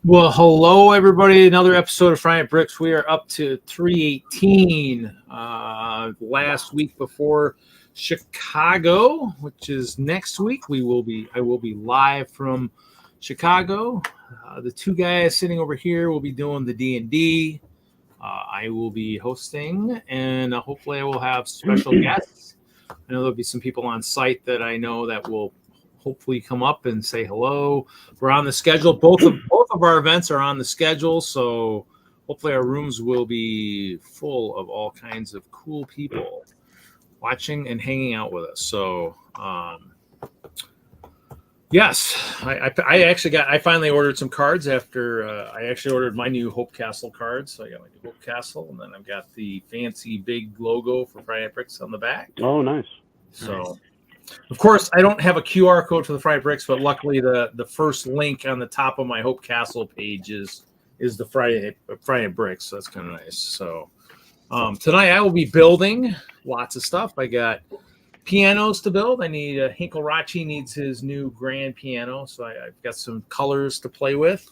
Well, hello, everybody. Another episode of Friday Bricks. We are up to 318. Last week before Chicago, which is next week, I will be live from Chicago. The two guys sitting over here will be doing the D&D. I will be hosting, and hopefully I will have special guests. I know there'll be some people on site that I know that will hopefully come up and say hello. We're on the schedule. Both of our events are on the schedule, so hopefully our rooms will be full of all kinds of cool people watching and hanging out with us. So yes, I finally ordered some cards after I actually ordered my new Hope Castle cards. So I got my new Hope Castle, and then I've got the fancy big logo for Friday Bricks on the back. Oh, nice. So nice. Of course, I don't have a QR code for the Friday Bricks, but luckily the first link on the top of my Hope Castle page is the Friday Bricks. So that's kind of nice. So tonight I will be building lots of stuff. I got pianos to build. I need Hinkle-Rachi needs his new grand piano, so I've got some colors to play with.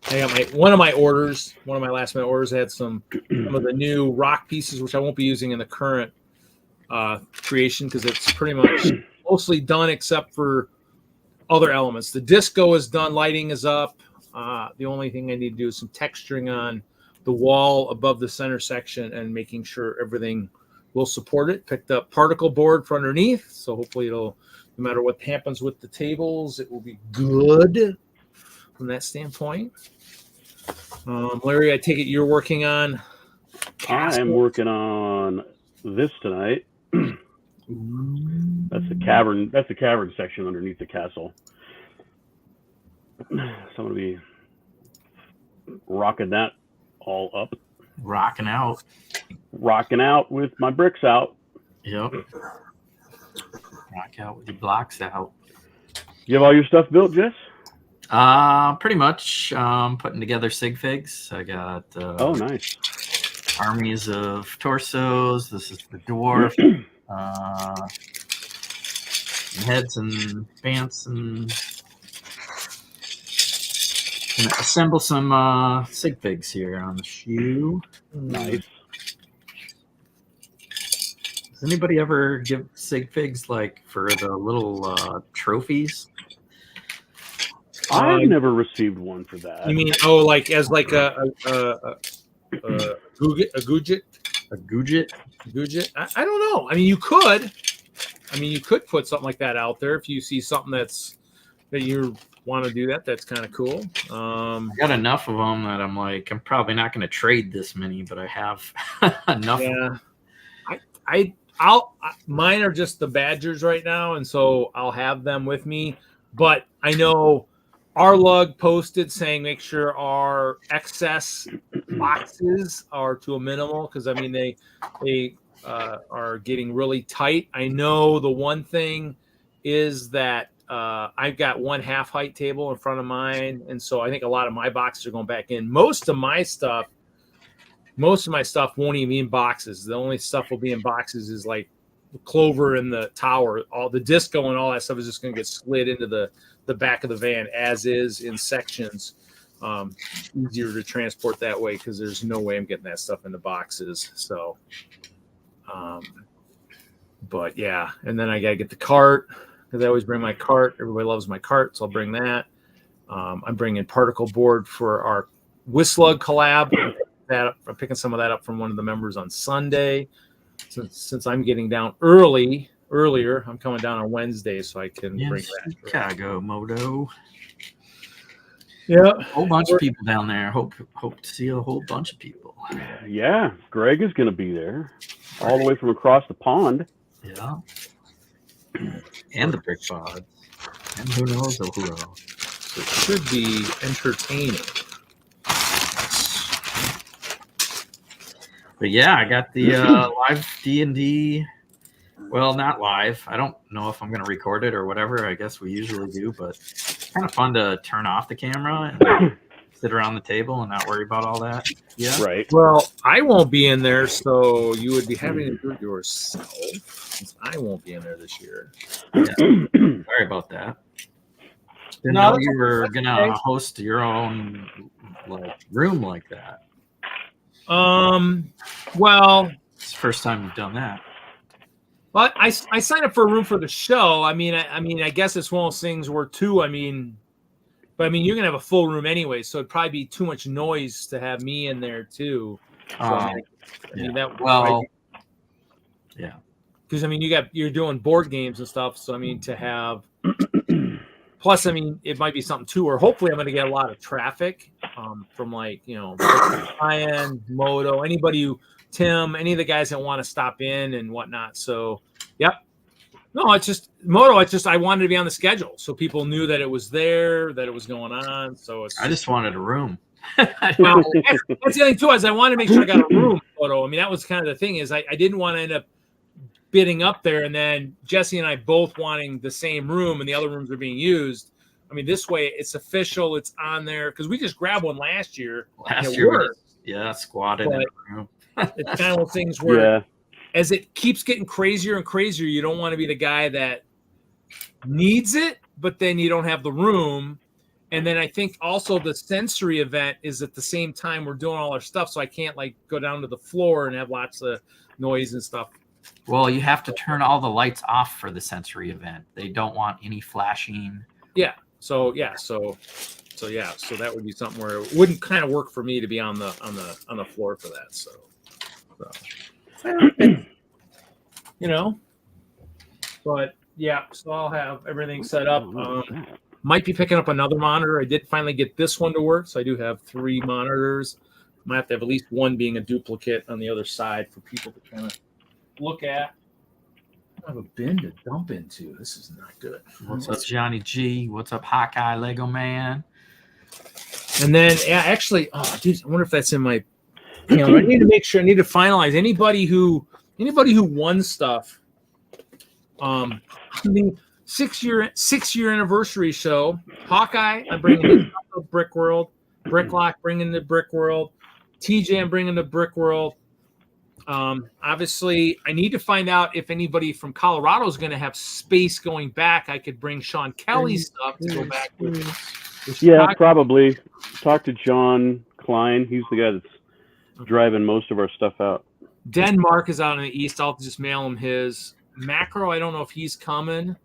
I got one of my last minute orders had some of the new rock pieces, which I won't be using in the current creation because it's pretty much mostly done except for other elements. The disco is done, lighting is up. The only thing I need to do is some texturing on the wall above the center section and making sure everything will support it. Picked up particle board for underneath, so hopefully it'll, no matter what happens with the tables, it will be good from that standpoint. Larry, I take it you're working on I am working on this tonight. That's the cavern. That's the cavern section underneath the castle. So I'm gonna be rocking that all up. Rocking out with my bricks out. Yep. Rock out with your blocks out. You have all your stuff built, Jess? Pretty much. Putting together sig figs. I got oh, nice. Armies of torsos. This is the dwarf. Heads and pants, and gonna assemble some sig figs here on the shoe. Nice. Does anybody ever give sig figs like for the little trophies? I've never received one for that. You mean like as like a Gugit? A Gugit? I don't know. I mean, you could put something like that out there if you see something that you want to do that. That's kind of cool. I got enough of them that I'm like, I'm probably not going to trade this many, but I have enough. Yeah. Mine are just the Badgers right now, and so I'll have them with me. But I know our lug posted saying make sure our excess boxes are to a minimal because I mean they are getting really tight. I know the one thing is that I've got one half height table in front of mine, and so I think a lot of my boxes are going back in. Most of my stuff won't even be in boxes. The only stuff will be in boxes is like the Clover and the tower. All the disco and all that stuff is just going to get slid into the back of the van as is in sections. Easier to transport that way because there's no way I'm getting that stuff into boxes. So, but yeah, and then I got to get the cart because I always bring my cart. Everybody loves my cart, so I'll bring that. I'm bringing particle board for our Whistslug collab. I'm picking some of that up from one of the members on Sunday. Since I'm getting down earlier, I'm coming down on Wednesday, so I can bring that. Chicago Moto. Yeah, a whole bunch of people down there. Hope to see a whole bunch of people. Yeah, Greg is going to be there, all the way from across the pond. Yeah, and the brick pod, and who knows who else. So it should be entertaining. But yeah, I got the live D&D. Well, not live. I don't know if I'm going to record it or whatever. I guess we usually do, but it's kind of fun to turn off the camera and sit around the table and not worry about all that. Yeah. Right. Well, I won't be in there, so you would be having to do it yourself since I won't be in there this year. Yeah. Sorry about that. Didn't No, know you were gonna okay. host your own like room like that. Well, It's the first time you've done that. well, I signed up for a room for the show. I mean, I guess it's one of those things where too. But I mean, you're gonna have a full room anyway, so it'd probably be too much noise to have me in there too. So, I mean, that would well, yeah. because I mean, you're doing board games and stuff. So I mean, to have plus, I mean, it might be something too, or hopefully, I'm going to get a lot of traffic from like Ryan, Moto, Tim, any of the guys that want to stop in and whatnot. So, yep. No, it's just Moto. It's just I wanted to be on the schedule, so people knew that it was there, that it was going on. So I just wanted a room. Well, that's the thing too. Is I wanted to make sure I got a room. Moto. I mean, that was kind of the thing. Is I didn't want to end up bidding up there and then Jesse and I both wanting the same room and the other rooms are being used. I mean, this way it's official. It's on there because we just grabbed one last year. Last year, squatted in the room. It's kind of those things where. As it keeps getting crazier and crazier, you don't want to be the guy that needs it, but then you don't have the room. And then I think also the sensory event is at the same time we're doing all our stuff, so I can't like go down to the floor and have lots of noise and stuff. Well, you have to turn all the lights off for the sensory event. They don't want any flashing. Yeah. So that would be something where it wouldn't kind of work for me to be on the floor for that. So. But yeah, so I'll have everything set up. Might be picking up another monitor. I did finally get this one to work, so I do have 3 monitors. Might have to have at least one being a duplicate on the other side for people to kind of look at. I have a bin to dump into. This is not good. What's up, Johnny G? What's up, Hawkeye Lego Man? And then, actually, dude, I wonder if that's in my. I need to make sure. I need to finalize anybody who won stuff. The 6-year anniversary show. Hawkeye, I'm bringing to Brickworld. Bricklock, bringing to Brickworld. TJ, I'm bringing to Brickworld. Obviously, I need to find out if anybody from Colorado is going to have space going back. I could bring Sean Kelly's stuff to go back with. Yeah, probably. Talk to John Klein. He's the guy that's driving most of our stuff out. Denmark is out in the east. I'll just mail him his. Macro, I don't know if he's coming.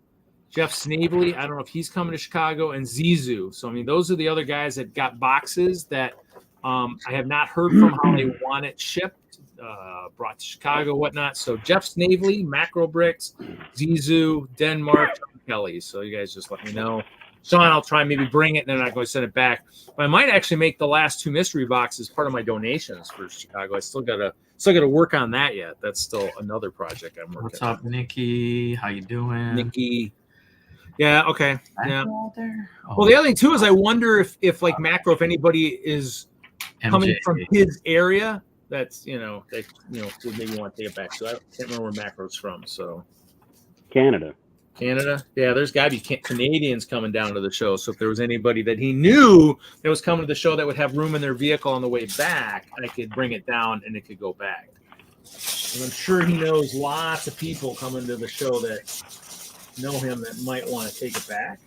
Jeff Snavely, I don't know if he's coming to Chicago. And Zizou. So, I mean, those are the other guys that got boxes that I have not heard from how they want it shipped, brought to Chicago, whatnot. So, Jeff Snavely, Macro Bricks, Zizou, Denmark, Kelly. So, you guys just let me know. Sean, I'll try and maybe bring it, and then I'm going to send it back. But I might actually make the last 2 mystery boxes part of my donations for Chicago. I still gotta work on that yet. That's still another project I'm working on. What's up, Nikki? How you doing? Nikki. Yeah, okay. Yeah. Oh. Well, the other thing too is I wonder if like Macro, if anybody is coming from his area, that's would maybe want to take it back. So I can't remember where Macro's from. So Canada. Yeah, there's got to be Canadians coming down to the show. So if there was anybody that he knew that was coming to the show that would have room in their vehicle on the way back, I could bring it down and it could go back. And I'm sure he knows lots of people coming to the show that know him that might want to take it back.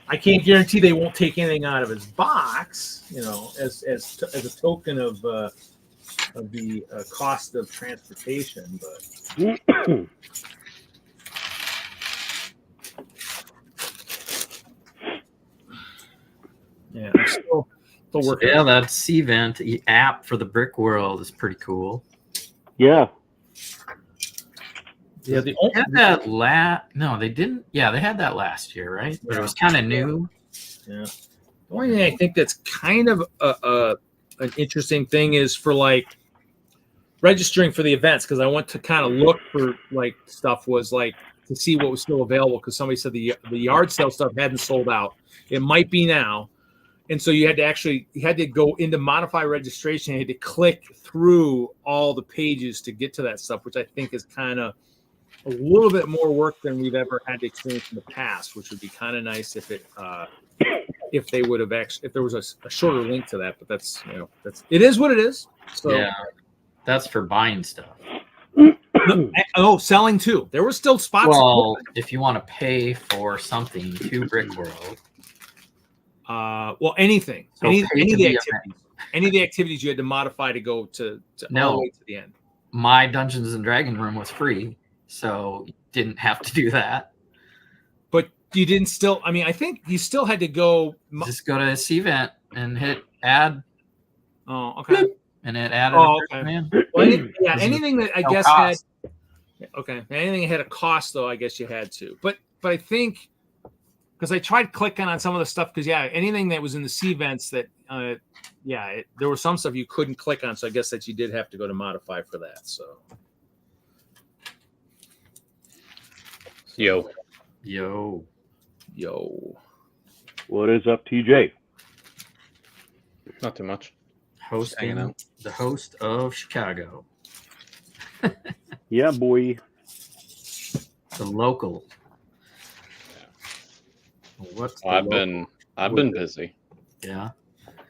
I can't guarantee they won't take anything out of his box, as a token of the cost of transportation, but. Yeah, I'm still working. Yeah, that C-Vent app for the Brickworld is pretty cool. Yeah. Yeah, they had that No, they didn't. Yeah, they had that last year, right? But it was kind of new. Yeah. The only thing I think that's kind of an interesting thing is for like registering for the events, because I went to kind of look for like stuff was like to see what was still available, because somebody said the yard sale stuff hadn't sold out. It might be now. And so you had to go into modify registration. You had to click through all the pages to get to that stuff, which I think is kind of a little bit more work than we've ever had to experience in the past, which would be kind of nice if they would have if there was a shorter link to that. But it is what it is. So yeah, that's for buying stuff. Selling too. There were still spots. Well, if you want to pay for something to Brickworld, Well, anything, So any pay of to the be a activities, any of the activities you had to modify to go to all No. the way to the end. My Dungeons and Dragon room was free, so you didn't have to do that. But you didn't still. I mean, I think you still had to go. Just go to this event and hit add, Oh, okay. and it added. Oh, a okay. man. Well, This is anything that I no guess cost. had. Okay, anything that had a cost though, I guess you had to. But I think because I tried clicking on some of the stuff because anything that was in the C events that there was some stuff you couldn't click on, so I guess that you did have to go to modify for that. So Yo. What is up, TJ? Not too much. Hosting Hanging out. the host of Chicago, Yeah, boy. the local. What's the I've local? been busy. Yeah.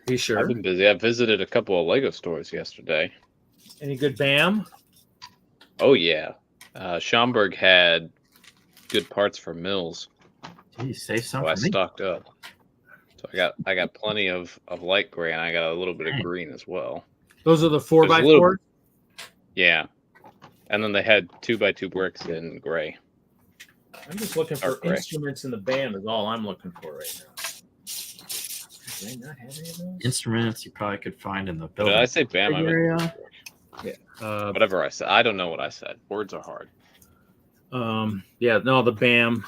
you sure? I've been busy. I visited a couple of Lego stores yesterday. Any good BAM? Oh yeah, Schaumburg had good parts for Mills, Geez, save some so I for me. stocked up. So I got plenty of light gray, and I got a little bit of Dang. green as well. Those are the There's a little- 4x4. Yeah, and then they had 2x2 bricks in gray. I'm just looking for Dark gray. instruments in the BAM. Is all I'm looking for right now. Did I not have any of those? Instruments you probably could find in the Did building I say Bam? I meant area. whatever I said. I don't know what I said. Words are hard. The BAM.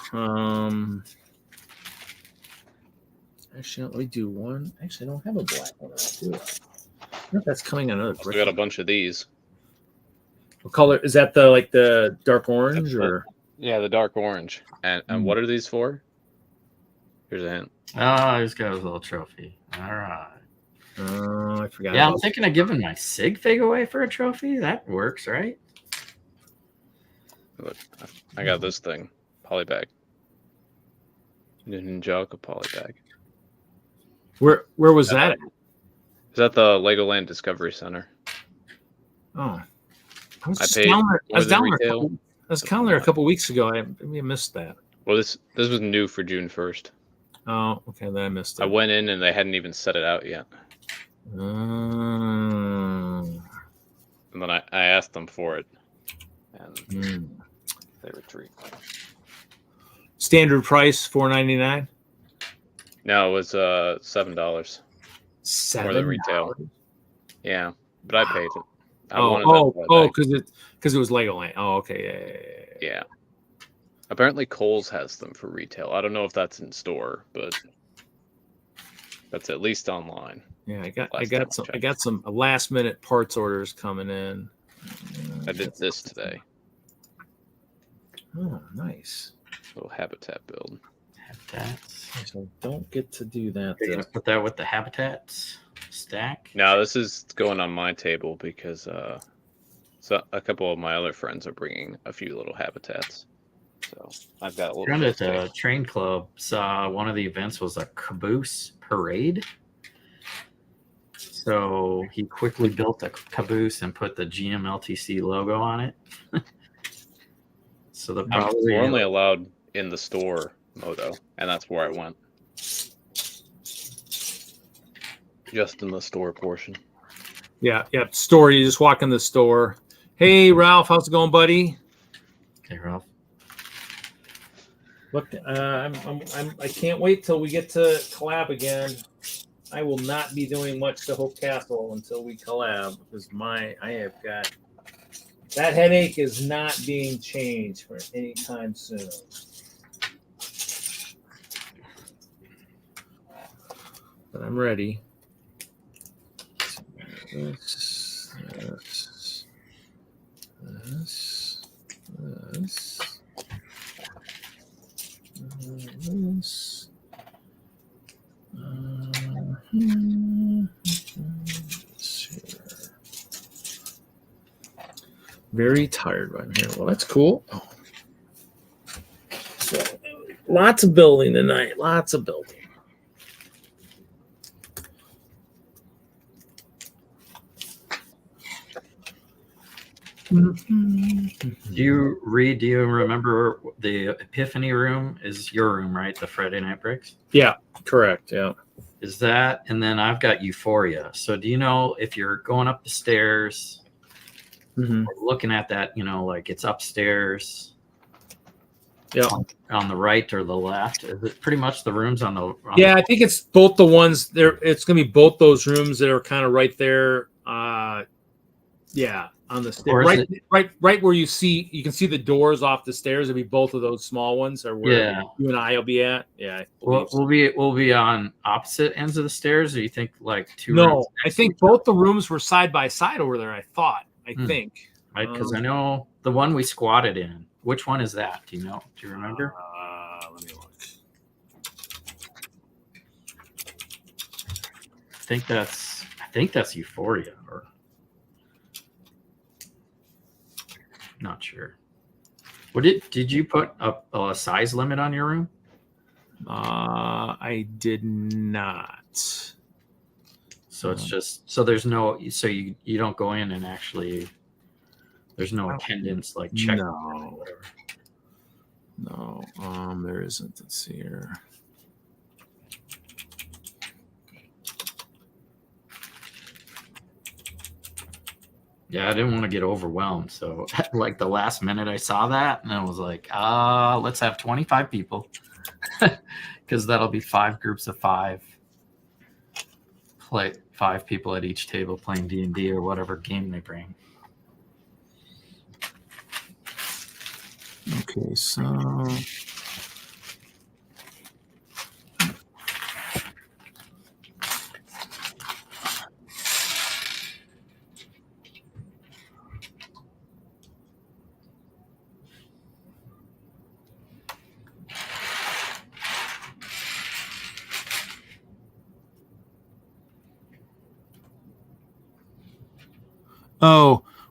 Actually, let me do one. Actually, I don't have a black one. I wonder if that's coming in another We brick. got a bunch of these. What color is that? The dark orange That's or Yeah, the dark orange. And what are these for? Here's a hint. Oh, he's got his little trophy. All right. I forgot. Yeah, I'm about- thinking of giving my sig fig away for a trophy. That works, right? Look, I got this thing. Polybag. Ninjago polybag. Where was that? At? Is that the Legoland Discovery Center? Oh, I was I just paid down there. I more was than down there. retail. I was down there a couple weeks ago. I maybe missed that. Well, this was new for June 1st. Oh, okay. Then I missed it. I went in and they hadn't even set it out yet. Mm. And then I asked them for it, and Mm. they retreat. Standard price $4.99. No, it was $7 more than retail. Yeah, but I paid it. I wanted that polybag. Because it was Legoland. Oh, okay. Yeah. Yeah. Apparently Kohl's has them for retail. I don't know if that's in store, but that's at least online. Yeah, I Last got some last minute parts orders coming in. I did this today. Oh, nice. Little habitat build. Habitats. So don't get to do that. You're gonna put that with the habitats stack. No, this is going on my table because so a couple of my other friends are bringing a few little habitats. So I've got a little. Friend at the train club saw one of the events was a caboose parade. So he quickly built a caboose and put the GMLTC logo on it. So the probably We're only allowed in the store, Moto, and that's where I went. Just in the store portion. Yeah. Store. You just walk in the store. Hey, Ralph, how's it going, buddy? Okay, Ralph. Look, I can't wait till we get to collab again. I will not be doing much to Hope Castle until we collab because I have got that headache is not being changed for any time soon. But I'm ready. This. Very tired right here. Well, that's cool. So, lots of building tonight. Lots of building. Do you remember the Epiphany room is your room, right? The Friday Night Bricks? Yeah, correct. Yeah. Is that, and then I've got Euphoria. So do you know if you're going up the stairs, or looking at that, like it's upstairs, on the right or the left? Is it pretty much the rooms on the? I think it's both the ones there. It's gonna be both those rooms that are kind of right there. On the stairs, right where you can see the doors off the stairs. It'll be both of those small ones, or where you and I will be at. Yeah, we'll be on opposite ends of the stairs. Or you think like two? No, I think both the rooms were side by side over there. I think, right, because I know the one we squatted in. Which one is that? Do you know? Do you remember? Let me look. I think that's Euphoria, or not sure. Did you put up a size limit on your room? I did not. So it's just there's no, so you don't go in and actually there's no attendance like check. No. There isn't. Let's see here. Yeah, I didn't want to get overwhelmed. So like the last minute I saw that and I was like, let's have 25 people because that'll be 5 groups of 5. Play 5 people at each table playing D&D or whatever game they bring. Okay, so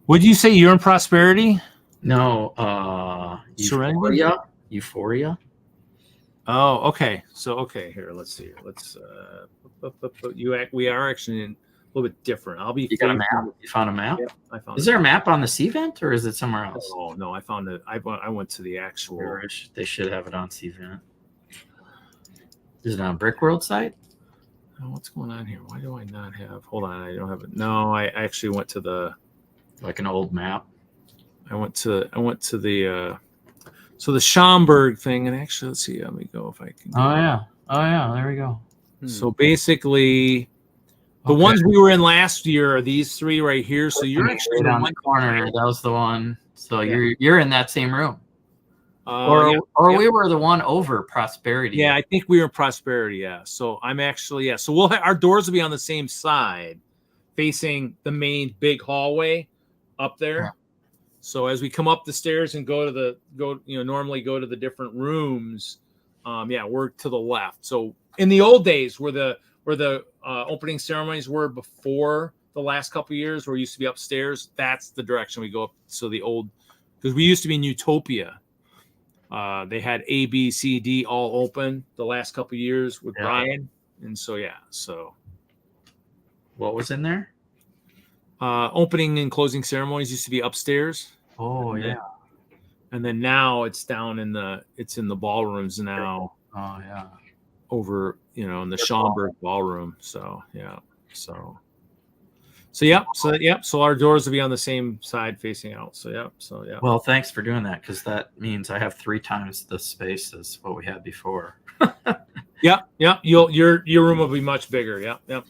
would you say you're in prosperity? No, Euphoria. Oh, okay. So here, let's see. We are actually in a little bit different. You got a map? You found a map? Yeah, I found. Is there a map on the Cvent or is it somewhere else? Oh no, I found it. I went to the actual. They should have it on Cvent. Is it on Brickworld site? Oh, what's going on here? Why do I not have? Hold on, I don't have it. No, I actually went to the. Like an old map. I went to the so the Schaumburg thing, and actually let's see, let me go if I can go. Oh yeah, there we go. So basically the ones we were in last year are these 3 right here. So you're actually right on the corner. That was the one. So you're in that same room. We were the one over prosperity. Yeah, I think we were in prosperity. Yeah. So I'm actually so our doors will be on the same side, facing the main big hallway up there. Yeah. So as we come up the stairs and normally go to the different rooms, we're to the left. So in the old days where the opening ceremonies were before the last couple of years, where we used to be upstairs, that's the direction we go up. So because we used to be in Utopia. They had A, B, C, D all open the last couple of years with Brian. And so what was in there? Opening and closing ceremonies used to be upstairs. Oh yeah. And then now it's down in the ballrooms now. Oh yeah. Over, in the Schaumburg ballroom. So So our doors will be on the same side facing out. So. Well, thanks for doing that, because that means I have 3 times the space as what we had before. Yeah. Your room will be much bigger. Yep.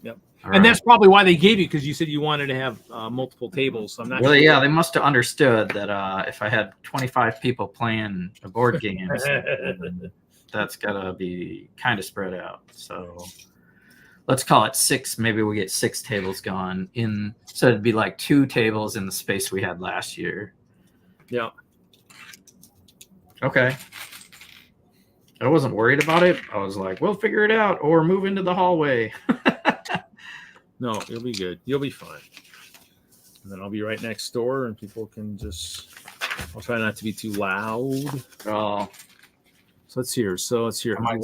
And that's probably why they gave you, because you said you wanted to have multiple tables. So I'm not. Well, sure. Yeah, they must have understood that if I had 25 people playing a board game, that's gotta be kind of spread out. So let's call it 6. Maybe we get 6 tables gone in. So it'd be like 2 tables in the space we had last year. Yeah. Okay. I wasn't worried about it. I was like, we'll figure it out or move into the hallway. No, you'll be good. You'll be fine. And then I'll be right next door, and people can I'll try not to be too loud. Oh. So it's here. Might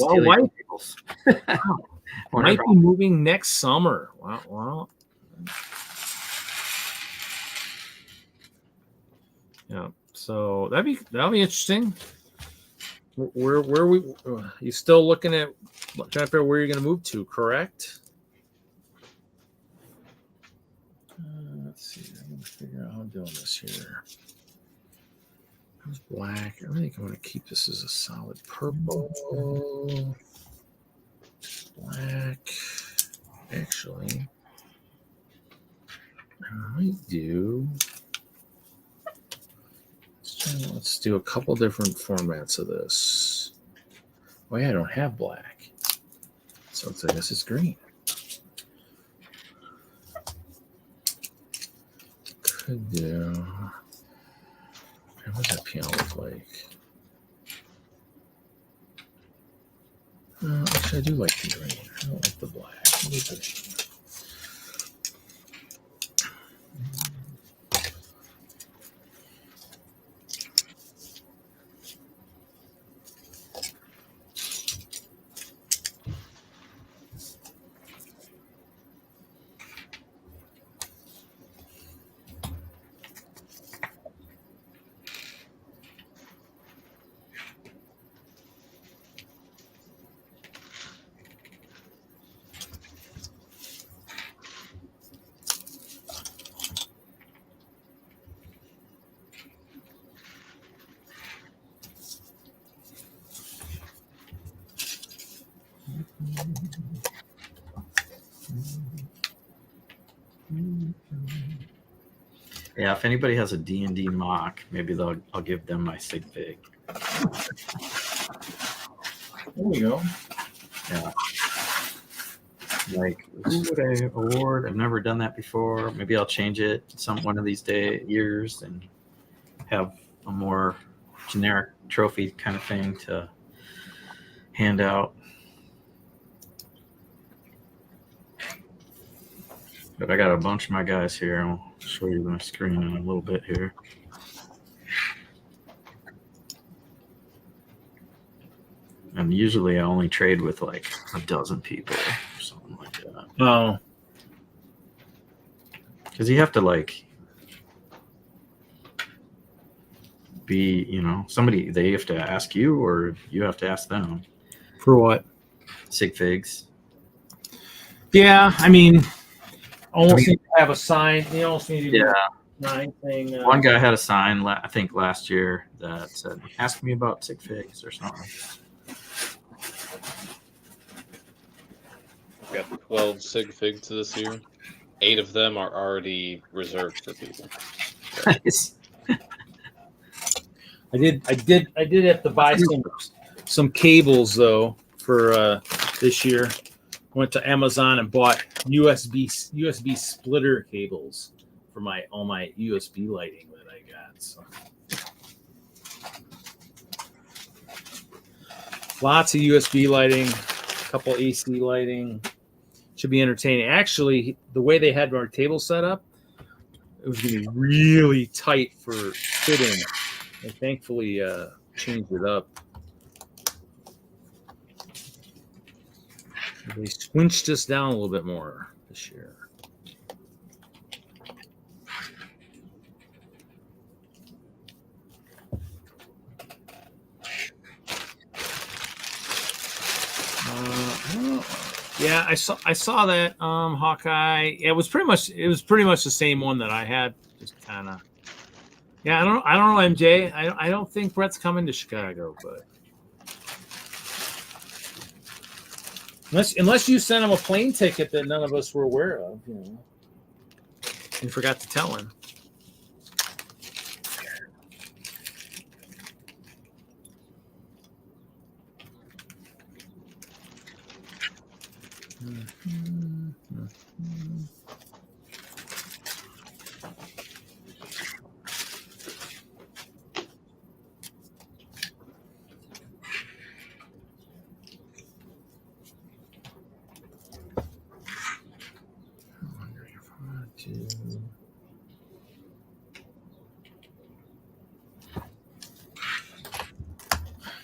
be moving next summer. Wow. Yeah. So that'll be interesting. Where we you still looking at trying to figure out where you're going to move to? Correct. Let's see. I'm going to figure out how I'm doing this here. It's black. I think I'm going to keep this as a solid purple. Black. Actually, I might do. Let's do a couple different formats of this. Oh yeah, I don't have black, so I guess it's green. Could do. What does that piano look like? Actually, I do like the green. I don't like the black. Yeah, if anybody has a D&D mock, maybe I'll give them my sig fig. There we go. Yeah. Like, who would I award? I've never done that before. Maybe I'll change it one of these years and have a more generic trophy kind of thing to hand out. But I got a bunch of my guys here. I'll show you my screen in a little bit here. And usually I only trade with like a dozen people or something like that. Oh. Because you have to like be, somebody, they have to ask you or you have to ask them. For what? Sig figs. Yeah, I mean, almost need to have a sign. You almost need to do a sign thing. One guy had a sign, I think last year, that said, ask me about sig figs or something. We've got 12 sig figs this year. 8 of them are already reserved for people. Nice. I did have to buy some cables though for this year. Went to Amazon and bought USB splitter cables for all my USB lighting that I got. So lots of USB lighting, a couple AC lighting. Should be entertaining. Actually, the way they had our table set up, it was going to be really tight for fitting. They thankfully changed it up. They squinched us down a little bit more this year. Yeah, I saw that Hawkeye. It was pretty much the same one that I had. Just kind of. Yeah, I don't know, MJ. I don't think Brett's coming to Chicago, but unless you sent him a plane ticket that none of us were aware of, and forgot to tell him.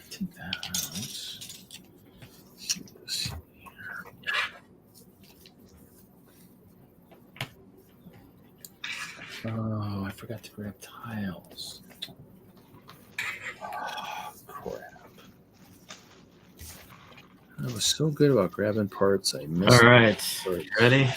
Take that out. See this here. Oh, I forgot to grab tiles. I was so good about grabbing parts. I missed. All right. Ready?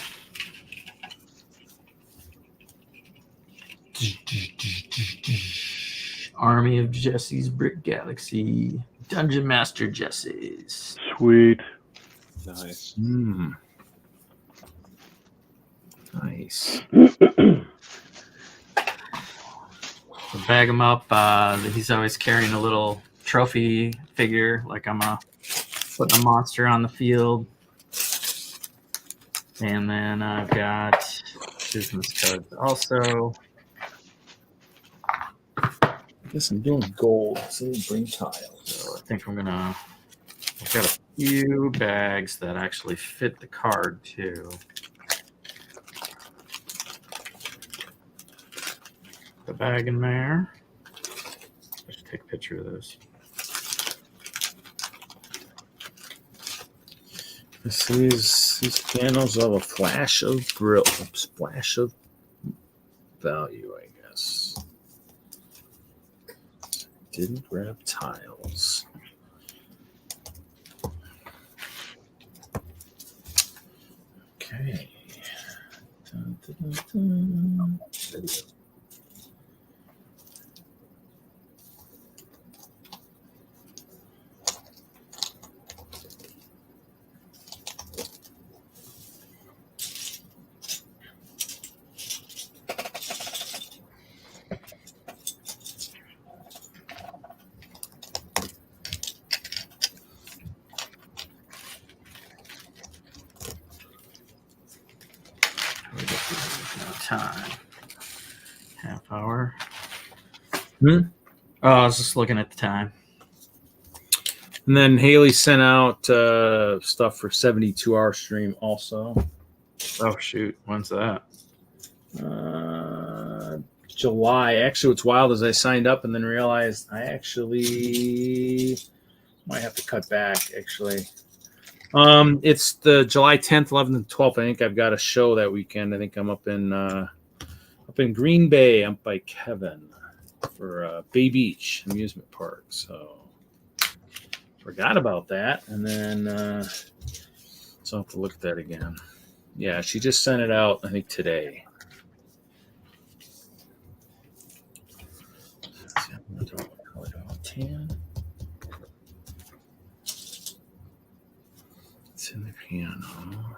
Army of Jesse's Brick Galaxy. Dungeon Master Jesse's. Sweet. Nice. Nice. So bag him up. He's always carrying a little trophy figure, like I'm putting a monster on the field. And then I've got business cards also. I guess I'm doing gold. So bring tiles. So I think I've got a few bags that actually fit the card too. The bag in there. I should take a picture of this. These panels have a flash of value, I guess. Didn't grab tiles. Okay. Dun, dun, dun, dun. Video. Time. Half hour. Hmm? Oh, I was just looking at the time. And then Haley sent out stuff for 72-hour stream also. Oh, shoot. When's that? July. Actually, what's wild is I signed up and then realized I actually might have to cut back, actually. It's the July 10th, 11th, and 12th. I think I've got a show that weekend. I think I'm up in Green Bay. I'm by Kevin for Bay Beach Amusement Park. So forgot about that. And then so I'll have to look at that again. Yeah, she just sent it out, I think, today. Tan. It's in the piano.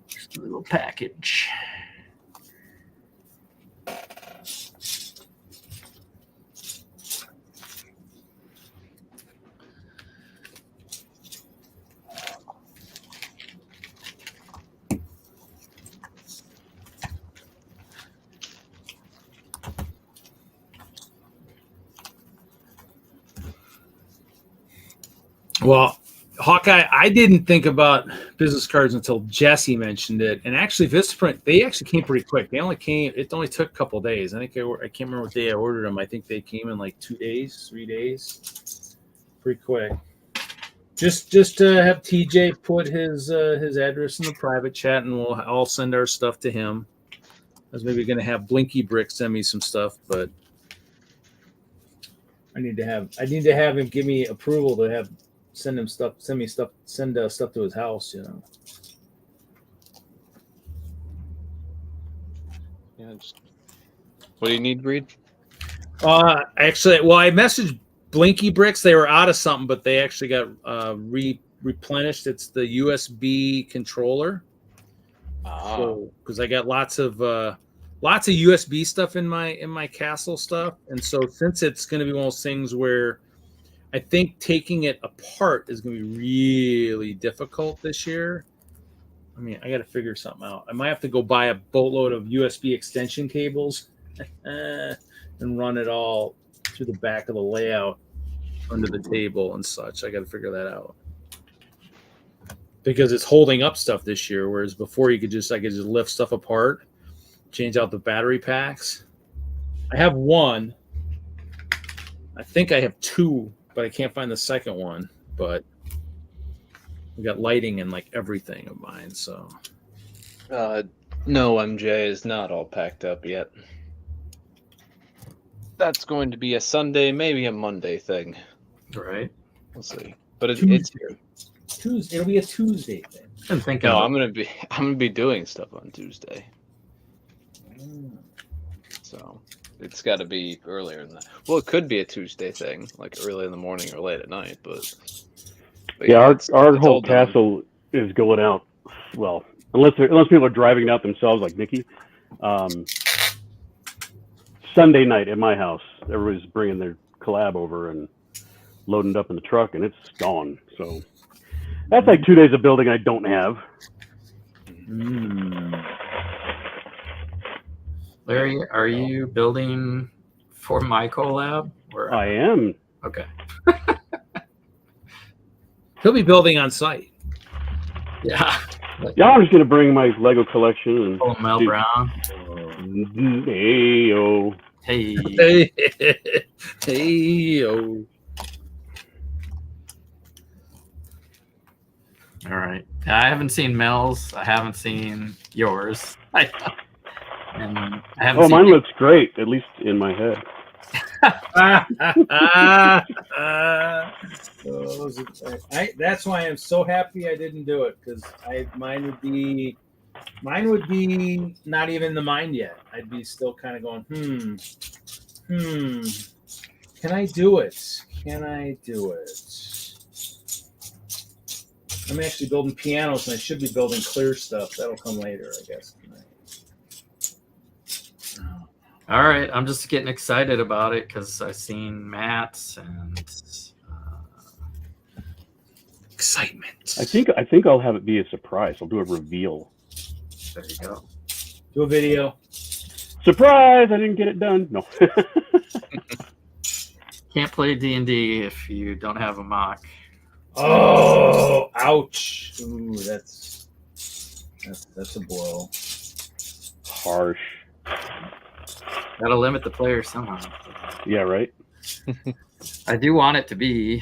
Just a little package. Well, Hawkeye, I didn't think about business cards until Jesse mentioned it. And actually, Vistaprint, they actually came pretty quick. It only took a couple of days. I think I can't remember what day I ordered them. I think they came in like 2 days, 3 days. Pretty quick. Just to have TJ put his address in the private chat, and we'll all send our stuff to him. I was maybe going to have Blinky Brick send me some stuff, but I need to have him give me approval to send stuff to his house, you know. Yeah. What do you need, Reed? Actually, well, I messaged Blinky Bricks. They were out of something, but they actually got replenished. It's the USB controller. So, because I got lots of USB stuff in my castle stuff, and so since it's going to be one of those things where I think taking it apart is going to be really difficult this year. I mean, I got to figure something out. I might have to go buy a boatload of USB extension cables and run it all through the back of the layout under the table and such. I got to figure that out because it's holding up stuff this year, whereas before I could just lift stuff apart, change out the battery packs. I have one. I think I have two, but I can't find the second one. But we got lighting and like everything of mine. So No, MJ is not all packed up yet. that's going to be a Sunday, maybe a Monday thing. Right. We'll see. But it's Tuesday. It'll be a Tuesday thing. I'm thinking. no. I'm gonna be doing stuff on Tuesday. So it's got to be earlier than that. Well, it could be a Tuesday thing, like early in the morning or late at night. But Yeah, it's our whole all done. castle is going out. Well, unless people are driving it out themselves, like Nikki. Sunday night at my house, everybody's bringing their collab over and loading it up in the truck, and it's gone. So that's like 2 days of building I don't have. Larry, are you building for my collab? Or I am. okay. He'll be building on site. Yeah. Yeah, I'm just gonna bring my Lego collection and Oh, Mel do- Brown. Hey-o. Hey. Hey, yo. All right. I haven't seen Mel's. I haven't seen yours. And I haven't Oh, seen mine looks great, at least in my head. That's why I'm so happy I didn't do it, because mine would be not even in the mind yet. I'd be still kind of going, can I do it? Can I do it? I'm actually building pianos, and I should be building clear stuff. That'll come later, I guess. All right, I'm just getting excited about it because I've seen Matt's and Excitement. I think I'll have it be a surprise. I'll do a reveal. there you go. Do a video. Surprise! I didn't get it done. No. Can't play D&D if you don't have a mock. Oh, ouch! Ooh, that's a blow. Harsh. Gotta limit the players somehow. Yeah, right? I do want it to be,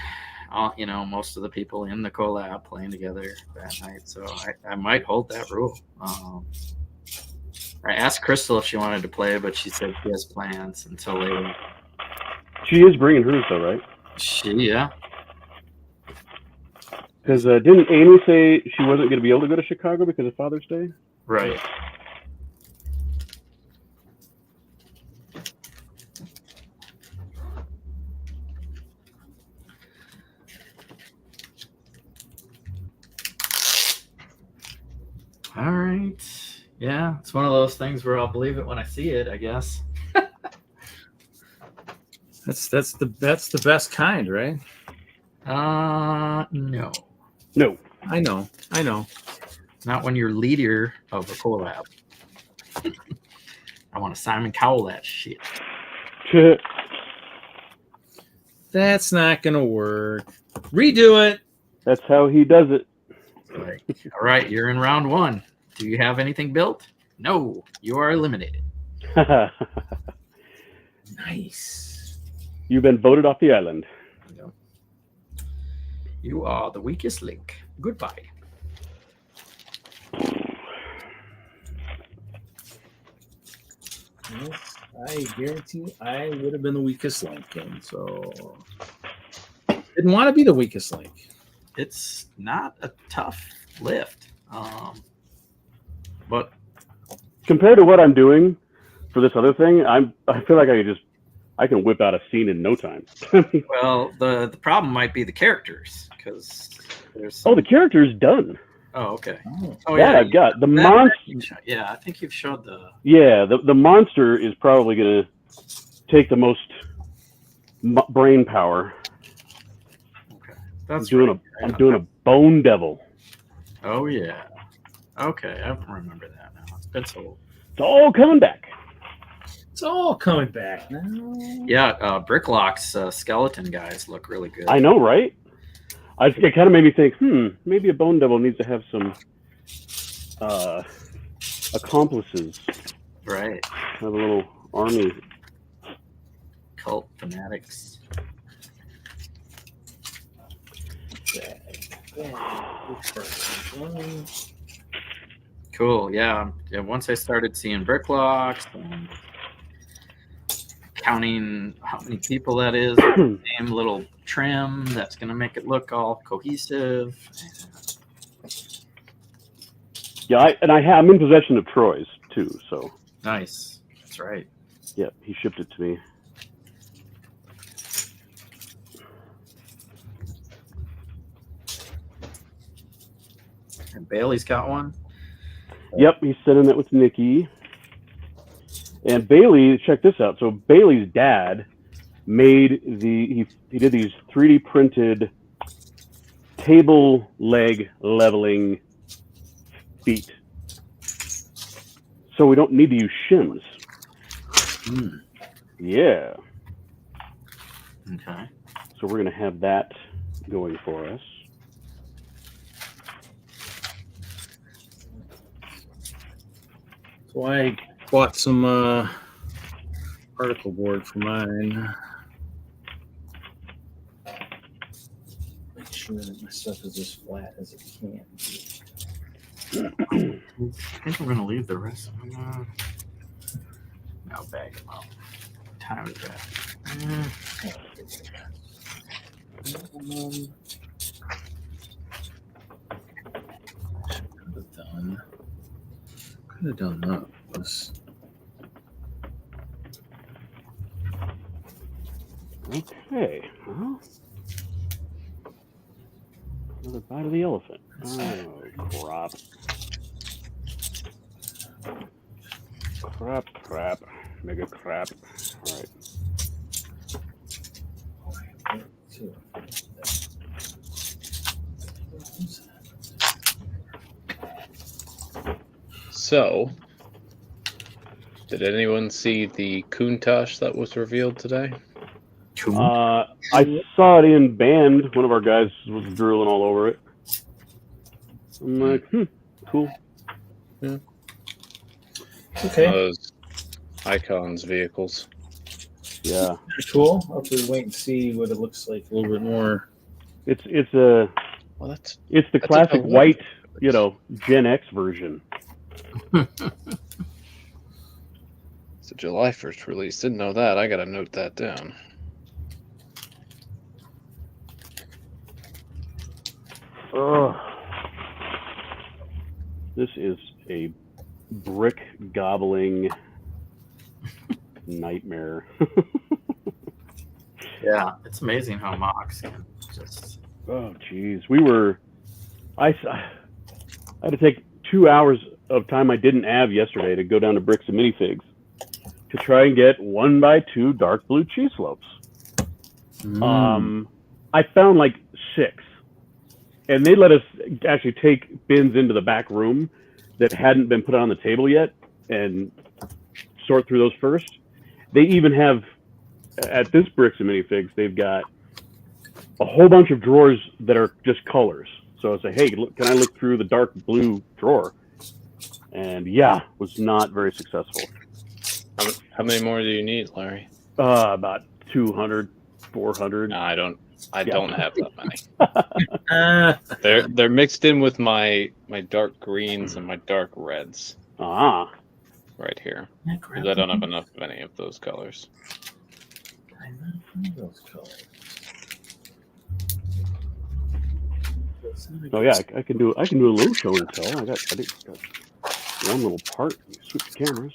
most of the people in the collab playing together that night. So I might hold that rule. I asked Crystal if she wanted to play, but she said she has plans until later. She is bringing hers, though, right? Yeah. Because didn't Amy say she wasn't going to be able to go to Chicago because of Father's Day? Right. All right. Yeah, it's one of those things where I'll believe it when I see it, I guess. That's the best kind, right? No. No. I know. Not when you're leader of a collab. I want to Simon Cowell that shit. That's not gonna work. Redo it. That's how he does it. Like, all right, you're in round 1. Do you have anything built? No, you are eliminated. Nice. You've been voted off the island. You are the weakest link. Goodbye. Yes, I guarantee I would have been the weakest link, and so didn't want to be the weakest link. It's not a tough lift, but Compared to what I'm doing for this other thing, I feel like I can whip out a scene in no time. well, the problem might be the characters because there's Oh, the character's done. Oh, okay. Oh, That I've got. The monster. Yeah, I think you've showed the. Yeah, the monster is probably going to take the most brain power. Okay, that's I'm doing a bone devil. Oh yeah. Okay, I remember that now. It's been so long. It's all coming back. it's all coming back now. Yeah, Bricklock's skeleton guys look really good. I know, right? It kind of made me think, maybe a bone devil needs to have some accomplices. Right. Have a little army. Cult fanatics. Cool. Yeah. Once I started seeing Bricklocks, and counting how many people that is, same little trim that's going to make it look all cohesive. Yeah, I'm in possession of Troy's too, so. Nice. That's right. Yeah, he shipped it to me. And Bailey's got one. Yep, he's sending that with Nikki. And Bailey, check this out. So Bailey's dad made he did these 3D printed table leg leveling feet. So we don't need to use shims. Yeah. Okay. So we're going to have that going for us. So I bought some particle board for mine. Make sure that my stuff is as flat as it can be. I think we're going to leave the rest of them. Now bag them out. What time is that? Could have done that. Okay. Well, another bite of the elephant. Oh, crap. Crap. Mega crap. All right. So, did anyone see the Countach that was revealed today? I saw it in band. One of our guys was drooling all over it. I'm like, cool. Yeah. Okay. Those Icons vehicles. Yeah. Cool. I'll have to wait and see what it looks like a little bit more. It's Well, the that's classic a white, Gen X version. It's a July 1st release. Didn't know that. I gotta note that down. Ugh. This is a brick gobbling nightmare. Yeah, it's amazing how MOCs can just. Oh, geez. I had to take 2 hours of time I didn't have yesterday to go down to Bricks and Minifigs to try and get 1x2 dark blue cheese slopes. I found like 6. And they let us actually take bins into the back room that hadn't been put on the table yet and sort through those first. They even have, at this Bricks and Minifigs, they've got a whole bunch of drawers that are just colors. So I say, hey, look, can I look through the dark blue drawer? And yeah, was not very successful. How many more do you need, Larry? About 200, 400. No, I don't have that many. They're mixed in with my dark greens and my dark reds. Ah. Right here. Because I don't have enough of any of those colors. Oh yeah, I can do a little show and tell. I got one little part. Switch cameras.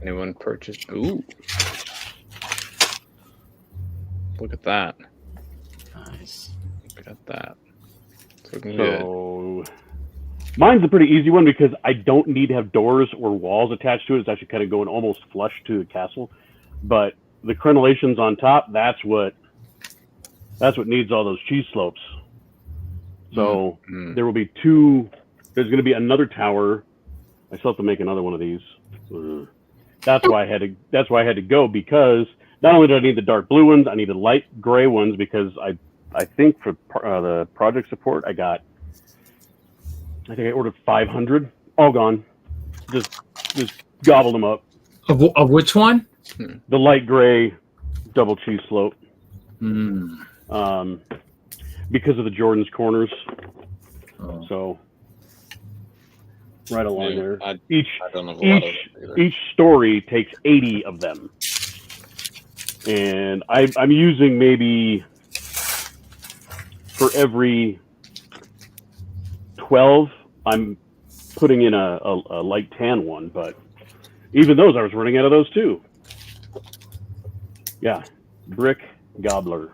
Anyone purchase? Ooh. Look at that. Nice. Look at that. It's looking good. Mine's a pretty easy one because I don't need to have doors or walls attached to it. It's actually kind of going almost flush to the castle. But the crenellations on top, that's what needs all those cheese slopes. So there will be 2. There's going to be another tower. I still have to make another one of these. That's why I had to go, because not only did I need the dark blue ones, I need the light gray ones, because I think for the project support I ordered 500, all gone. Just gobbled them up. Of which one? The light gray double cheese slope. Because of the Jordan's corners. So right along there. I Each don't know a lot of it either. each story takes 80 of them, and I'm using maybe for every 12, I'm putting in a light tan one, but even those, I was running out of those too. Yeah, brick gobbler.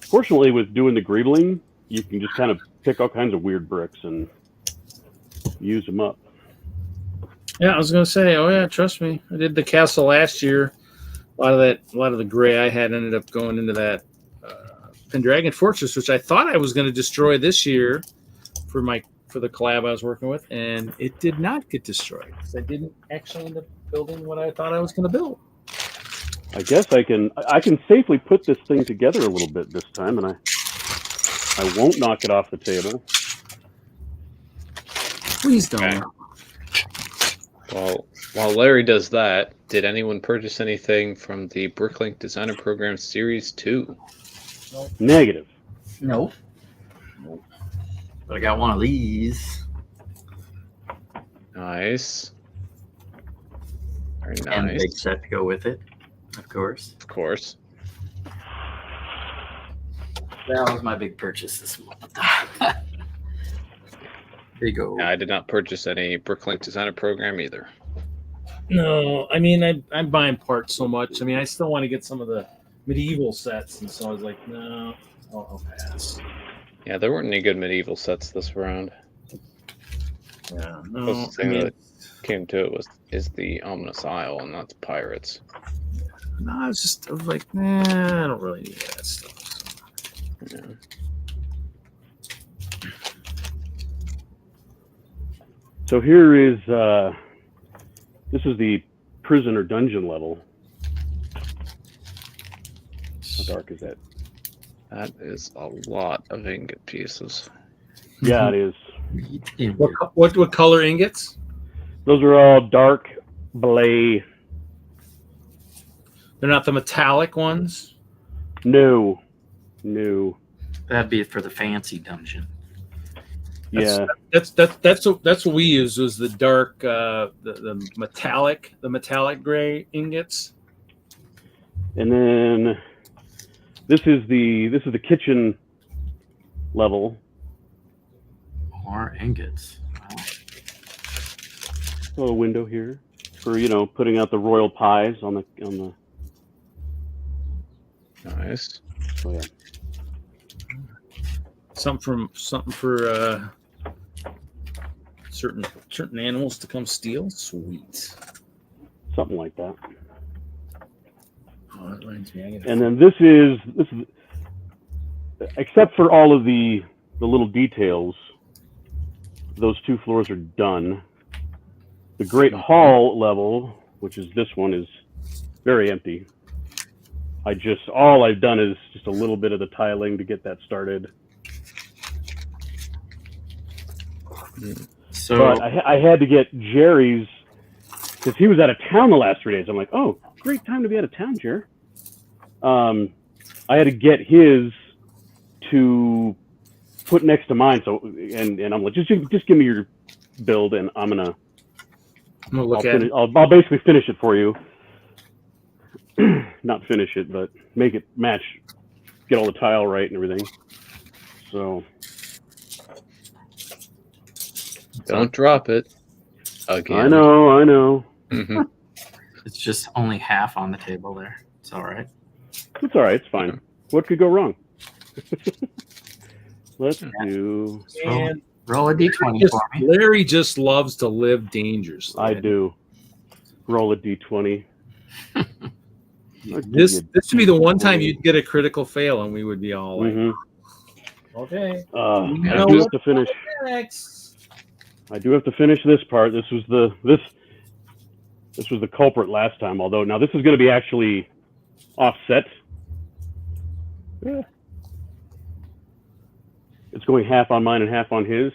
Fortunately, with doing the greebling, you can just kind of pick all kinds of weird bricks and use them up. Yeah, I was gonna say, oh yeah, trust me, I did the castle last year. A lot of the gray I had ended up going into that Pendragon Fortress, which I thought I was going to destroy this year for the collab I was working with, and it did not get destroyed because I didn't actually end up building what I thought I was going to build. I guess I can safely put this thing together a little bit this time, and I won't knock it off the table. Please don't. Okay. Well, while Larry does that, did anyone purchase anything from the Bricklink Designer Program Series 2? Negative. Nope. But I got one of these. Nice. Very nice. And a big set to go with it, of course. Of course. That was my big purchase this month. Big old. Yeah, I did not purchase any Bricklink Designer Program either. No, I mean I'm buying parts so much. I mean I still want to get some of the medieval sets, and so I was like, no, I'll pass. Yeah, there weren't any good medieval sets this round. Yeah, The no. closest thing that came to it is the Ominous Isle, and that's pirates. No, I was like, nah, I don't really need that stuff. So. Yeah. So here is this is the prison or dungeon level. How dark is that? That is a lot of ingot pieces. Yeah, it is. What color ingots? Those are all dark blay. They're not the metallic ones. No. That'd be for the fancy dungeon. Yeah. That's what we use was the dark the metallic gray ingots. And then this is the kitchen level. More ingots. Wow. A little window here for putting out the royal pies on the. Nice. Oh yeah. Something for certain animals to come steal. Sweet. Something like that. Oh, that reminds me. And then this is except for all of the little details, those 2 floors are done. The Great Hall level, which is this one, is very empty. All I've done is just a little bit of the tiling to get that started. So, but I had to get Jerry's because he was out of town the last 3 days. I'm like, oh, great time to be out of town, Jerry. I had to get his to put next to mine. So and I'm like, just give me your build, and I'm gonna look at it. I'll basically finish it for you. Not finish it, but make it match, get all the tile right and everything. So Don't drop it. Again. I know. Mm-hmm. it's just only half on the table there. It's all right. It's all right. It's fine. What could go wrong? Let's do. And Roll a d20 for me. Larry just loves to live dangerously. I do. Roll a d20. This would be the one time you'd get a critical fail, and we would be all like, okay. I do have to finish. I do have to finish this part. This was the culprit last time. Although now this is going to be actually offset. Yeah. It's going half on mine and half on his.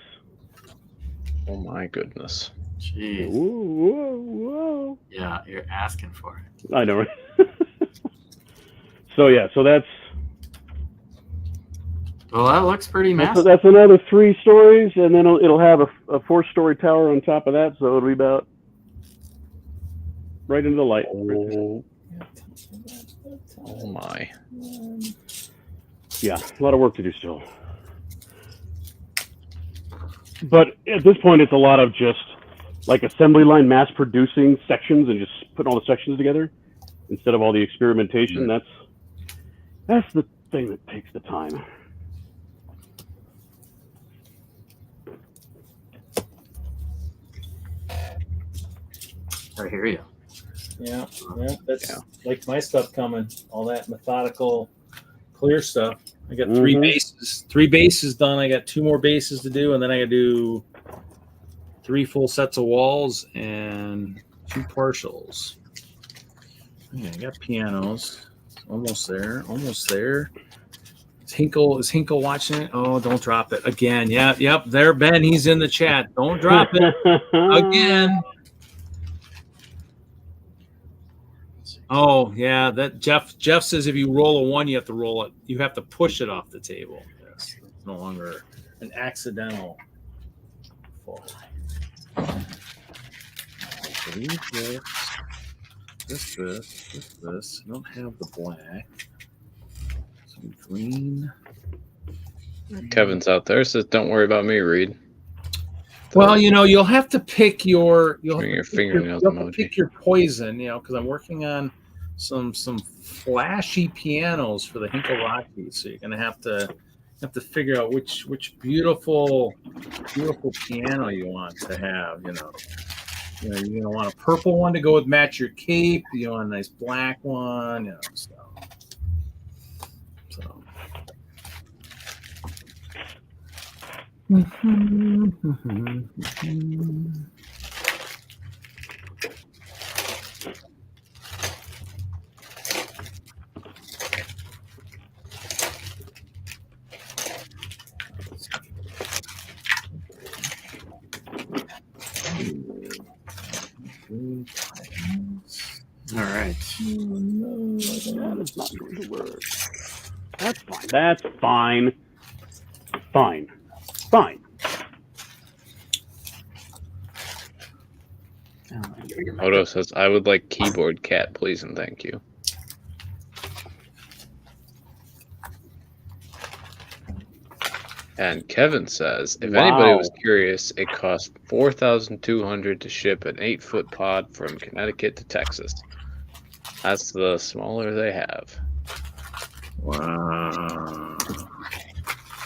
Oh my goodness. Jeez. Whoa. Yeah, you're asking for it. I know, right? So that's. Well, that looks pretty So massive. that's another 3 stories, and then it'll have a 4-story tower on top of that, so it'll be about right into the light. Oh my. Yeah, a lot of work to do still. But at this point, it's a lot of just like assembly line mass producing sections and just putting all the sections together instead of all the experimentation. That's the thing that takes the time. I hear you. Yeah, that's like my stuff coming. All that methodical, clear stuff. I got 3 bases. 3 bases done. I got 2 more bases to do, and then I got to do 3 full sets of walls and 2 partials. Yeah, I got pianos. Almost there. Almost there. Is Hinkle watching it? Oh, don't drop it again. Yeah, yep. There, Ben. He's in the chat. Don't drop it again. Oh yeah, that Jeff says if you roll a 1, you have to roll it. You have to push it off the table. Yes, it's no longer an accidental fall. This. I don't have the black. Some green. Kevin's out there says, "Don't worry about me, Reed." Well, you'll have to pick your fingernails pick your poison, because I'm working on some flashy pianos for the Hinkle Rockies. So you're gonna have to figure out which beautiful piano you want to have. You're gonna want a purple one to go with match your cape. You want a nice black one. So. All right. That's not going to work. That's fine. That's fine. Fine. Odo says, "I would like keyboard cat, please and thank you." And Kevin says, if anybody was curious, it costs $4,200 to ship an 8-foot pod from Connecticut to Texas. That's the smaller they have. Wow.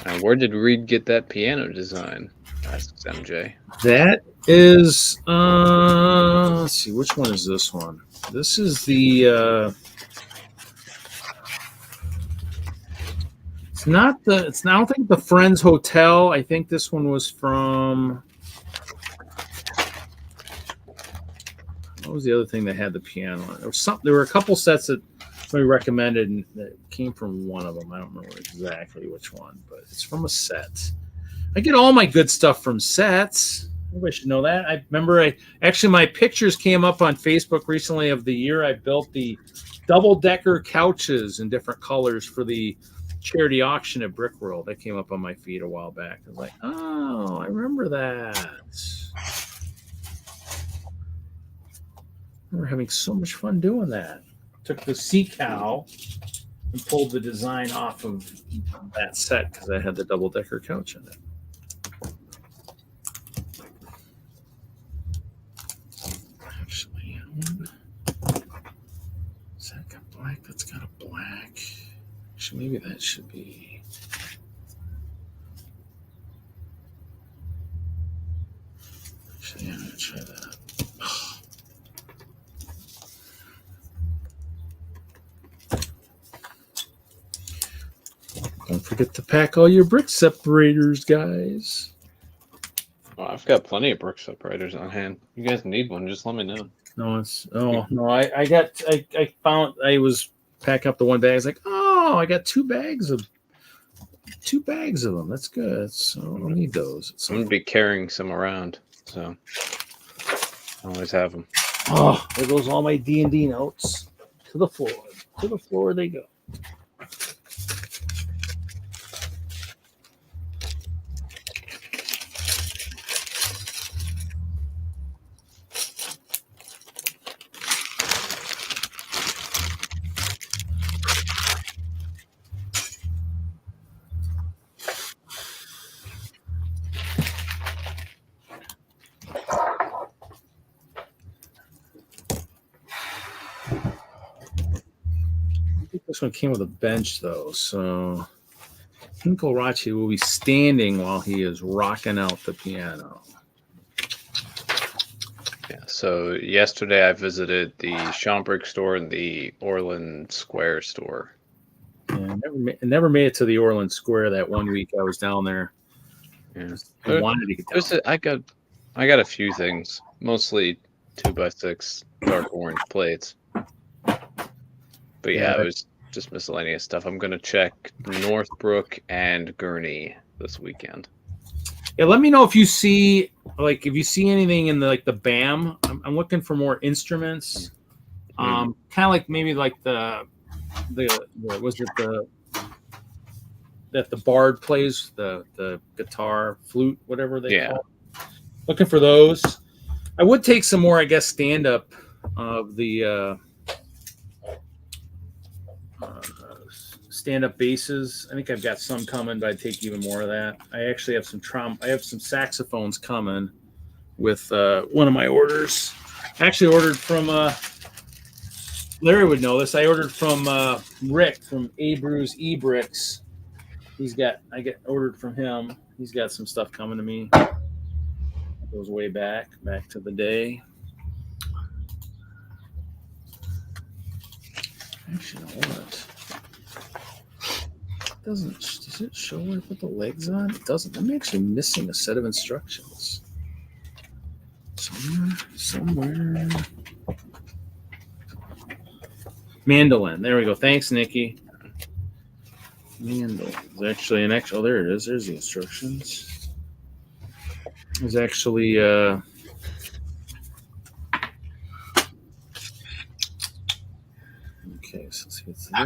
And where did Reed get that piano design? Asks MJ. That is, let's see, which one is this one? This is the, I don't think the Friends Hotel. I think this one was from, what was the other thing that had the piano on it? There were a couple sets that somebody recommended and that came from one of them. I don't remember exactly which one, but it's from a set. I get all my good stuff from sets. Everybody should know that. I remember my pictures came up on Facebook recently of the year I built the double-decker couches in different colors for the charity auction at Brickworld. That came up on my feed a while back. I was like, oh, I remember that. I remember having so much fun doing that. Took the sea cow and pulled the design off of that set because I had the double-decker couch in it. Actually, has that got black? That's got a black. Actually, maybe that should be. Actually, I'm going to try that. Don't forget to pack all your brick separators, guys. Well, I've got plenty of brick separators on hand. You guys need one, just let me know. I found I was packing up the one bag. I was like, oh, I got 2 bags of them. That's good. So I don't need those. I'm gonna be carrying some around, so I always have them. Oh, there goes all my D&D notes to the floor. To the floor they go. think this one came with a bench though, so Hinkelrachi will be standing while he is rocking out the piano. Yeah. So yesterday I visited the Schomburg store and the Orland Square store. Yeah, never made it to the Orland Square that one week I was down there. Yeah. I wanted to get down. I got a few things, mostly 2x6 dark orange plates. But yeah, it was just miscellaneous stuff. I'm gonna check Northbrook and Gurney this weekend. Yeah, let me know if you see anything in the BAM. I'm looking for more instruments. Kind of like maybe like the that the bard plays, the guitar, flute, whatever they call it. Looking for those. I would take some more, I guess, stand up of the stand up basses. I think I've got some coming, but I'd take even more of that. I actually have some I have some saxophones coming with one of my orders. I actually ordered from Larry would know this. I ordered from Rick from Abreu's E-Bricks. I get ordered from him. He's got some stuff coming to me. It goes way back to the day. Actually, you know what? Does it show where I put the legs on? It doesn't. I'm actually missing a set of instructions. Somewhere. Mandolin. There we go. Thanks, Nikki. Mandolin. There's actually oh, there it is. There's the instructions. There's actually okay, so let's get to those. I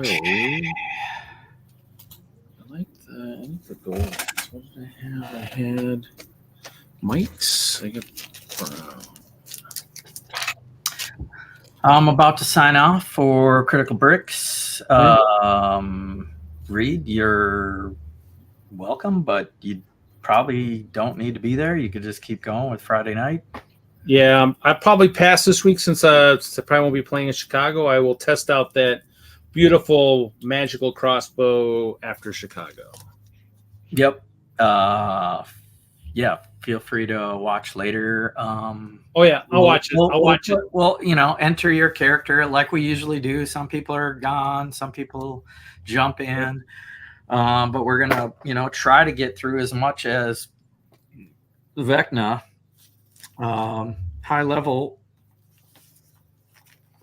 like that. I need the gold. What did I have? I had mics. I got I'm about to sign off for Critical Bricks. Reed, you're welcome, but you probably don't need to be there. You could just keep going with Friday night. Yeah, I probably pass this week since I probably won't be playing in Chicago. I will test out that beautiful magical crossbow after Chicago. Yep. Yeah. Feel free to watch later. Oh yeah, I'll watch it. I'll watch it. Well, enter your character like we usually do. Some people are gone. Some people jump in. But we're gonna, try to get through as much as the VECNA high level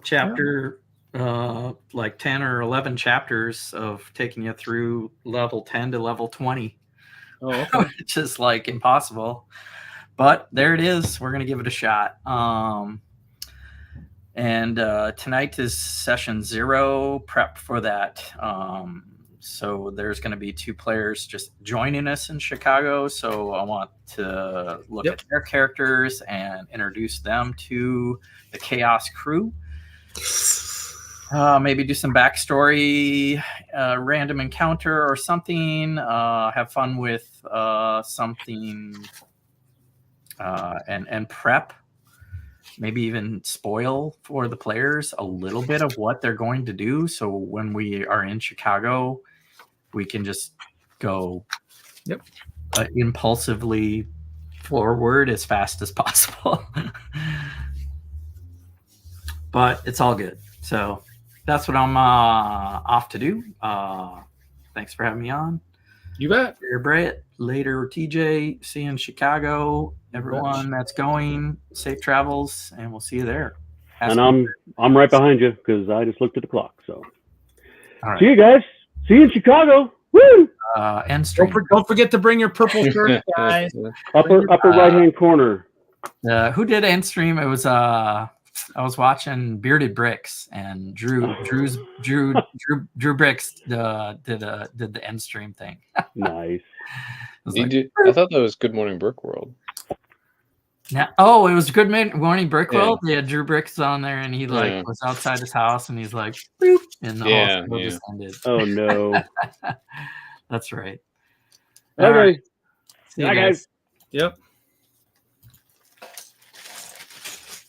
chapter, like 10 or 11 chapters of taking you through level 10 to level 20. Oh, okay. It's just like impossible, but there it is. We're gonna give it a shot. And tonight is session 0. Prep for that. So there's going to be 2 players just joining us in Chicago. So I want to look at their characters and introduce them to the Chaos crew. Maybe do some backstory, random encounter or something. Have fun with something, and prep. Maybe even spoil for the players a little bit of what they're going to do. So when we are in Chicago, we can just go impulsively forward as fast as possible. But it's all good. So that's what I'm off to do. Thanks for having me on. You bet. Later, Brett. Later, TJ. See you in Chicago. Everyone that's going, safe travels, and we'll see you there. And I'm right behind you because I just looked at the clock. So, all right. See you guys. See you in Chicago. Woo! End stream. Don't forget to bring your purple shirt, guys. upper right hand corner. Who did end stream? It was I was watching Bearded Bricks, and Drew Bricks did the end stream thing. Nice. I thought that was Good Morning Brickworld. Yeah. It was Good Morning Brickworld. Yeah, Drew Bricks on there, and he was outside his house, and he's like, boop, and the whole just ended. Oh no. That's right. Okay. All right. See you guys. Yep.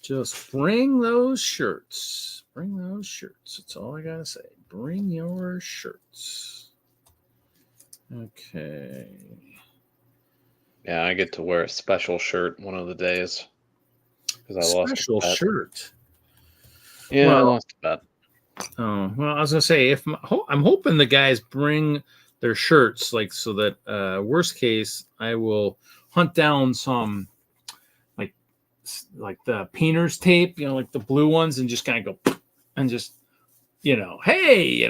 Just bring those shirts. Bring those shirts. That's all I gotta say. bring your shirts. Okay. Yeah, I get to wear a special shirt one of the days because I lost Special a bet. shirt. Yeah, I Well, lost a bet. Oh, well, I was gonna say I'm hoping the guys bring their shirts, like, so that worst case I will hunt down some like the painter's tape, like the blue ones, and just kind of go and just hey,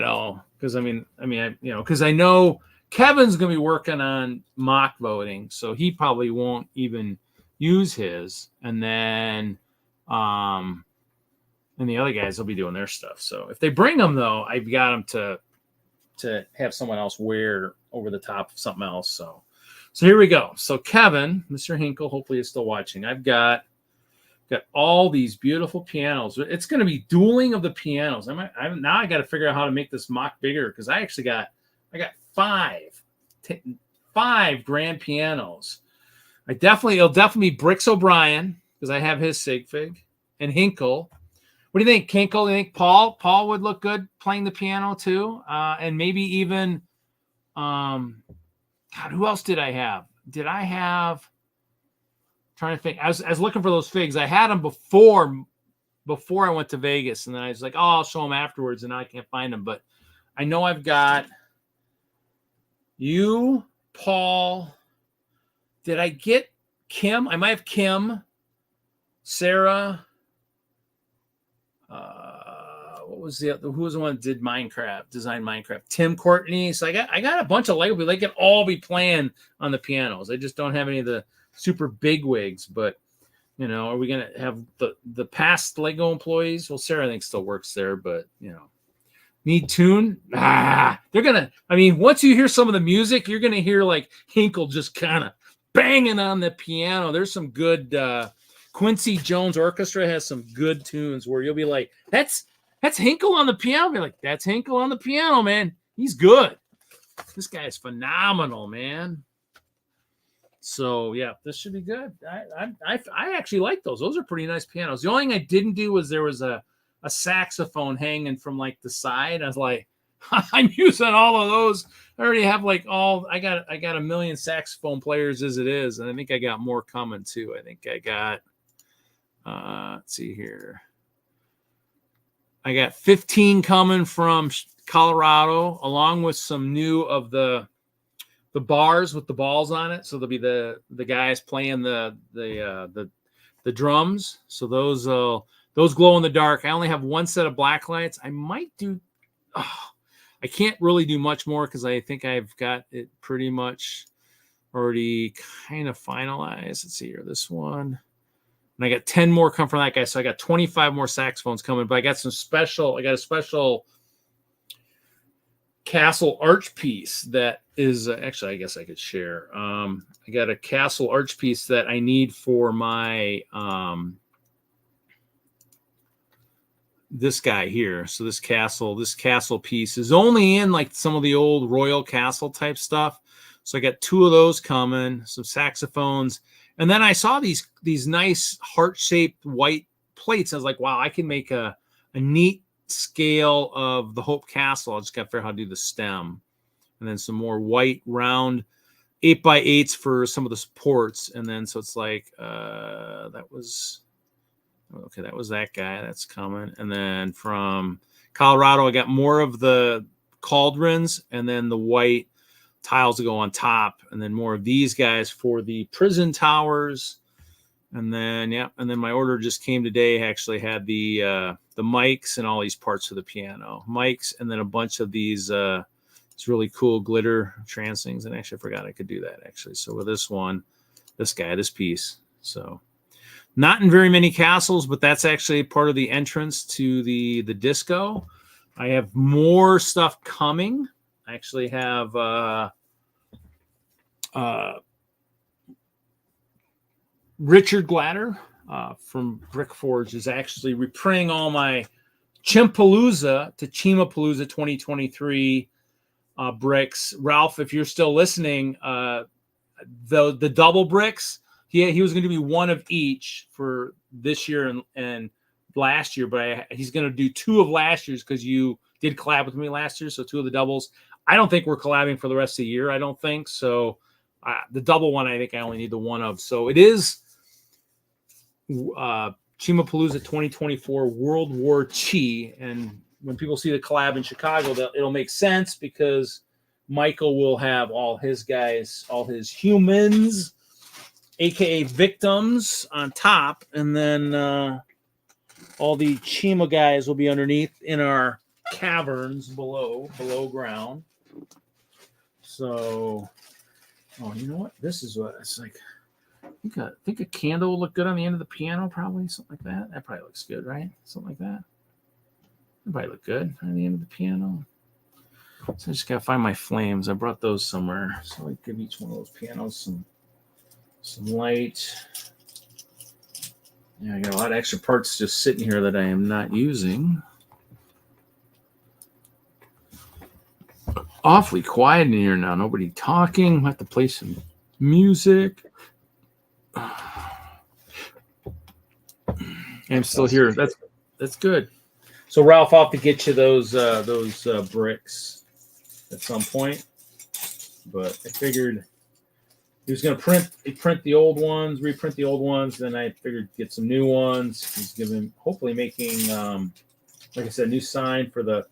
because because I know Kevin's gonna be working on mock voting, so he probably won't even use his, and then and the other guys will be doing their stuff. So if they bring them, though, I've got them to have someone else wear over the top of something else. So here we go. So Kevin, Mr. Hinkle, hopefully is still watching. I've got all these beautiful pianos. It's going to be dueling of the pianos. Now I got to figure out how to make this mock bigger, because I got five grand pianos. It'll definitely be Bricks O'Brien, because I have his sig fig, and Hinkle. What do you think, Hinkle? Do you think Paul would look good playing the piano too? And maybe even, God, who else did I have? Trying to think. I was looking for those figs. I had them before I went to Vegas, and then I was like, I'll show them afterwards, and now I can't find them. But I know I've got you, Paul. Did I get Kim? I might have Kim, Sarah. What was the other? Who was the one that did designed Minecraft? Tim Courtney. So I got a bunch of Lego people. They can all be playing on the pianos. I just don't have any of the super big wigs. But are we gonna have the past Lego employees? Well, Sarah I think still works there, but need tune. They're gonna. I mean, once you hear some of the music, you're gonna hear like Hinkle just kind of banging on the piano. There's some good. Quincy Jones Orchestra has some good tunes where you'll be like, that's Hinkle on the piano. Be like, that's Hinkle on the piano, man. He's good. This guy is phenomenal, man. So yeah, this should be good. I actually like those. Those are pretty nice pianos. The only thing I didn't do was there was a saxophone hanging from like the side. I was like, I'm using all of those. I already have I got a million saxophone players as it is, and I think I got more coming too. I think I got. Let's see here. I got 15 coming from Colorado, along with some new of the bars with the balls on it. So there'll be the guys playing the drums. So those glow in the dark. I only have one set of black lights. I might do. I can't really do much more because I think I've got it pretty much already kind of finalized. Let's see here. This one. And I got 10 more come from that guy. So I got 25 more saxophones coming, but I got a special castle arch piece that is actually, I guess I could share. I got a castle arch piece that I need for my, this guy here. So this castle piece is only in like some of the old royal castle type stuff. So I got 2 of those coming, some saxophones. And then I saw these nice heart-shaped white plates. I was like, wow, I can make a neat scale of the Hope Castle. I just got to figure out how to do the stem. And then some more white round 8x8s for some of the supports. And then so it's like that was that guy. That's coming. And then from Colorado, I got more of the cauldrons and then the white tiles to go on top, and then more of these guys for the prison towers. And then my order just came today. I actually had the mics and all these parts of the piano mics, and then a bunch of these it's really cool glitter trans things. And actually I forgot I could do that actually. So with this piece, so not in very many castles, but that's actually part of the entrance to the disco. I have more stuff coming. I actually have Richard Glatter from Brickforge is actually reprinting all my Chimpalooza to Chimapalooza 2023 bricks. Ralph, if you're still listening, the double bricks, he was going to be one of each for this year and last year, but he's going to do 2 of last year's because you did collab with me last year. So 2 of the doubles. I don't think we're collabing for the rest of the year. I don't think so. The double one, I think I only need the one of. So it is Chimapalooza 2024 World War Chi. And when people see the collab in Chicago, it'll make sense because Michael will have all his guys, all his humans, aka victims, on top, and then all the Chima guys will be underneath in our caverns below ground. So, you know what? This is what it's like. I think a candle will look good on the end of the piano, probably something like that. That probably looks good, right? Something like that. That probably look good on the end of the piano. So I just gotta find my flames. I brought those somewhere, so I give each one of those pianos some light. Yeah, I got a lot of extra parts just sitting here that I am not using. Awfully quiet in here now. Nobody talking. I have to play some music. I'm still here. That's good. So Ralph, I'll have to get you those bricks at some point. But I figured he was going to print the old ones, reprint the old ones. Then I figured get some new ones. He's hopefully making, like I said, a new sign for the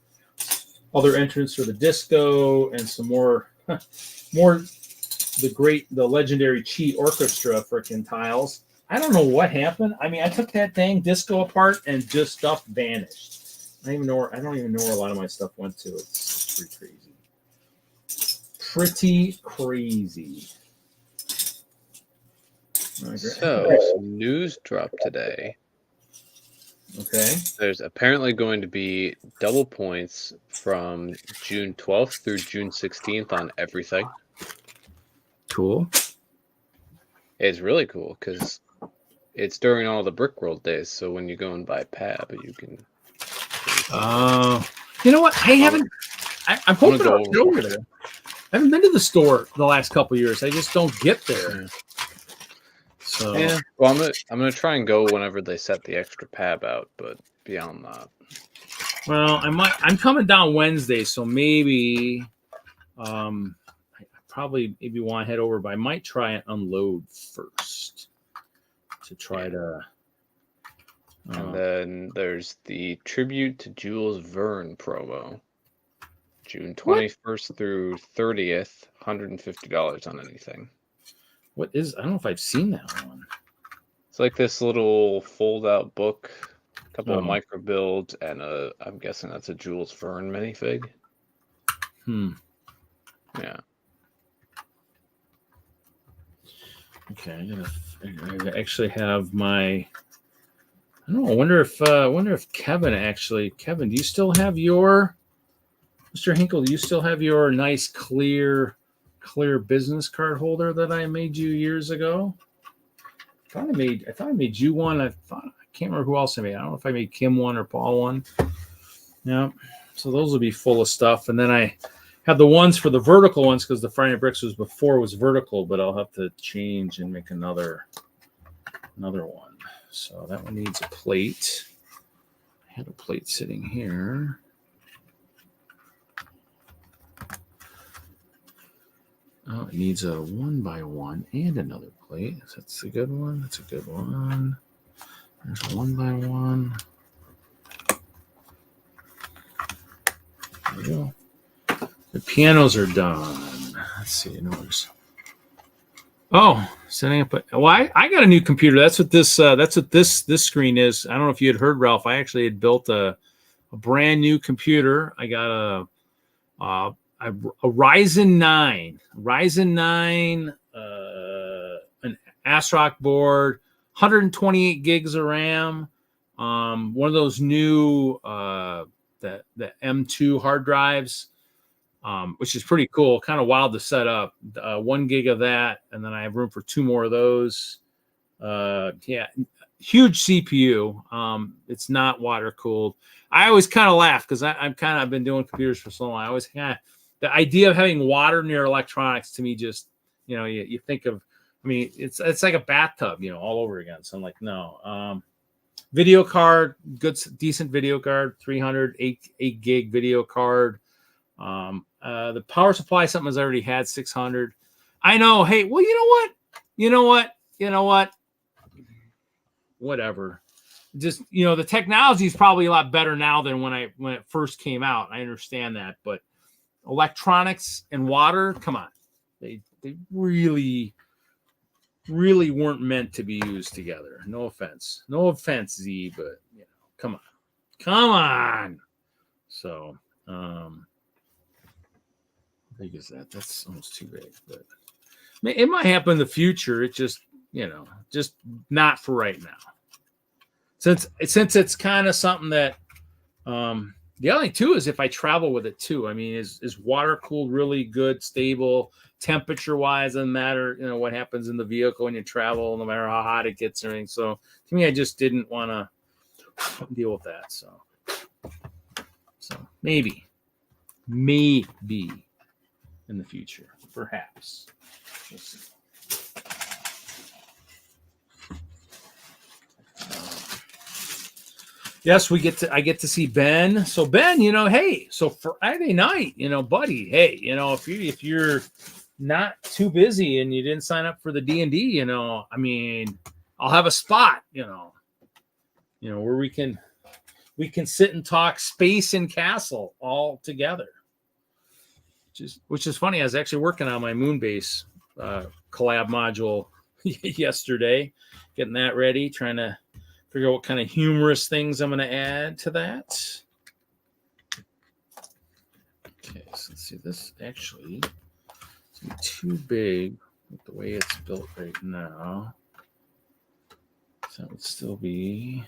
other entrance for the disco and some more the legendary Chi Orchestra freaking tiles. I don't know what happened. I mean, I took that dang disco apart and just stuff vanished. I don't even know where a lot of my stuff went to. It's pretty crazy. Pretty crazy. So, some news dropped today. Okay. There's apparently going to be double points from June 12th through June 16th on everything. Cool. It's really cool because it's during all the Brickworld days. So when you go and buy Pab, you can. You know what? I haven't. I'm hoping I'll get over there. I haven't been to the store the last couple of years. I just don't get there. Yeah. So yeah. Well, I'm gonna try and go whenever they set the extra Pab out, but beyond that. Well, I'm coming down Wednesday, so maybe I probably want to head over, but I might try and unload first to try to. And then there's the tribute to Jules Verne promo, June 21st through 30th, $150 on anything. What is? I don't know if I've seen that one. It's like this little fold-out book, a couple of micro builds, and I'm guessing that's a Jules Verne minifig. Yeah. Okay, I actually have my. I don't know. I wonder if Kevin actually. Kevin, do you still have your? Mr. Hinkle, do you still have your nice clear business card holder that I made you years ago? I thought I made you one. I can't remember who else I made. I don't know if I made Kim one or Paul one. Yeah. So those will be full of stuff. And then I have the ones for the vertical ones because the Friday Bricks was vertical, but I'll have to change and make another one. So that one needs a plate. I had a plate sitting here. Oh, it needs a 1x1 and another plate. That's a good one. That's a good one. There's a 1x1. There we go. The pianos are done. Let's see. Setting up. I got a new computer. That's what this screen is. I don't know if you had heard, Ralph. I actually had built a brand new computer. I got a Ryzen 9, an ASRock board, 128 gigs of RAM, one of those new the M2 hard drives, which is pretty cool, kind of wild to set up. 1 gig of that, and then I have room for 2 more of those. Huge CPU. It's not water cooled. I always kind of laugh because I've been doing computers for so long. I always kind of. The idea of having water near electronics to me just, you think of, I mean, it's like a bathtub, all over again. So I'm like, no. Video card, decent video card, 300, 8 gig video card. The power supply, something has already had 600. I know. Hey, well, you know what? Whatever. Just, the technology is probably a lot better now than when it first came out. I understand that, but electronics and water, come on. They really weren't meant to be used together. No offense, Z, but come on. So, how big is that? That's almost too big, but it might happen in the future. It just, just not for right now. Since it's kind of something that, the other thing too is if I travel with it too. I mean, is water cooled really good, stable, temperature wise? Doesn't matter, what happens in the vehicle when you travel, no matter how hot it gets or anything. So to me, I just didn't want to deal with that. So maybe in the future, perhaps. We'll see. Yes, I get to see Ben. So Ben, hey, so Friday night, buddy, hey, if you're not too busy and you didn't sign up for the D&D, I mean, I'll have a spot, where we can sit and talk space and castle all together. Which is funny. I was actually working on my Moonbase collab module yesterday, getting that ready, trying to figure out what kind of humorous things I'm going to add to that. Okay, so let's see. This actually is too big with the way it's built right now. So that would still be,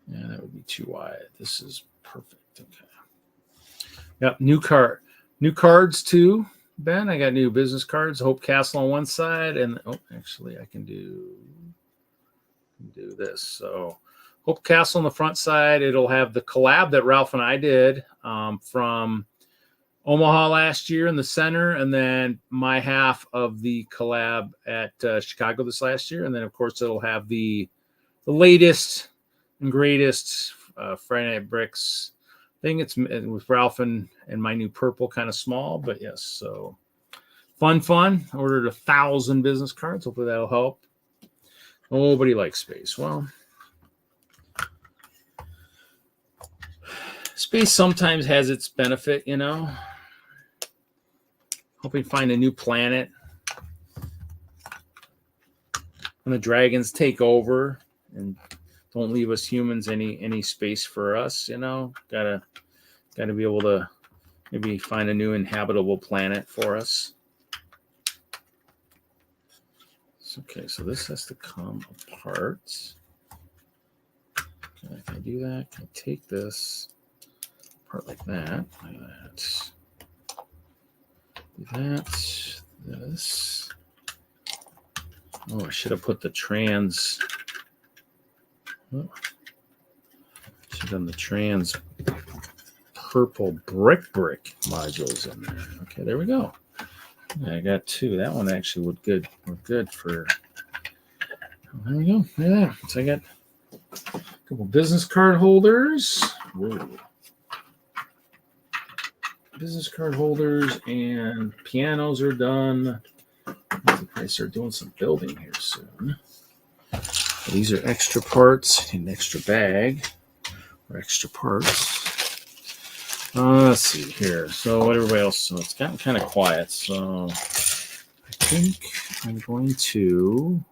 that would be too wide. This is perfect. Okay. Yep, new cards too, Ben. I got new business cards. Hope Castle on one side, and actually I can do this. So Hope Castle on the front side. It'll have the collab that Ralph and I did from Omaha last year in the center, and then my half of the collab at Chicago this last year, and then of course it'll have the latest and greatest Friday Night Bricks thing. It's with Ralph and my new purple, kind of small, but yes. So fun. Ordered 1,000 business cards. Hopefully that'll help. Nobody likes space. Well, space sometimes has its benefit, Hoping to find a new planet when the dragons take over and don't leave us humans any space for us, Gotta be able to maybe find a new inhabitable planet for us. Okay, so this has to come apart. Can I do that? Can I take this apart like that? Like that. Do that. This. Oh, I should have put the trans. Oh. Should have done the trans purple brick modules in there. Okay, there we go. I got 2. That one actually would good for. There we go. Look at that. So I got a couple business card holders. Whoa. Business card holders and pianos are done. I think I start doing some building here soon. These are extra parts. I need an extra bag or extra parts. Let's see here. So what everybody else? So it's gotten kind of quiet. So I think I'm going to.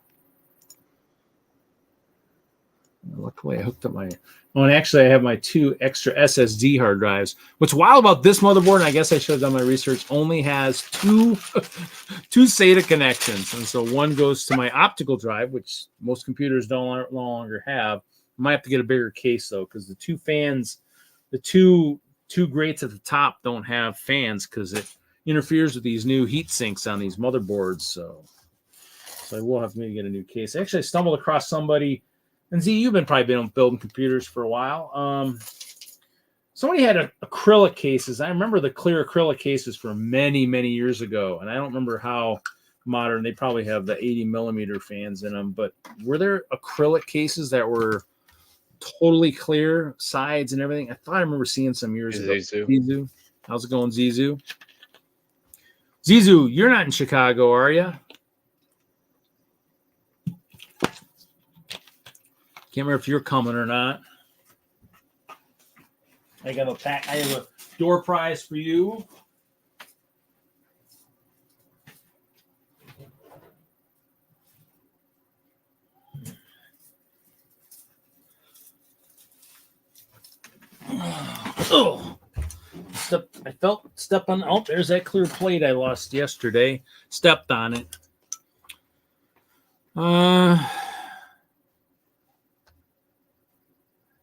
Luckily, I hooked up my. Oh, and actually, I have my 2 extra SSD hard drives. What's wild about this motherboard, and I guess I should have done my research, only has 2 SATA connections, and so one goes to my optical drive, which most computers no longer have. I might have to get a bigger case though, because the 2 fans, the two grates at the top don't have fans because it interferes with these new heat sinks on these motherboards. So I will have to maybe get a new case. Actually, I stumbled across somebody. And Z, you've been building computers for a while. Somebody had acrylic cases. I remember the clear acrylic cases from many, many years ago, and I don't remember how modern. They probably have the 80 millimeter fans in them. But were there acrylic cases that were totally clear, sides and everything? I thought I remember seeing some years ago. Zizu. How's it going, Zizu? Zizu, you're not in Chicago, are you? Can't remember if you're coming or not. I have a door prize for you. Oh, I felt step on. Oh, there's that clear plate I lost yesterday. Stepped on it.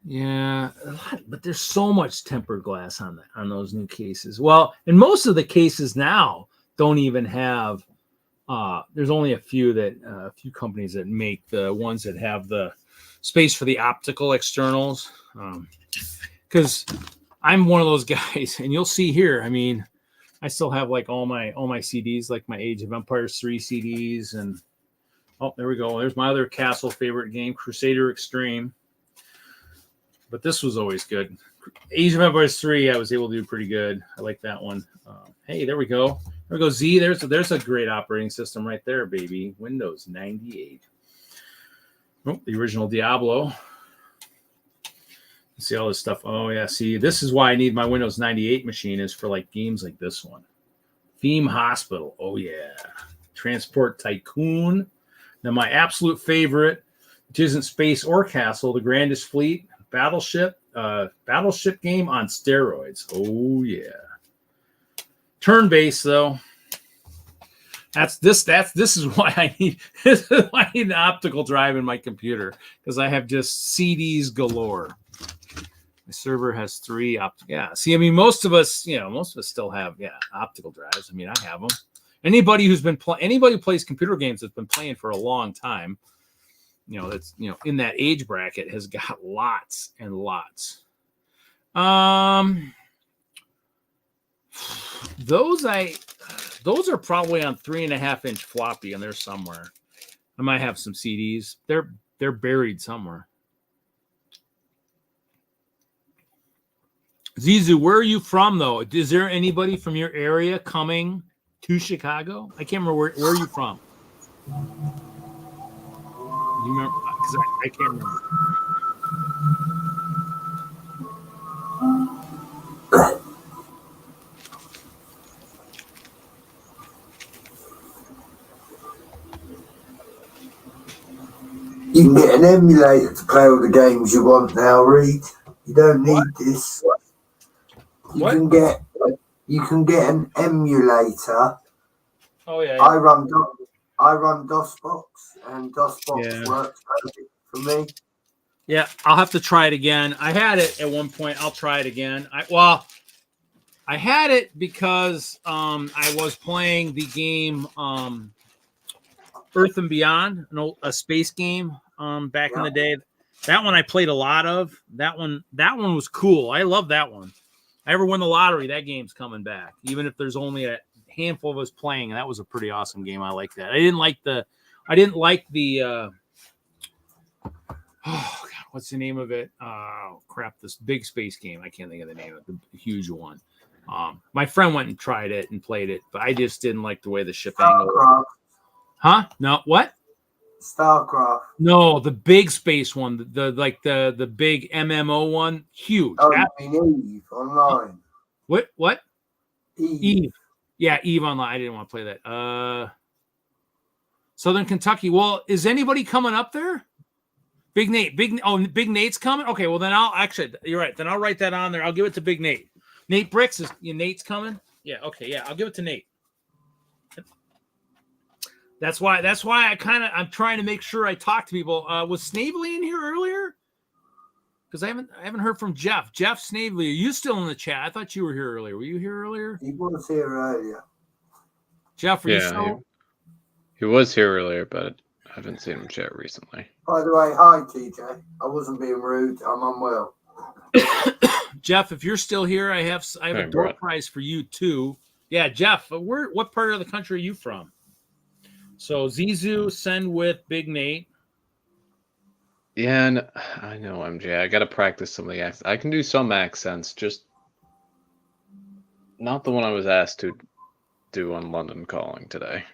Yeah, but there's so much tempered glass on those new cases. Well, and most of the cases now don't even have. There's only a few companies that make the ones that have the space for the optical externals. Because I'm one of those guys, and you'll see here. I mean, I still have like all my CDs, like my Age of Empires 3 CDs, and oh, there we go. There's my other Castle favorite game, Crusader Extreme. But this was always good. Age of Empires 3, I was able to do pretty good. I like that one. Hey, there we go. There we go. Z. There's a great operating system right there, baby. Windows 98. Oh, the original Diablo. See all this stuff. Oh yeah, see, this is why I need my Windows 98 machine, is for like games like this one. Theme Hospital. Oh yeah. Transport Tycoon. Now my absolute favorite, which isn't space or castle, the Grandest Fleet battleship game on steroids. Oh yeah. Turn-based though. This is why I need an optical drive in my computer, because I have just CDs galore. My server has 3 Yeah. See, I mean, most of us still have optical drives. I mean, I have them. Anybody who plays computer games that's been playing for a long time, that's in that age bracket, has got lots and lots. Those are probably on 3.5-inch floppy, and they're somewhere. I might have some CDs. They're buried somewhere. Zizu, where are you from, though? Is there anybody from your area coming to Chicago? I can't remember where are you from. You remember? Because I can't remember. You can get an emulator to play all the games you want now, Reed. You don't need this. You can get an emulator. Oh yeah. I run DOSBox, and DOSBox works perfect for me. Yeah, I'll have to try it again. I had it at one point. I'll try it again. I had it because I was playing the game Earth and Beyond, a space game back in the day. That one I played a lot of. That one was cool. I love that one. If I ever win the lottery, that game's coming back, even if there's only a handful of us playing. That was a pretty awesome game. I like that. I didn't like the oh God, what's the name of it? Oh crap, this big space game. I can't think of the name of it, the huge one. My friend went and tried it and played it, but I just didn't like the way the ship angled. Huh? No, what? StarCraft. No, the big space one, the big MMO one, huge. Oh, you mean Eve Online? What? Eve. Yeah, Eve Online. I didn't want to play that. Southern Kentucky. Well, is anybody coming up there? Big Nate. Big Nate's coming. Okay, well then you're right. Then I'll write that on there. I'll give it to Big Nate. Nate Bricks Nate's coming. Yeah. Okay. Yeah, I'll give it to Nate. That's why I'm trying to make sure I talk to people. Was Snavely in here earlier? Because I haven't heard from Jeff. Jeff Snavely, are you still in the chat? I thought you were here earlier. Were you here earlier? He was here earlier. Jeff, are you still? He was here earlier, but I haven't seen him chat recently. By the way, hi TJ. I wasn't being rude. I'm unwell. Jeff, if you're still here, I have a door prize for you too. Yeah, Jeff, what part of the country are you from? So Zizou, send with Big Nate. Yeah, and I know MJ. I gotta practice some of the accents. I can do some accents, just not the one I was asked to do on London Calling today.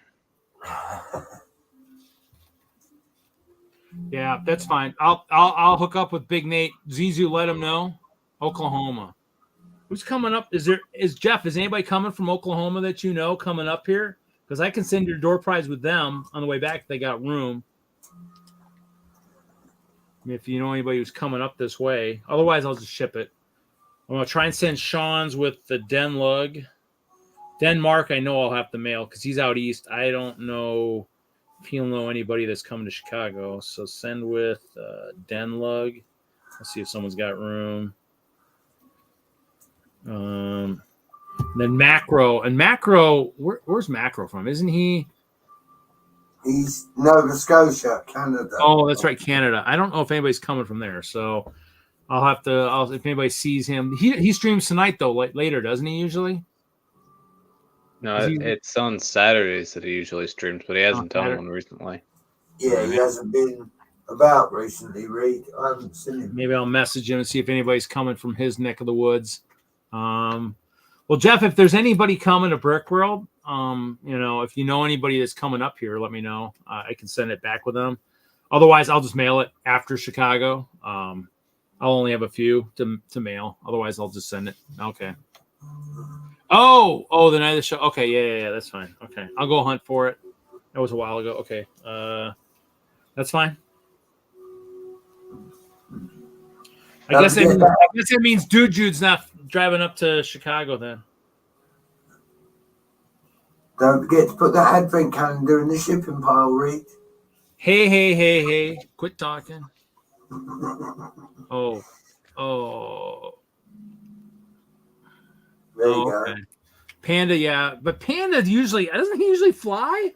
Yeah, that's fine. I'll hook up with Big Nate. Zizou, let him know. Oklahoma. Who's coming up? Is Jeff? Is anybody coming from Oklahoma that you know coming up here? Because I can send your door prize with them on the way back if they got room. If you know anybody who's coming up this way. Otherwise, I'll just ship it. I'm going to try and send Sean's with the Denlug. Denmark, I know I'll have to mail because he's out east. I don't know if he'll know anybody that's coming to Chicago. So send with Denlug. Let's see if someone's got room. Then Macro. And Macro, where's Macro from? Isn't he? He's Nova Scotia, Canada. Oh, that's right, Canada. I don't know if anybody's coming from there. So I'll have to, if anybody sees him. He streams tonight, though, later, doesn't he usually? No, it's on Saturdays that he usually streams, but he hasn't done one recently. Yeah, he hasn't been about recently, Reed. I haven't seen him. Maybe I'll message him and see if anybody's coming from his neck of the woods. Well, Jeff, if there's anybody coming to Brickworld, if you know anybody that's coming up here, let me know. I can send it back with them. Otherwise, I'll just mail it after Chicago. I'll only have a few to mail. Otherwise, I'll just send it. Okay. Oh, the night of the show. Okay, yeah, that's fine. Okay, I'll go hunt for it. That was a while ago. Okay, that's fine. I guess it means Jude's not driving up to Chicago then. Don't forget to put that advent calendar in the shipping pile, Reed. Hey. Quit talking. Oh. There you go. Okay. Panda, yeah. But Panda doesn't he usually fly?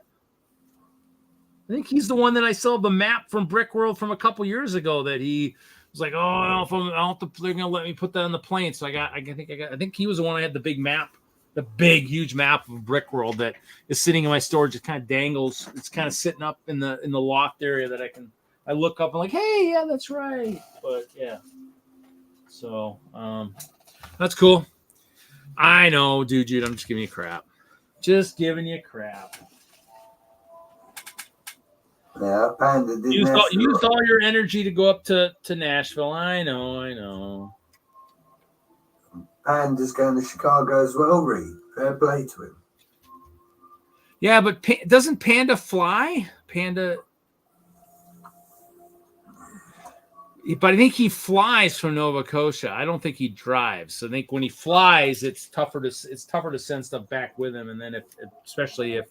I think he's the one that I saw the map from Brickworld from a couple years ago that he was like, I don't know if they're gonna let me put that on the plane. So I think he was the one I had the big map, the big huge map of Brickworld that is sitting in my storage. It kind of dangles. It's kind of sitting up in the loft area that I look up and like, hey, yeah, that's right. But yeah. So that's cool. I know, dude, I'm just giving you crap. Just giving you crap. Yeah, Panda did used all your energy to go up to Nashville. I know. Panda's going to Chicago as well, Reed. Fair play to him. Yeah, but doesn't Panda fly? But I think he flies from Nova Scotia. I don't think he drives. So I think when he flies, it's tougher to send stuff back with him. And then especially if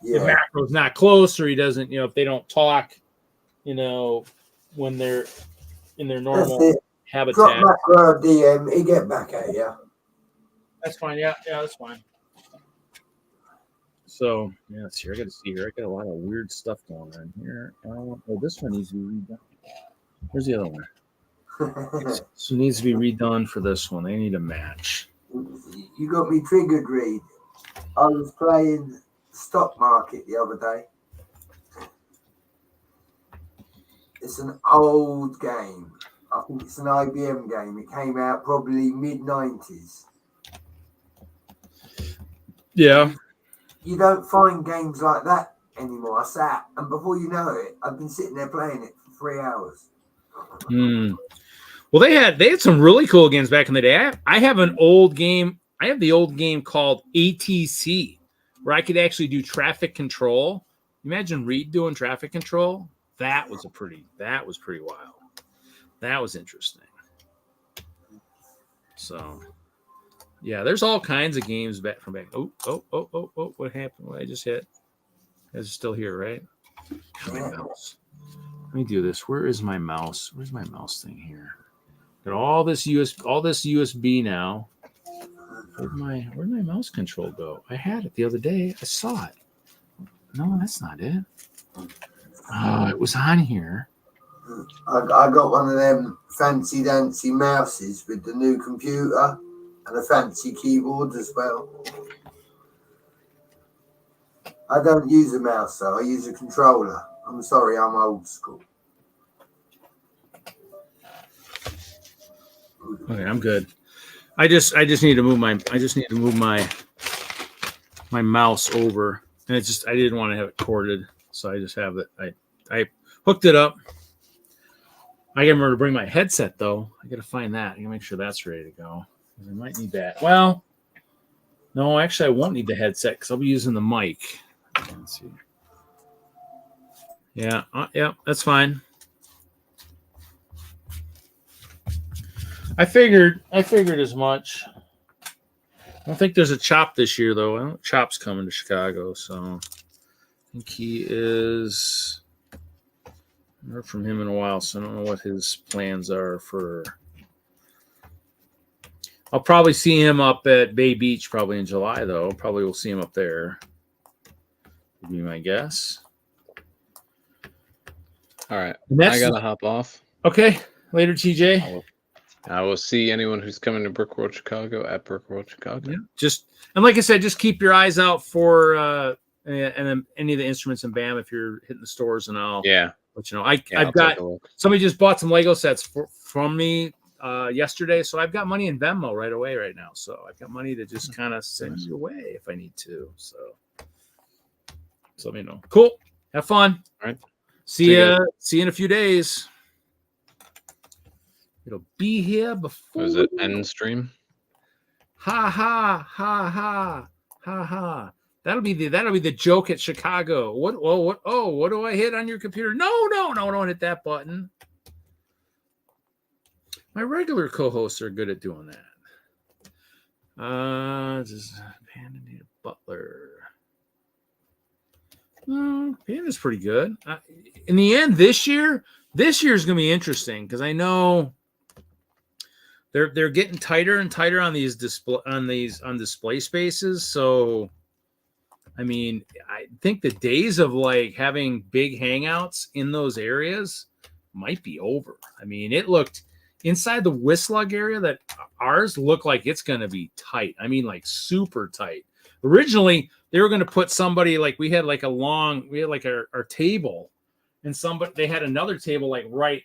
Macro's not close or he doesn't, if they don't talk, when they're in their normal habitat. Drop Macro DM, he get back at you. That's fine. Yeah, that's fine. So let's see. I got to see here. I got a lot of weird stuff going on here. This one needs to be redone. Where's the other one? So it needs to be redone for this one. They need a match. You got me triggered, Reed. I was playing stock market the other day. It's an old game. I think it's an IBM game. It came out probably mid-90s. Yeah. You don't find games like that anymore. I sat, and before you know it, I've been sitting there playing it for 3 hours. Well, they had some really cool games back in the day. I have an old game. I have the old game called ATC, where I could actually do traffic control. Imagine Reed doing traffic control. That was pretty wild. That was interesting. So, yeah, there's all kinds of games back. Oh! What happened? What I just hit? You guys are still here, right? My mouse. Let me do this. Where is my mouse? Where's my mouse thing here? Got all this USB now. Where'd my mouse control go? I had it the other day. I saw it. No, that's not it. Oh, it was on here. I got one of them fancy dancy mouses with the new computer and a fancy keyboard as well. I don't use a mouse, though. I use a controller. I'm sorry, I'm old school. Okay, I'm good. I just need to move my my mouse over, and it's just I didn't want to have it corded, so I just have it. I hooked it up. I gotta remember to bring my headset though. I gotta find that. I gotta make sure that's ready to go. I might need that. Well, no, actually, I won't need the headset because I'll be using the mic. Let's see. Yeah, yeah, that's fine. I figured as much. I don't think there's a Chop this year though. I don't Chop's coming to Chicago, so I think he is. I haven't heard from him in a while, so I don't know what his plans are for. I'll probably see him up at Bay Beach probably in July though. Probably we'll see him up there. Would be my guess. All right, I gotta hop off. Okay, later, TJ. I will see anyone who's coming to Brickworld Chicago at Brickworld Chicago. Yeah, and like I said, just keep your eyes out for and any of the instruments and BAM if you're hitting the stores, and I'll let you know. I've got somebody just bought some Lego sets from me yesterday, so I've got money in Venmo right away right now. So I've got money to just kind of send you away if I need to. So let me know. Cool. Have fun. All right. See you in a few days. It'll be here before. Was it end stream? Ha ha ha ha ha ha. That'll be the joke at Chicago. What do I hit on your computer? No, don't hit that button. My regular co-hosts are good at doing that. Just Panda need a butler. Panda's pretty good. In the end, this year is gonna be interesting because I know they're getting tighter and tighter on these display spaces. So, I mean, I think the days of like having big hangouts in those areas might be over. I mean, it looked inside the Whistler area that ours looked like it's going to be tight. I mean, like super tight. Originally, they were going to put somebody like we had our table. And they had another table like right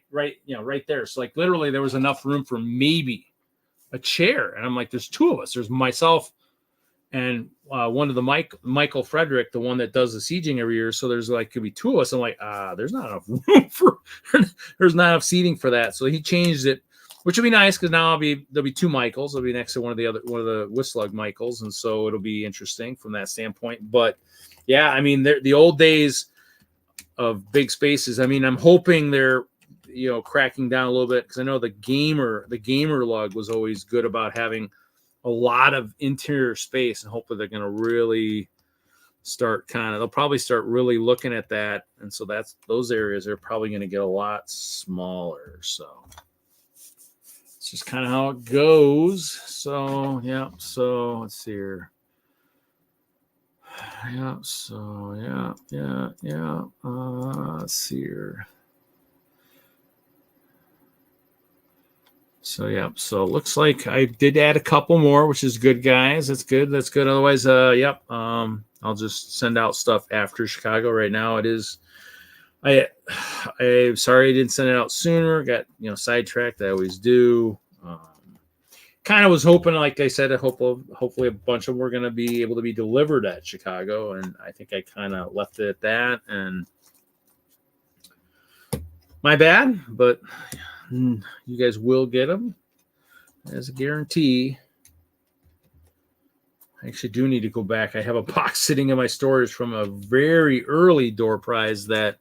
there. So like literally there was enough room for maybe a chair. And I'm like, there's two of us. There's myself and one of the Michael Frederick, the one that does the sieging every year. So there's like could be two of us. I'm like, there's not enough room there's not enough seating for that. So he changed it, which will be nice because now there'll be two Michaels. I'll be next to one of the Whistler Michaels, and so it'll be interesting from that standpoint. But yeah, I mean the old days of big spaces. I mean, I'm hoping they're, cracking down a little bit because I know the gamer lug was always good about having a lot of interior space, and hopefully they're going to really they'll probably start really looking at that. And so those areas are probably going to get a lot smaller. So it's just kind of how it goes. So, yeah. So let's see here. Yeah, so yeah. Let's see here. So yeah, so it looks like I did add a couple more, which is good, guys. That's good. Otherwise, I'll just send out stuff after Chicago. Right now, it is. I'm sorry I didn't send it out sooner. Got sidetracked. I always do. Kind of was hoping, like I said, hopefully a bunch of them were going to be able to be delivered at Chicago, and I think I kind of left it at that. And my bad, but you guys will get them as a guarantee. I actually do need to go back. I have a box sitting in my storage from a very early door prize that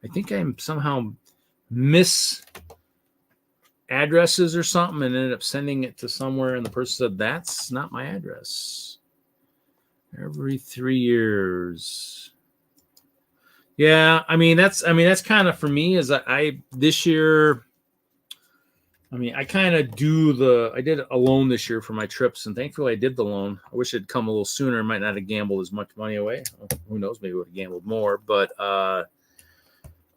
I think I'm somehow addresses or something and ended up sending it to somewhere, and the person said that's not my address. Every 3 years. Yeah, I mean that's kind of for me is I this year. I mean, I kind of I did a loan this year for my trips, and thankfully I did the loan. I wish it'd come a little sooner. I might not have gambled as much money away. Who knows? Maybe I would have gambled more, but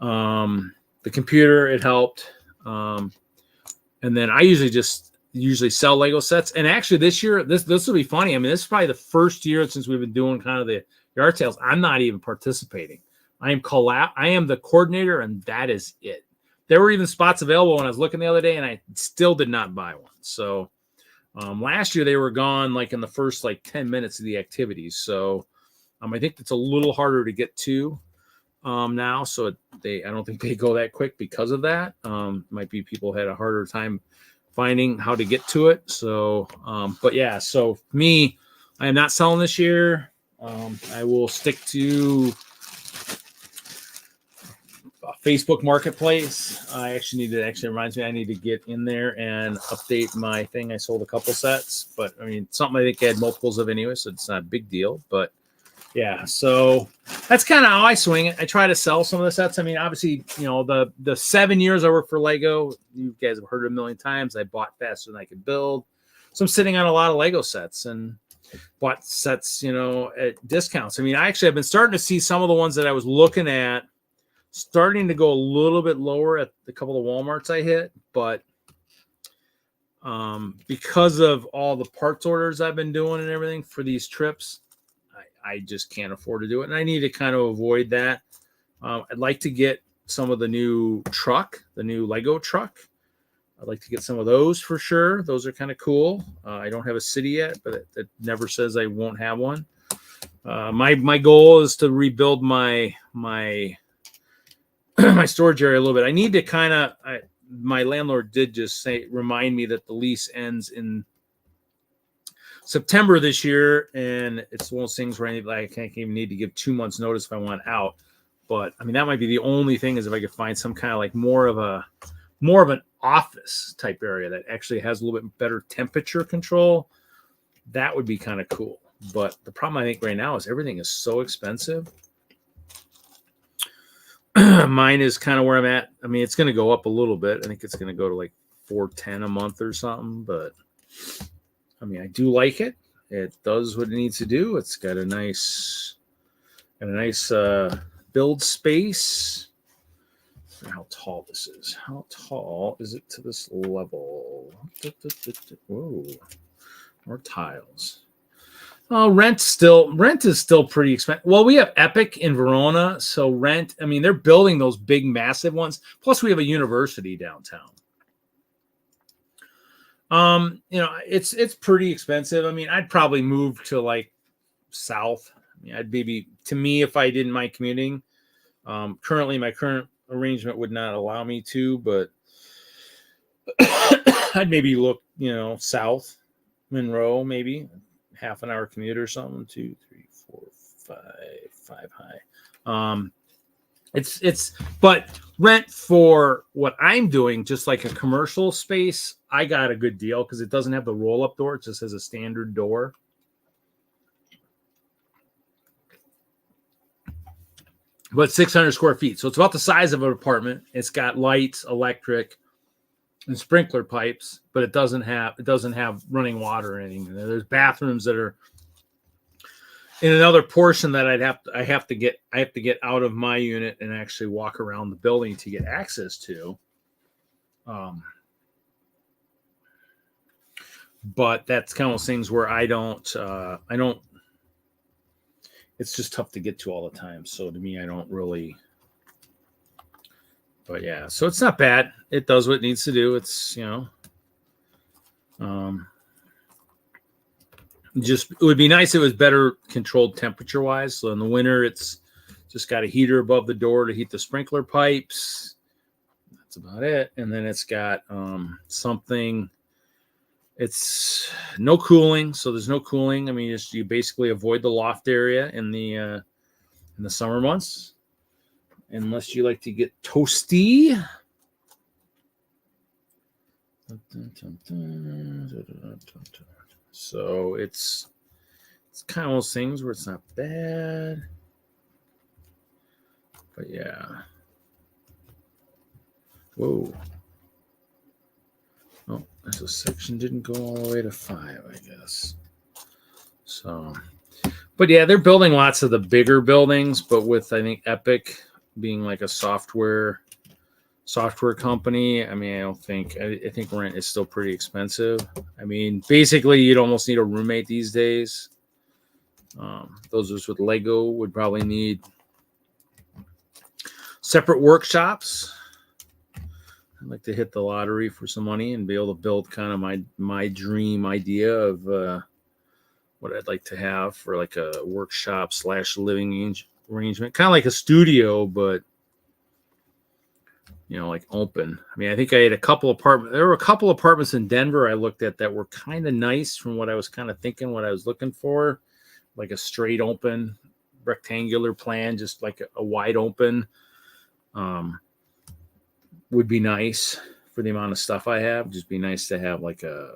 the computer, it helped. And then I usually sell Lego sets. And actually this year, this will be funny. I mean, this is probably the first year since we've been doing kind of the yard sales. I'm not even participating. I am the coordinator, and that is it. There were even spots available when I was looking the other day, and I still did not buy one. So last year they were gone like in the first like 10 minutes of the activities. So I think it's a little harder to get to now. So I don't think they go that quick because of that. Might be people had a harder time finding how to get to it. So, but yeah, so me, I am not selling this year. I will stick to Facebook Marketplace. I actually reminds me I need to get in there and update my thing. I sold a couple sets, but I mean, something I think I had multiples of anyway, so it's not a big deal. But yeah, so that's kind of how I swing it. I try to sell some of the sets. I mean, obviously, the 7 years I worked for Lego, you guys have heard it a million times. I bought faster than I could build. So I'm sitting on a lot of Lego sets and bought sets, at discounts. I mean, I actually have been starting to see some of the ones that I was looking at starting to go a little bit lower at a couple of Walmarts I hit, but because of all the parts orders I've been doing and everything for these trips, I just can't afford to do it. And I need to kind of avoid that. I'd like to get some of the new Lego truck. I'd like to get some of those for sure. Those are kind of cool. I don't have a city yet, but it never says I won't have one. My goal is to rebuild my my storage area a little bit. I need to my landlord did just remind me that the lease ends in September this year, and it's one of those things where I can't even need to give 2 months notice if I want out. But I mean, that might be the only thing, is if I could find some kind of like more of an office type area that actually has a little bit better temperature control. That would be kind of cool. But the problem I think right now is everything is so expensive. Mine is kind of where I'm at. I mean, it's going to go up a little bit. I think it's going to go to like $410 a month or something. But I mean, I do like it. It does what it needs to do. It's got a nice build space. How tall this is? How tall is it to this level? Whoa, more tiles. Oh, rent is still pretty expensive. Well, we have Epic in Verona, so rent. I mean, they're building those big, massive ones. Plus, we have a university downtown. It's pretty expensive. I mean, I'd probably move to like south. I mean, if I didn't mind commuting. Currently, my current arrangement would not allow me to, but I'd maybe look, south, Monroe, maybe half an hour commute or something. 2, 3, 4, 5 high. But rent for what I'm doing, just like a commercial space, I got a good deal because it doesn't have the roll up door. It just has a standard door. But 600 square feet. So it's about the size of an apartment. It's got lights, electric, and sprinkler pipes, but it doesn't have running water or anything. There's bathrooms that are in another portion that I have to get out of my unit and actually walk around the building to get access to. But that's kind of those things where I don't it's just tough to get to all the time. So to me, I don't really, but yeah, so it's not bad. It does what it needs to do. It's, it would be nice if it was better controlled temperature wise. So in the winter, it's just got a heater above the door to heat the sprinkler pipes. That's about it. And then it's got something. It's no cooling, so there's no cooling. I mean, you basically avoid the loft area in the summer months, unless you like to get toasty. So it's kind of those things where it's not bad, but yeah. Whoa. Oh, so section didn't go all the way to 5, I guess. So, but yeah, they're building lots of the bigger buildings, but with, I think, Epic being like a software company. I mean, I think rent is still pretty expensive. I mean, basically, you'd almost need a roommate these days Those of us with Lego would probably need separate workshops. I'd like to hit the lottery for some money and be able to build kind of my dream idea of what I'd like to have for like a workshop / living arrangement, kind of like a studio, but like open. I mean, I think I had a couple apartments. There were a couple apartments in Denver I looked at that were kind of nice from what I was kind of thinking, what I was looking for, like a straight open rectangular plan, just like a wide open. Would be nice for the amount of stuff I have. Just be nice to have like a,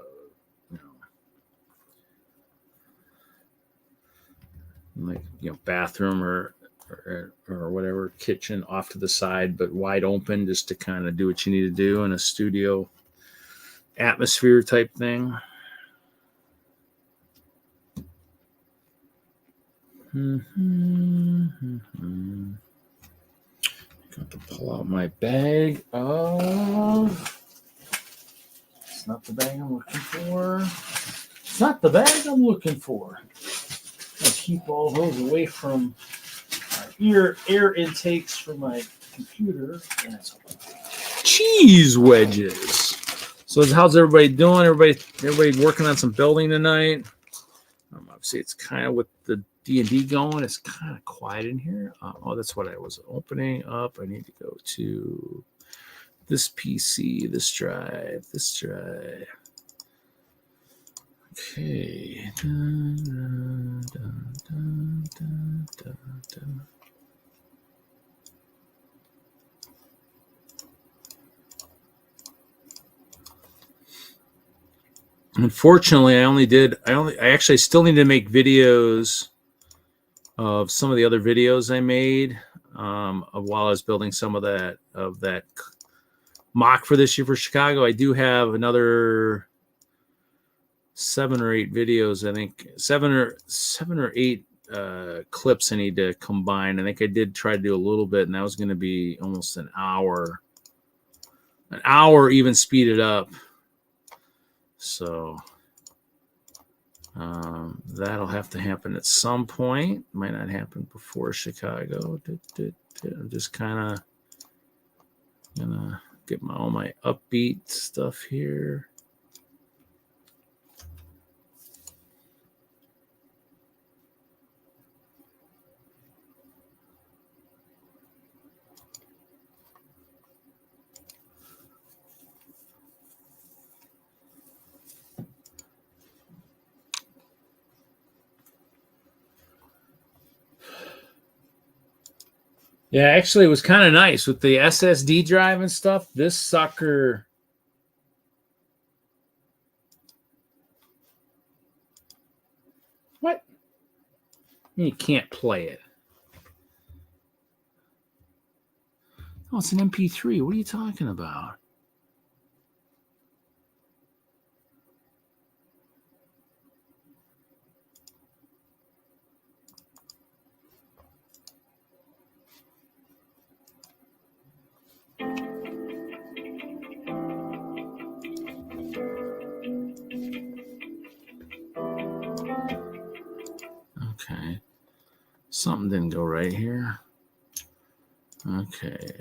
bathroom or whatever, kitchen off to the side, but wide open, just to kind of do what you need to do in a studio atmosphere type thing. Got to pull out my bag of. It's not the bag I'm looking for. It's not the bag I'm looking for. I keep all those away from air intakes for my computer. Cheese wedges. So how's everybody doing? Everybody working on some building tonight? Obviously, it's kind of with the D&D going. It's kind of quiet in here. Oh, that's what I was opening up. I need to go to this PC, this drive. Okay. Unfortunately, I actually still need to make videos of some of the other videos I made of while I was building some of that mock for this year for Chicago. I do have another 7 or 8 videos. I think 7 or 8 clips I need to combine. I think I did try to do a little bit, and that was going to be almost an hour, even speeded up. So that'll have to happen at some point. Might not happen before Chicago. I'm just kind of gonna get all my upbeat stuff here. Yeah, actually, it was kind of nice with the SSD drive and stuff. This sucker. What? You can't play it. Oh, it's an MP3. What are you talking about? Okay. Something didn't go right here. Okay.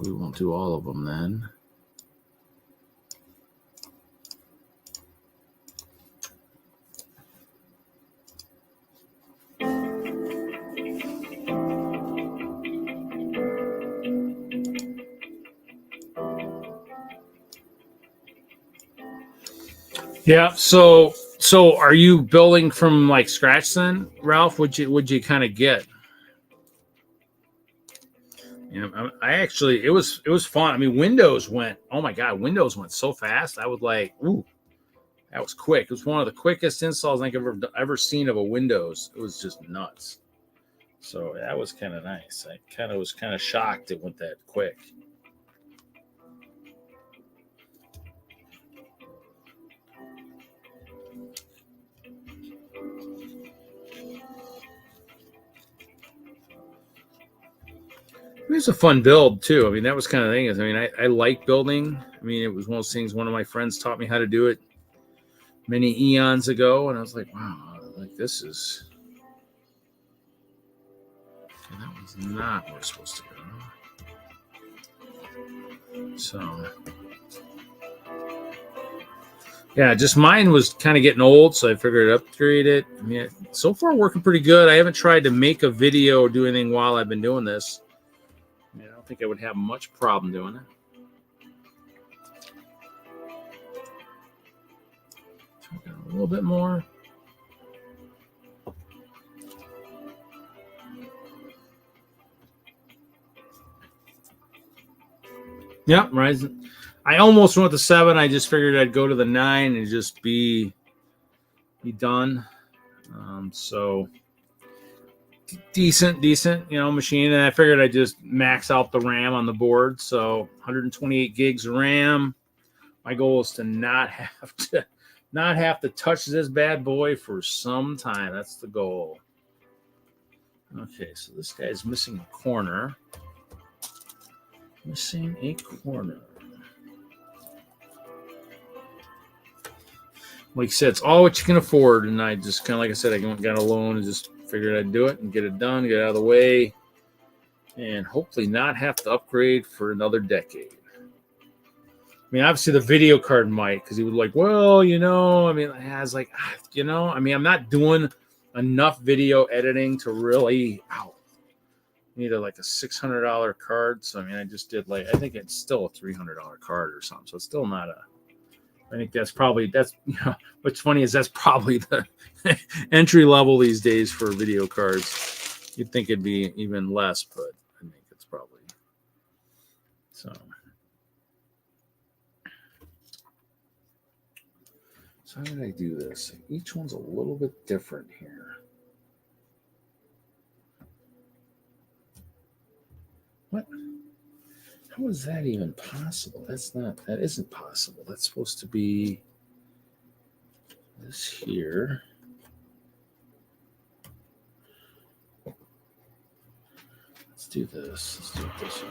We won't do all of them then. Yeah, so are you building from like scratch then, Ralph? Would you kind of get? I actually it was fun. I mean, Windows went. Oh my God, Windows went so fast. I was like, ooh, that was quick. It was one of the quickest installs I think I've ever seen of a Windows. It was just nuts. So that was kind of nice. I was kind of shocked it went that quick. It was a fun build too. I mean, that was kind of the thing. I mean, I like building. I mean, it was one of those things. One of my friends taught me how to do it many eons ago, and I was like, wow, like this is Okay, that one's not where it's supposed to go. So, yeah, just mine was kind of getting old, so I figured I'd upgrade it. I mean, so far working pretty good. I haven't tried to make a video or do anything while I've been doing this. I mean, I don't think I would have much problem doing it. So a little bit more. Yep, Ryzen. I almost went to 7. I just figured I'd go to the 9 and just be done. So decent, machine. And I figured I'd just max out the RAM on the board. So 128 gigs of RAM. My goal is to not have to touch this bad boy for some time. That's the goal. Okay, so this guy's missing a corner. Missing a corner. Like I said, it's all what you can afford. And I just kind of, like I said, I got a loan and just figured I'd do it and get it done, get it out of the way, and hopefully not have to upgrade for another decade. I mean, obviously the video card might, because he was like, well, I mean, I was like, I mean, I'm not doing enough video editing to really, need like a $600 card. So, I mean, I just did I think it's still a $300 card or something. So it's still not I think what's funny is that's probably the entry level these days for video cards. You'd think it'd be even less, but I think it's probably so. So how did I do this? Each one's a little bit different here. What? How is that even possible? That isn't possible. That's supposed to be this here. Let's do this. Let's do it this way.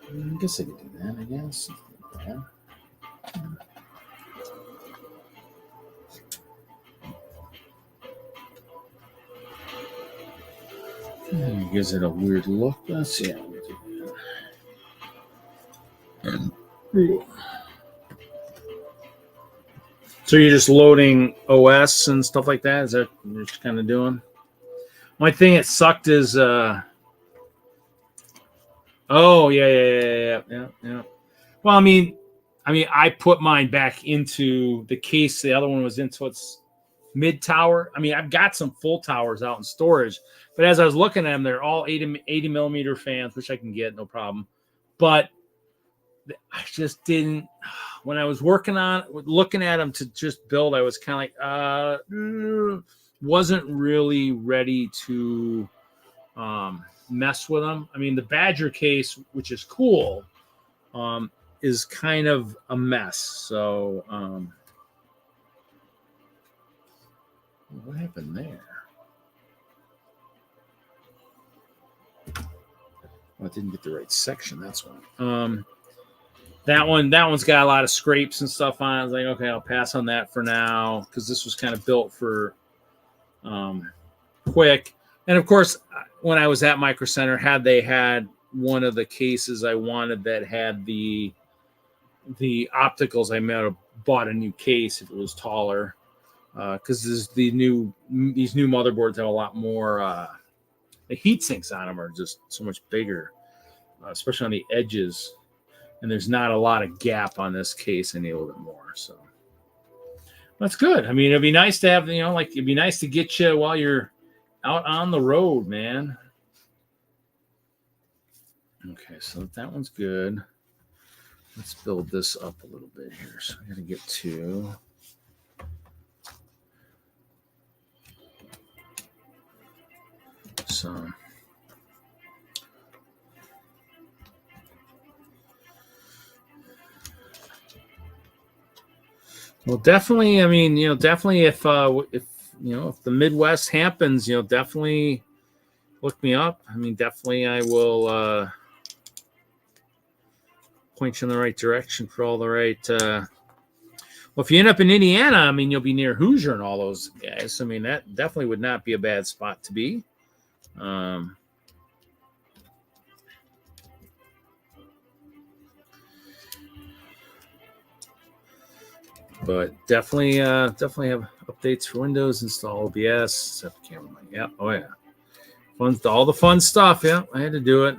I guess I could do that, I guess. Yeah. It gives it a weird look. Let's see how we do that. So you're just loading OS and stuff like that? Is that what you're kind of doing? My thing that sucked is oh yeah. Well, I mean, I put mine back into the case. The other one was into its mid tower. I mean, I've got some full towers out in storage, but as I was looking at them, they're all 80 millimeter fans, which I can get no problem. But I just didn't. When I was looking at them to just build, I was kind of like, wasn't really ready to mess with them. I mean, the Badger case, which is cool, is kind of a mess. So, what happened there? Well, I didn't get the right section. That's why. That one's got a lot of scrapes and stuff on it. I was like, okay, I'll pass on that for now because this was kind of built for quick. And of course, when I was at Micro Center, had they had one of the cases I wanted that had the opticals, I might have bought a new case if it was taller. Because these new motherboards have a lot more. The heat sinks on them are just so much bigger, especially on the edges. And there's not a lot of gap on this case. I need a little bit more. So that's good. I mean, it'd be nice to have, it'd be nice to get you while you're out on the road, man. Okay, so that one's good. Let's build this up a little bit here. So I got to get to. So. Well, definitely. I mean, definitely if the Midwest happens, definitely look me up. I mean, definitely I will point you in the right direction for all the right. Well, if you end up in Indiana, I mean, you'll be near Hoosier and all those guys. I mean, that definitely would not be a bad spot to be. But definitely have updates for Windows. Install OBS. Set the camera. Yeah. Oh yeah. All the fun stuff. Yeah, I had to do it.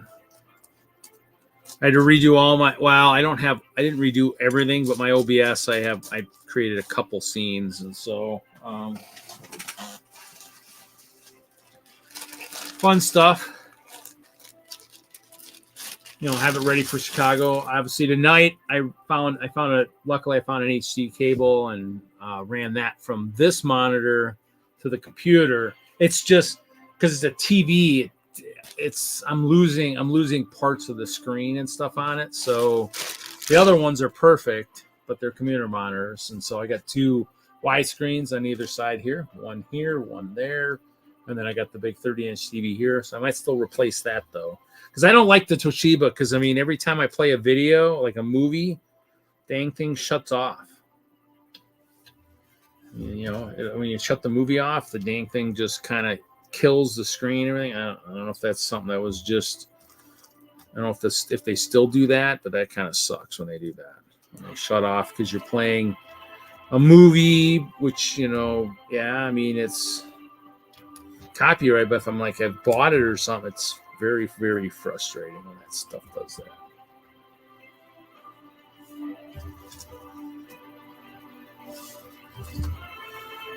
I had to redo all my. Well, I didn't redo everything, but my OBS, I created a couple scenes, and so fun stuff. Have it ready for Chicago. Obviously tonight luckily I found an HD cable and ran that from this monitor to the computer. It's just because it's a TV, I'm losing parts of the screen and stuff on it. So the other ones are perfect, but they're commuter monitors. And so I got two wide screens on either side here, one there. And then I got the big 30-inch TV here. So I might still replace that though. Because I don't like the Toshiba, because I mean, every time I play a video, like a movie, dang thing shuts off. When you shut the movie off, the dang thing just kind of kills the screen and everything. I don't know if that's something that was just, I don't know if they still do that, but that kind of sucks when they do that. When they shut off because you're playing a movie, which, I mean, it's copyright, but if I'm like, I've bought it or something, it's very, very frustrating when that stuff does that.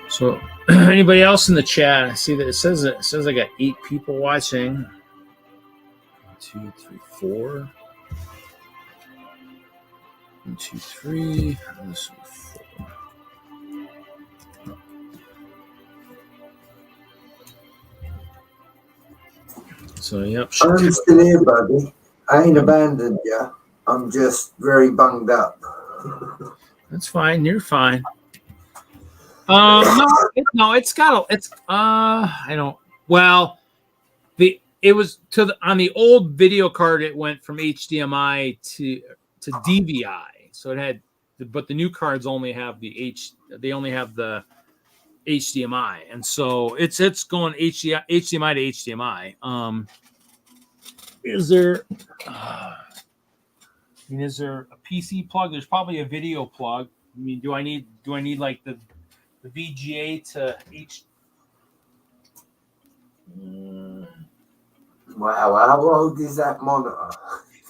So, anybody else in the chat? I see that it says I got 8 people watching. 1, 2, 3, 4. 1, 2, 3. This is 4. So, yep. I'm still here, buddy. I ain't abandoned you. I'm just very bunged up. That's fine. You're fine. I don't. Well, it was on the old video card. It went from HDMI to DVI. So it had, but the new cards only have the HDMI, and so it's going HDMI to HDMI. Is there a PC plug? There's probably a video plug. I mean, do I need like the VGA to H? Wow, how old is that monitor?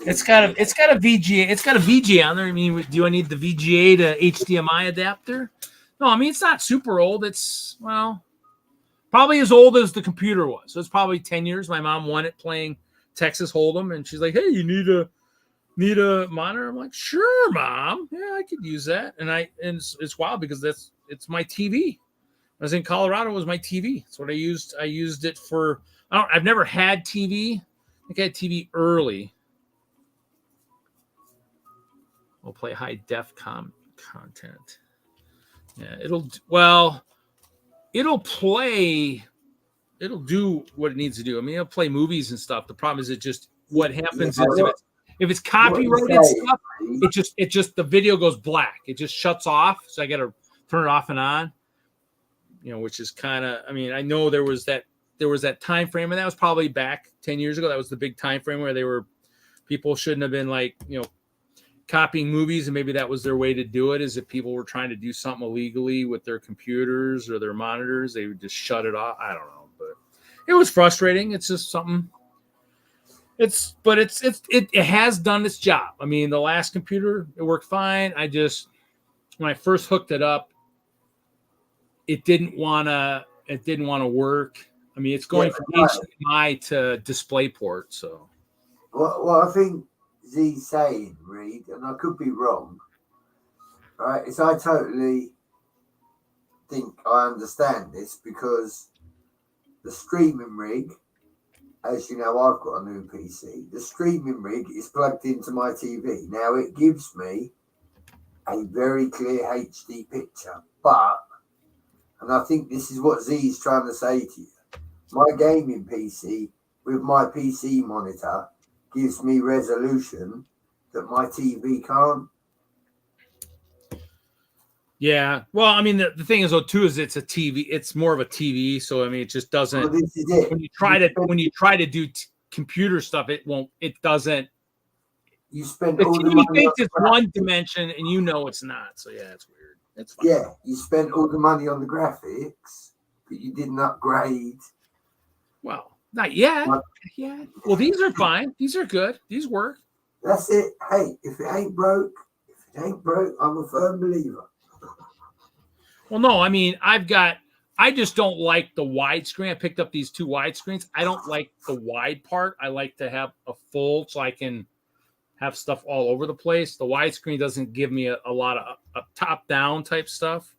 It's got a VGA. It's got a VGA on there. I mean, do I need the VGA to HDMI adapter? No, I mean, it's not super old. It's, well, probably as old as the computer was. So it's probably 10 years. My mom won it playing Texas Hold'em, and she's like, "Hey, you need a monitor?" I'm like, "Sure, Mom. Yeah, I could use that." And it's wild because it's my TV. I was in Colorado, it was my TV. That's what I used. I used it for. I've never had TV. I think I had TV early. We'll play high def content. Yeah, it'll do what it needs to do. I mean, it'll play movies and stuff. The problem is what happens is if it's copyrighted stuff, it just the video goes black. It just shuts off. So I got to turn it off and on. Which is kind of, I mean, I know there was that time frame, and that was probably back 10 years ago. That was the big time frame where people shouldn't have been like, copying movies, and maybe that was their way to do it, is if people were trying to do something illegally with their computers or their monitors, they would just shut it off. I don't know, but it was frustrating. It's just something. It has done its job. I mean, the last computer, it worked fine. When I first hooked it up, it didn't want to work. I mean, it's going from HDMI to DisplayPort. So, well, I think Z's saying, Reed, and I could be wrong, right? Is I totally think I understand this, because the streaming rig, as you know, I've got a new PC. The streaming rig is plugged into my TV. Now it gives me a very clear HD picture, but, and I think this is what Z's trying to say to you, my gaming PC with my PC monitor gives me resolution that my TV can't. Yeah. Well, I mean, the thing is, though, too, is it's a TV. It's more of a TV. So, I mean, it just doesn't. Well, this is it. When you try to do computer stuff, it won't. It doesn't. You spend The all the TV money. thinks it's one dimension, and you know it's not. So, yeah, it's weird. It's fine. Yeah, you spent all the money on the graphics, but you didn't upgrade. Well, not yet. What? Yeah. Well, these are fine. These are good. These work. That's it. Hey, if it ain't broke, I'm a firm believer. Well, no, I mean, I just don't like the widescreen. I picked up these 2 widescreens. I don't like the wide part. I like to have a full so I can have stuff all over the place. The widescreen doesn't give me a lot of top-down type stuff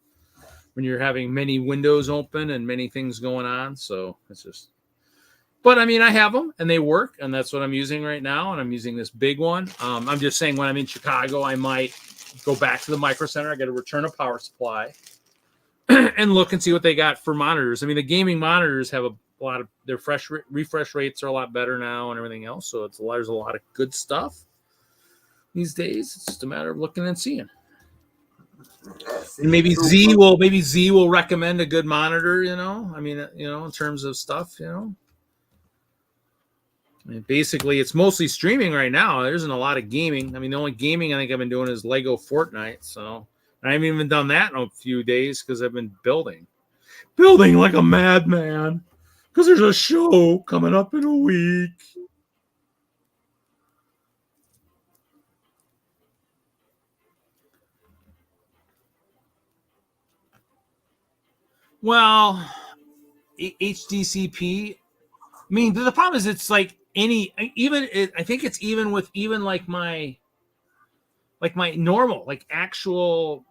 when you're having many windows open and many things going on. So it's just, but I mean, I have them and they work, and that's what I'm using right now. And I'm using this big one. I'm just saying when I'm in Chicago, I might go back to the Micro Center. I got to return a power supply and look and see what they got for monitors. I mean, the gaming monitors have a lot of their refresh rates are a lot better now and everything else. So there's a lot of good stuff these days. It's just a matter of looking and seeing. And maybe Z will recommend a good monitor, I mean, in terms of stuff, I mean, basically it's mostly streaming right now. There isn't a lot of gaming. I mean, the only gaming I think I've been doing is Lego Fortnite. So I haven't even done that in a few days because I've been building like a madman because there's a show coming up in a week. Well, HDCP. I mean, the problem is it's like I think it's even with like my normal, like actual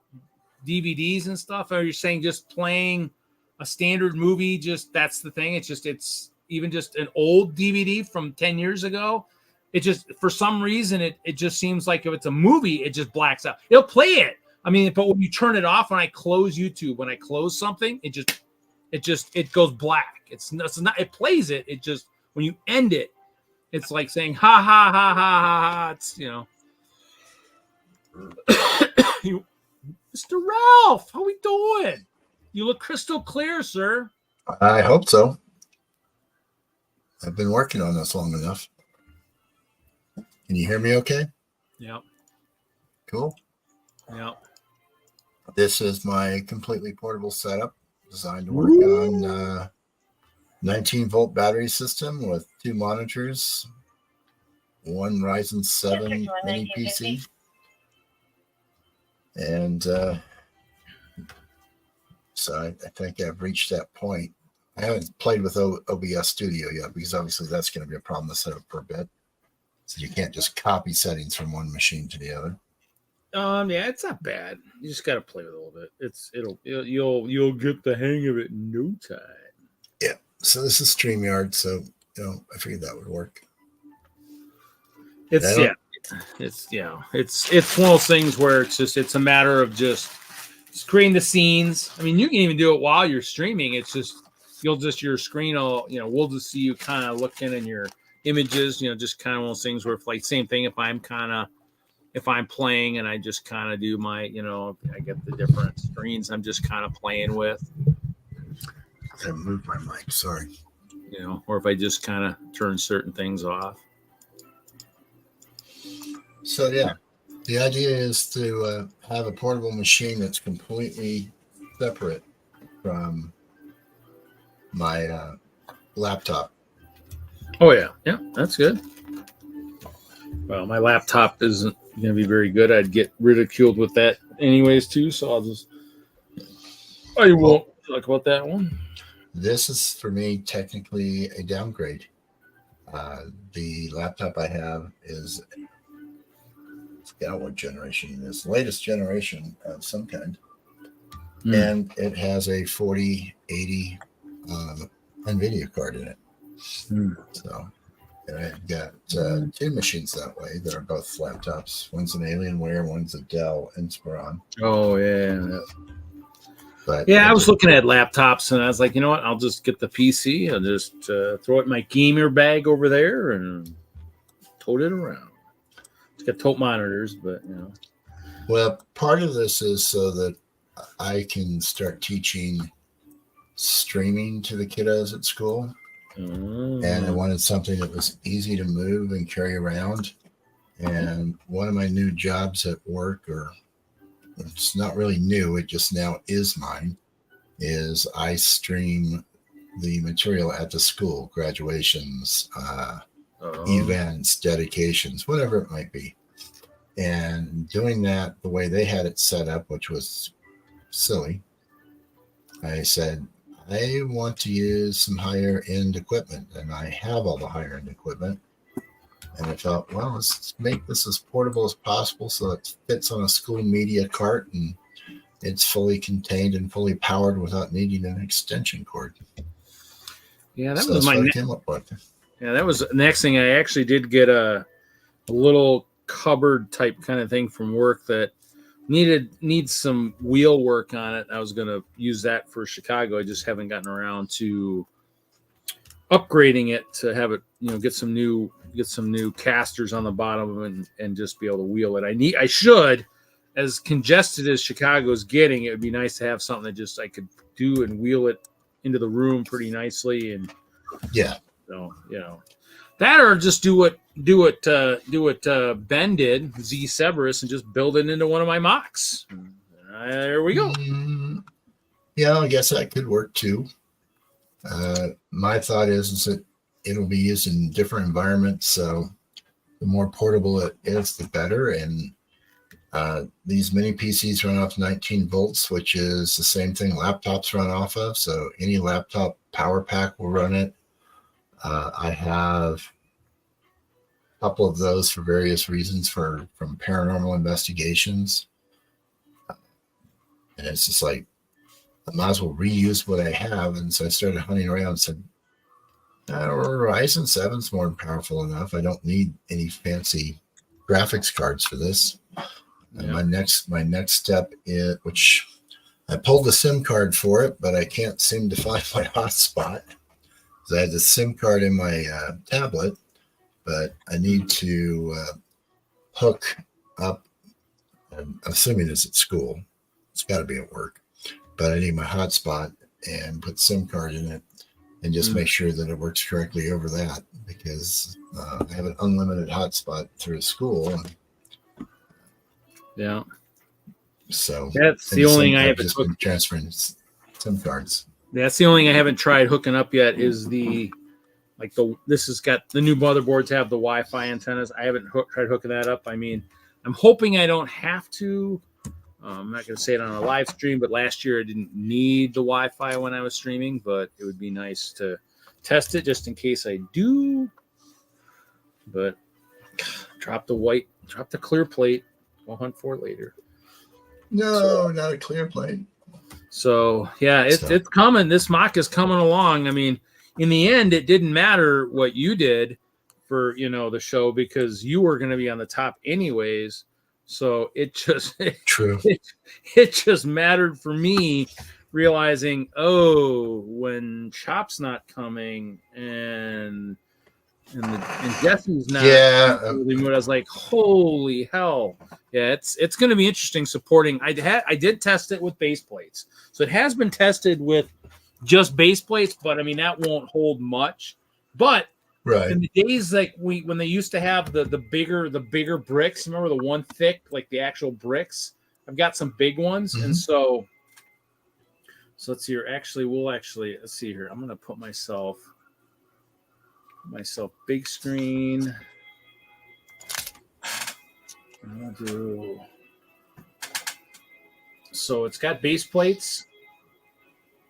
DVDs and stuff. Or you're saying just playing a standard movie, just that's the thing. It's even just an old DVD from 10 years ago. It just, for some reason, it just seems like if it's a movie, it just blacks out. It'll play it. I mean, but when you turn it off, when I close YouTube, when I close something, it goes black. It's not, it plays it. It just, when you end it, it's like saying, ha, ha, ha, ha, ha, ha. It's, Mr. Ralph, how we doing? You look crystal clear, sir. I hope so. I've been working on this long enough. Can you hear me okay? Yep. Cool. Yep. This is my completely portable setup designed to work on 19-volt battery system with 2 monitors, 1 Ryzen 7 mini PC. And so I think I've reached that point. I haven't played with OBS Studio yet because obviously that's going to be a problem to set up for a bit. So you can't just copy settings from one machine to the other. Yeah, it's not bad. You just got to play with it a little bit. You'll get the hang of it in no time. Yeah. So this is StreamYard. So I figured that would work. It's one of those things where it's a matter of just creating the scenes. I mean, you can even do it while you're streaming. It's just your screen will, we'll just see you kind of looking in your images, just kind of one of those things where if, like, same thing, if I'm playing and I just kind of do my, I get the different screens I'm just kind of playing with. I moved my mic, sorry. Or if I just kind of turn certain things off. So yeah, the idea is to have a portable machine that's completely separate from my laptop. Oh yeah, that's good. Well, my laptop isn't going to be very good. I'd get ridiculed with that anyways too, so I won't talk about that one. This is for me technically a downgrade. The laptop I have is, I forgot what generation it is, latest generation of some kind. And it has a 4080 NVIDIA card in it. So I've got 2 machines that way that are both laptops. One's an Alienware, one's a Dell Inspiron. Oh yeah. But I was looking at laptops and I was like, you know what? I'll just get the PC. I'll just throw it in my gamer bag over there and tote it around. got tote monitors, but Well, part of this is so that I can start teaching streaming to the kiddos at school. And I wanted something that was easy to move and carry around. And one of my new jobs at work, or it's not really new, it just now is mine, is I stream the material at the school, graduations, events, dedications, whatever it might be. And doing that the way they had it set up, which was silly, I said, I want to use some higher end equipment, and I have all the higher end equipment. And I thought, well, let's make this as portable as possible so it fits on a school media cart and it's fully contained and fully powered without needing an extension cord. Yeah, that So was that's my what I came up with. Yeah, that was the next thing. I actually did get a little cupboard type kind of thing from work that needs some wheel work on it. I was going to use that for Chicago. I just haven't gotten around to upgrading it to have it, get some new casters on the bottom and just be able to wheel it. I should, as congested as Chicago's getting, it would be nice to have something that just I could do and wheel it into the room pretty nicely. And yeah, so, that or just do what Ben did, Z Severus, and just build it into one of my MOCs. There we go. Yeah, I guess that could work too. My thought is that it'll be used in different environments, so the more portable it is, the better. And these mini PCs run off 19 volts, which is the same thing laptops run off of. So any laptop power pack will run it. I have a couple of those for various reasons from paranormal investigations. And it's just like, I might as well reuse what I have. And so I started hunting around and said, Ryzen 7's more than powerful enough. I don't need any fancy graphics cards for this. And my next step is, which I pulled the SIM card for it, but I can't seem to find my hotspot. So I had the SIM card in my tablet, but I need to hook up. I'm assuming it's at school. It's got to be at work. But I need my hotspot and put SIM card in it and just make sure that it works correctly over that, because I have an unlimited hotspot through school. Yeah. So that's the only thing I haven't just been transferring SIM cards. That's the only thing I haven't tried hooking up yet is this has got the new motherboards have the Wi-Fi antennas. I haven't tried hooking that up. I mean, I'm hoping I don't have to. I'm not going to say it on a live stream, but last year I didn't need the Wi-Fi when I was streaming, but it would be nice to test it just in case I do. But drop the clear plate. We'll hunt for it later. No, not a clear plate. So yeah, it's coming. This mock is coming along. I mean, in the end, it didn't matter what you did for the show because you were going to be on the top anyways. So it just true. It just mattered for me realizing, when Chop's not coming and Jesse's not. Yeah, I was like, holy hell! Yeah, it's going to be interesting supporting. I did test it with base plates, so it has been tested with just base plates, but I mean that won't hold much. But right in the days when they used to have the bigger bricks, remember the one thick, like the actual bricks? I've got some big ones, and so let's see here. Let's see here. I'm going to put myself big screen. I'm going to do. So it's got base plates,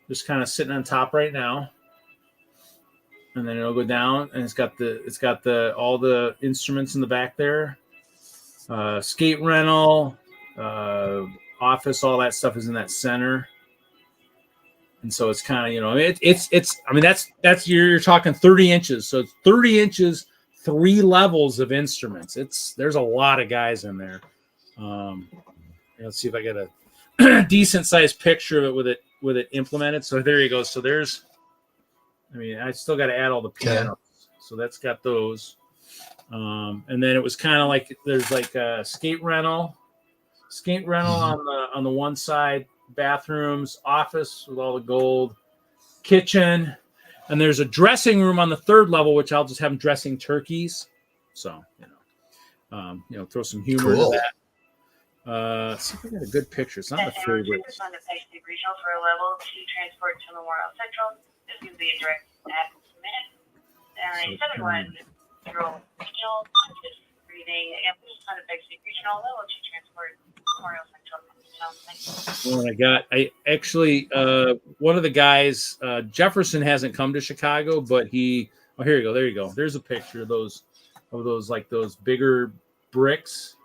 just kind of sitting on top right now. And then it'll go down, and it's got all the instruments in the back there. Skate rental, office, all that stuff is in that center. And so it's kind of it's. I mean that's you're talking 30 inches, so it's 30 inches, 3 levels of instruments. There's a lot of guys in there. Let's see if I get a decent sized picture of it with it implemented. So there you go. So there's. I mean, I still got to add all the pianos. So that's got those. And then it was kind of like there's like a skate rental on the one side, bathrooms, office with all the gold, kitchen, and there's a dressing room on the third level, which I'll just have them dressing turkeys. So throw some humor Cool. to that. See if I got a good picture. It's not the favorite. Regional for a level to transport to Memorial Central. This is the direct at minute. And 7-1 control regional, just breathing. Again, this is on the regional level to transport Memorial Central. I actually one of the guys, Jefferson hasn't come to Chicago, but here you go. There you go. There's a picture of those like those bigger bricks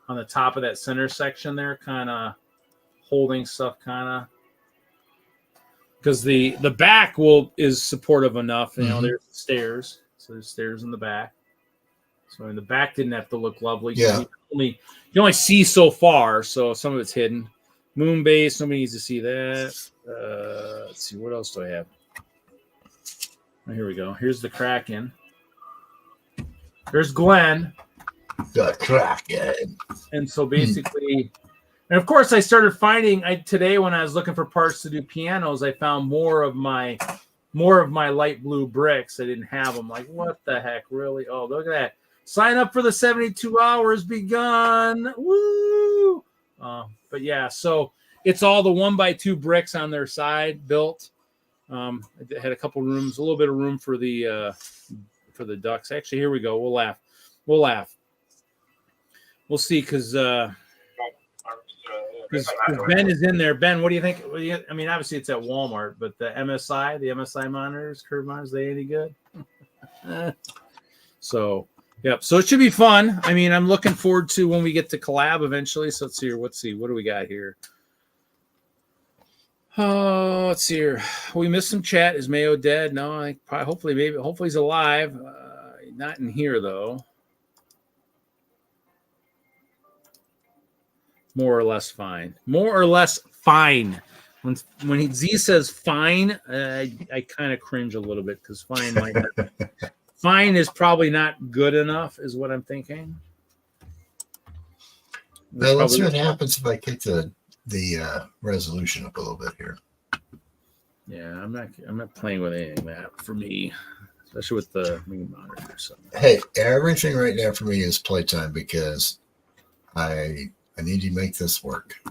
on the top of that center section there, kind of holding stuff, kind of, because the back is supportive enough. You know, there's stairs, so there's stairs in the back. So in the back didn't have to look lovely. Yeah. You can only see so far, so some of it's hidden. Moon base, nobody needs to see that. Let's see, what else do I have? Oh, here we go. Here's the Kraken. There's Glenn. The Kraken. And so basically, and of course I started finding today when I was looking for parts to do pianos, I found more of my light blue bricks. I didn't have them. Like, what the heck, really? Oh, look at that. Sign up for the 72 hours begun. Woo! But yeah, so it's all the 1x2 bricks on their side built. It had a couple rooms, a little bit of room for the ducks. Actually, here we go. We'll laugh. We'll see, because Ben is in there. Ben, what do you think? I mean, obviously it's at Walmart, but the MSI monitors, curve monitors, they any good? So, yep. So it should be fun. I mean, I'm looking forward to when we get to collab eventually. So let's see here. What do we got here? Oh, let's see here. We missed some chat. Is Mayo dead? No, I think hopefully he's alive. Not in here though. More or less fine. When Z says fine, I kind of cringe a little bit, because fine might not. Fine is probably not good enough, is what I'm thinking. Well, let's see what happens if I kick the resolution up a little bit here. Yeah, I'm not playing with anything that for me, especially with the main monitor. So. Hey, everything right now for me is playtime, because I need to make this work.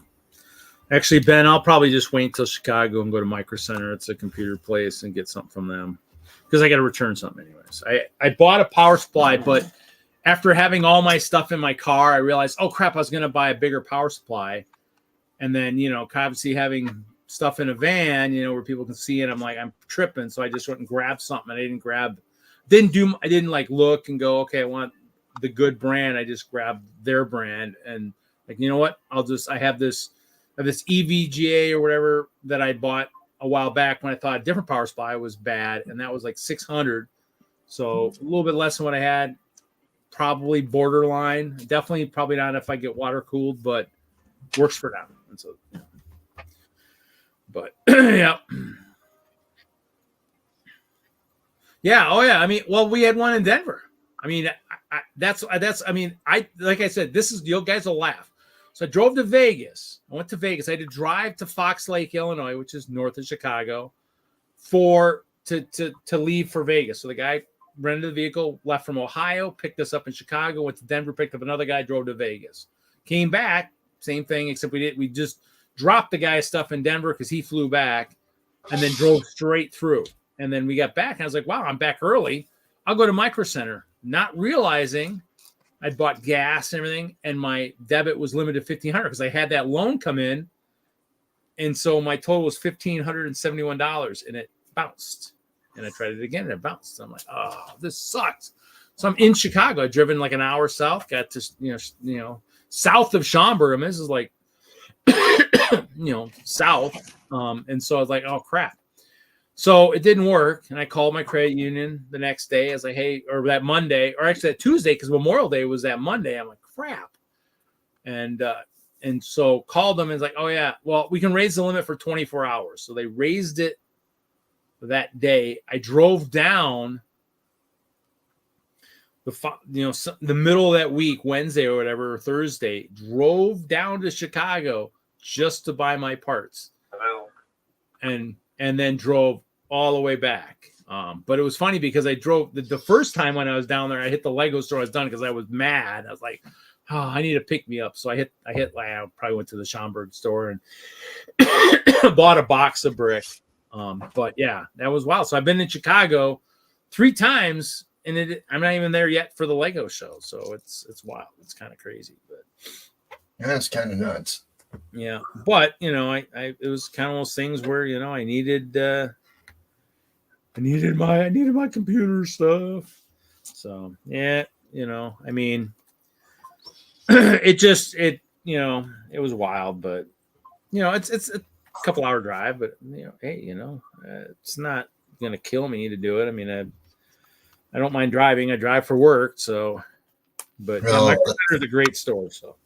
Actually, Ben, I'll probably just wait until Chicago and go to Micro Center. It's a computer place, and get something from them, because I got to return something anyways. I bought a power supply, but after having all my stuff in my car, I realized, oh crap, I was going to buy a bigger power supply. And then, obviously having stuff in a van, where people can see it, I'm like, I'm tripping. So I just went and grabbed something. I didn't like look and go, okay, I want the good brand. I just grabbed their brand, and like, you know what? I have this EVGA or whatever that I bought a while back when I thought a different power supply was bad, and that was like $600. So a little bit less than what I had. Probably borderline. Definitely probably not if I get water cooled, but works for now. And so, but yeah. Yeah. Oh yeah. I mean, well, we had one in Denver. I mean, like I said, this is, you guys will laugh. So I drove to Vegas. I went to Vegas. I had to drive to Fox Lake, Illinois, which is north of Chicago, to leave for Vegas. So the guy rented the vehicle, left from Ohio, picked us up in Chicago, went to Denver, picked up another guy, drove to Vegas. Came back, same thing, except we just dropped the guy's stuff in Denver because he flew back, and then drove straight through. And then we got back, and I was like, wow, I'm back early. I'll go to Micro Center, not realizing I'd bought gas and everything, and my debit was limited to $1,500 because I had that loan come in. And so my total was $1,571, and it bounced. And I tried it again, and it bounced. I'm like, oh, this sucks. So I'm in Chicago. I've driven like an hour south, got to, south of Schaumburg. I mean, this is like, south. And so I was like, oh, crap. So it didn't work. And I called my credit union the next day. I was like, hey, or that Monday, or actually that Tuesday, because Memorial Day was that Monday. I'm like, crap. And so called them, and it's like, oh, yeah, well, we can raise the limit for 24 hours. So they raised it that day. I drove down the middle of that week, Wednesday or whatever, or Thursday, drove down to Chicago just to buy my parts, and then drove all the way back. But it was funny because I drove the first time when I was down there, I hit the Lego store. I was done because I was mad. I was like, oh, I need to pick me up. So I probably went to the Schaumburg store and bought a box of brick. But yeah, that was wild. So I've been in Chicago 3 times, and I'm not even there yet for the Lego show. So it's wild. It's kind of crazy, but Yeah, that's kind of nuts. yeah. But it was kind of those things where I needed my computer stuff. So yeah, I mean, it was wild, but it's a couple hour drive, but hey, it's not gonna kill me to do it. I mean, I don't mind driving. I drive for work, so. But Well, my Center is a great store, so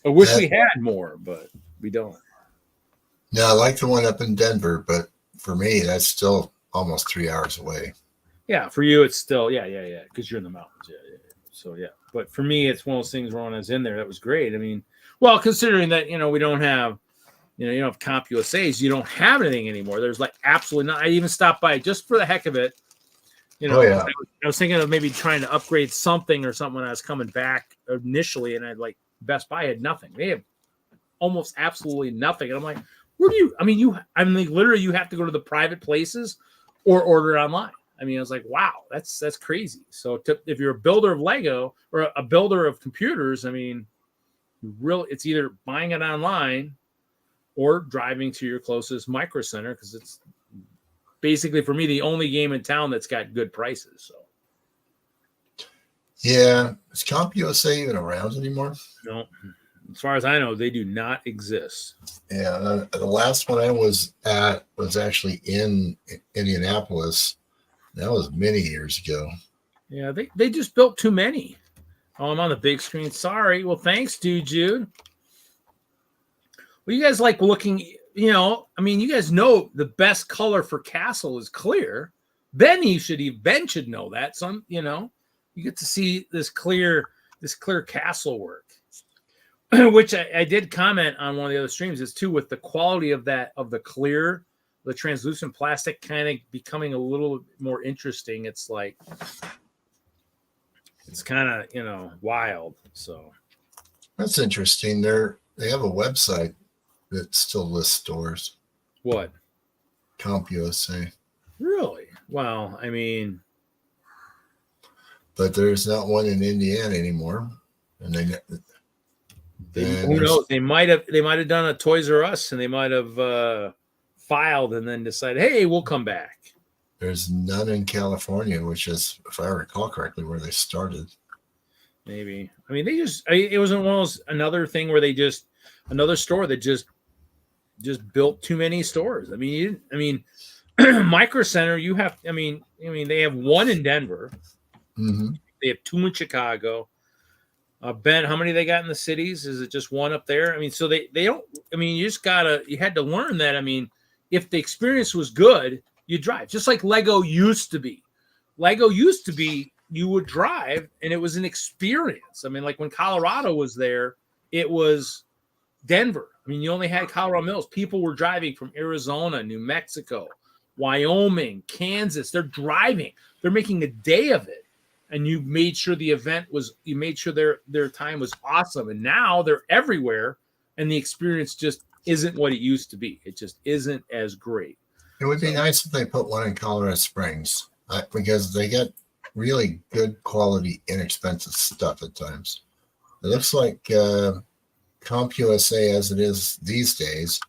I wish we had more, but we don't. Yeah, I like the one up in Denver, but for me, that's still almost 3 hours away. Yeah, for you, it's still yeah, because you're in the mountains, yeah. So yeah, but for me, it's one of those things where when I was in there, that was great. I mean, well, considering that we don't have, you don't have CompUSA's, you don't have anything anymore. There's like absolutely not. I even stopped by just for the heck of it. Oh, yeah. I was thinking of maybe trying to upgrade something or something when I was coming back initially, and I'd like Best Buy had nothing. They have almost absolutely nothing, and I'm like, where do you? I mean, literally, you have to go to the private places or order it online. I mean, I was like, wow, that's crazy. So if you're a builder of Lego or a builder of computers, I mean, it's either buying it online or driving to your closest Micro Center, because it's basically, for me, the only game in town that's got good prices. So Yeah, is CompUSA even around anymore? no, as far as I know, they do not exist. Yeah, the last one I was at was actually in Indianapolis. That was many years ago. Yeah, they just built too many. Oh, I'm on the big screen. Sorry. Well, thanks, Jude. Well, you guys like looking, I mean, you guys know the best color for castle is clear. Ben should know that. So, you get to see this clear castle work, which I did comment on one of the other streams is too, with the quality of the clear, the translucent plastic kind of becoming a little more interesting. It's like, it's kind of, wild. So That's interesting. They have a website that still lists stores. what? CompUSA. Really? Well, I mean, But there's not one in Indiana anymore. And who knows? They might have done a Toys R Us, and they might have filed and then decided, hey, we'll come back. there's none in California, which is, if I recall correctly, where they started. Maybe. I mean, it wasn't one of those, another thing where another store that just built too many stores. I mean, Micro Center, they have one in Denver. Mm-hmm. They have 2 in Chicago. Ben, how many they got in the cities? Is it just one up there? I mean, so they don't, you had to learn that. I mean, if the experience was good, you drive, just like Lego used to be. You would drive and it was an experience. I mean, like when Colorado was there, it was Denver. I mean, you only had Colorado Mills. People were driving from Arizona, New Mexico, Wyoming, Kansas. They're driving. They're making a day of it. And you made sure their time was awesome. And now they're everywhere. And the experience just isn't what it used to be. It just isn't as great. It would be nice if they put one in Colorado Springs because they get really good quality, inexpensive stuff at times. It looks like CompUSA, as it is these days,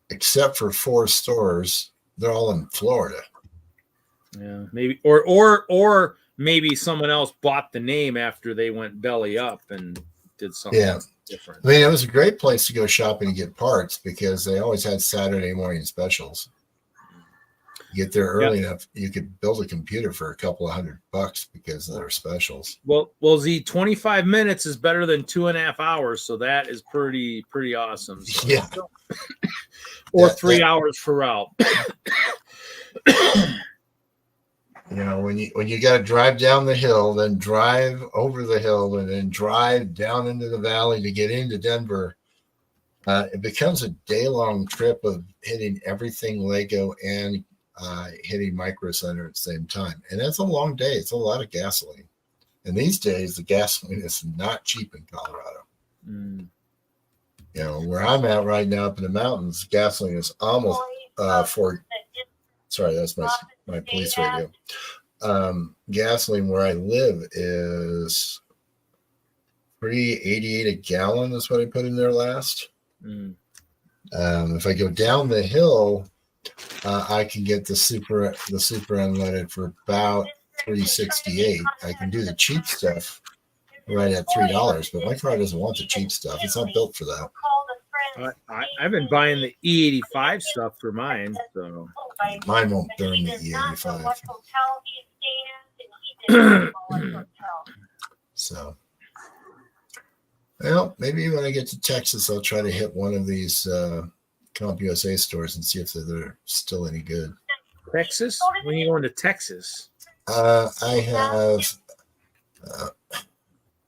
except for 4 stores, they're all in Florida. Yeah, maybe, or maybe someone else bought the name after they went belly up and did something different. I mean, it was a great place to go shopping and get parts because they always had Saturday morning specials. You get there early enough, you could build a computer for a couple of $100 because of their specials. Well, Z, 25 minutes is better than 2.5 hours, so that is pretty awesome. So. Yeah. Or 3 hours for route. when you got to drive down the hill, then drive over the hill, and then drive down into the valley to get into Denver, it becomes a day-long trip of hitting everything Lego and hitting Micro Center at the same time. And that's a long day. It's a lot of gasoline. And these days, the gasoline is not cheap in Colorado. Where I'm at right now up in the mountains, gasoline is almost sorry, that's my police radio. Gasoline where I live is $3.88 a gallon is what I put in there last. If I go down the hill, I can get the super unleaded for about $3.68. I can do the cheap stuff right at $3, but my car doesn't want the cheap stuff. It's not built for that. I've been buying the E85 stuff for mine, so mine won't burn the E85. So, well, maybe when I get to Texas, I'll try to hit one of these CompUSA stores and see if they're still any good. Texas? When are you going to Texas? I have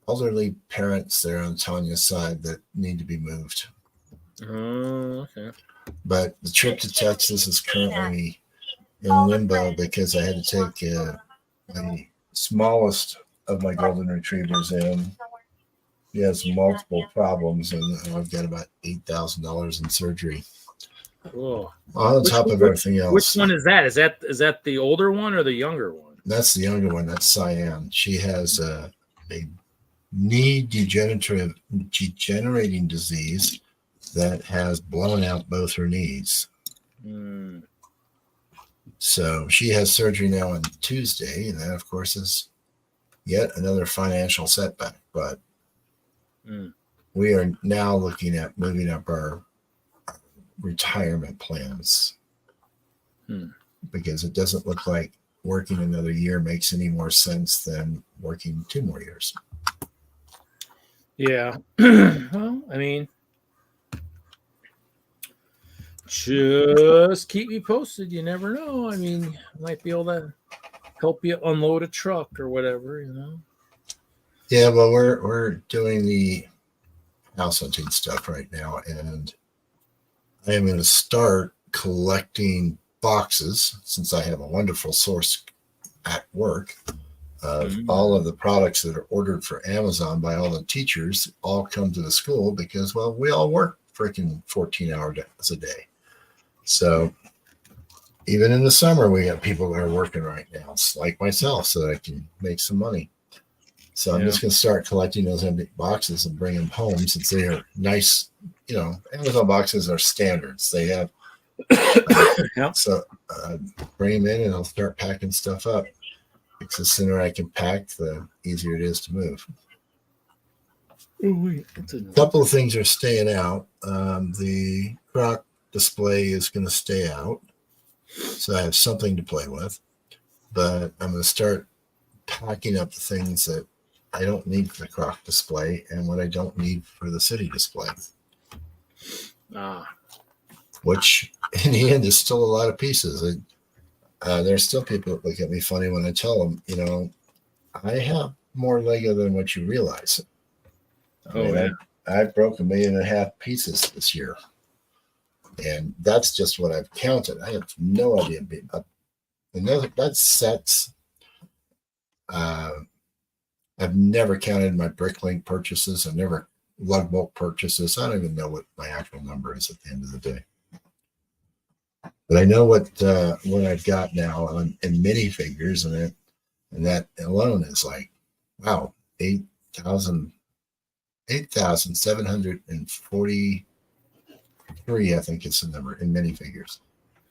elderly parents there on Tanya's side that need to be moved. Oh, okay. But the trip to Texas is currently in limbo because I had to take my smallest of my golden retrievers in. He has multiple problems, and I've got about $8,000 in surgery. Cool. On top of everything else. Which one is that? Is that the older one or the younger one? That's the younger one. That's Cyan. She has a knee degenerating disease that has blown out both her knees. So she has surgery now on Tuesday, and that, of course, is yet another financial setback. But we are now looking at moving up our retirement plans because it doesn't look like working another year makes any more sense than working 2 more years. Yeah. Well, I mean, just keep me posted. You never know. I mean, I might be able to help you unload a truck or whatever, Yeah, well, we're doing the house hunting stuff right now, and I am going to start collecting boxes since I have a wonderful source at work of all of the products that are ordered for Amazon by all the teachers all come to the school because, well, we all work freaking 14 hours a day. So even in the summer, we have people that are working right now, like myself, so that I can make some money. So I'm just going to start collecting those empty boxes and bring them home since they are nice. Amazon boxes are standards. They have, so bring them in and I'll start packing stuff up. Because the sooner I can pack, the easier it is to move. A couple of things are staying out. The croc display is going to stay out. So I have something to play with. But I'm going to start packing up the things that I don't need for the croc display and what I don't need for the city display. Which in the end is still a lot of pieces. There's still people that look at me funny when I tell them, I have more Lego than what you realize. I broke 1.5 million pieces this year. And that's just what I've counted. I have no idea. That's sets. I've never counted my Bricklink purchases. I've never lug bolt purchases. I don't even know what my actual number is at the end of the day. But I know what I've got now in minifigures, and that alone is like, wow, 8,743, I think it's the number in minifigures.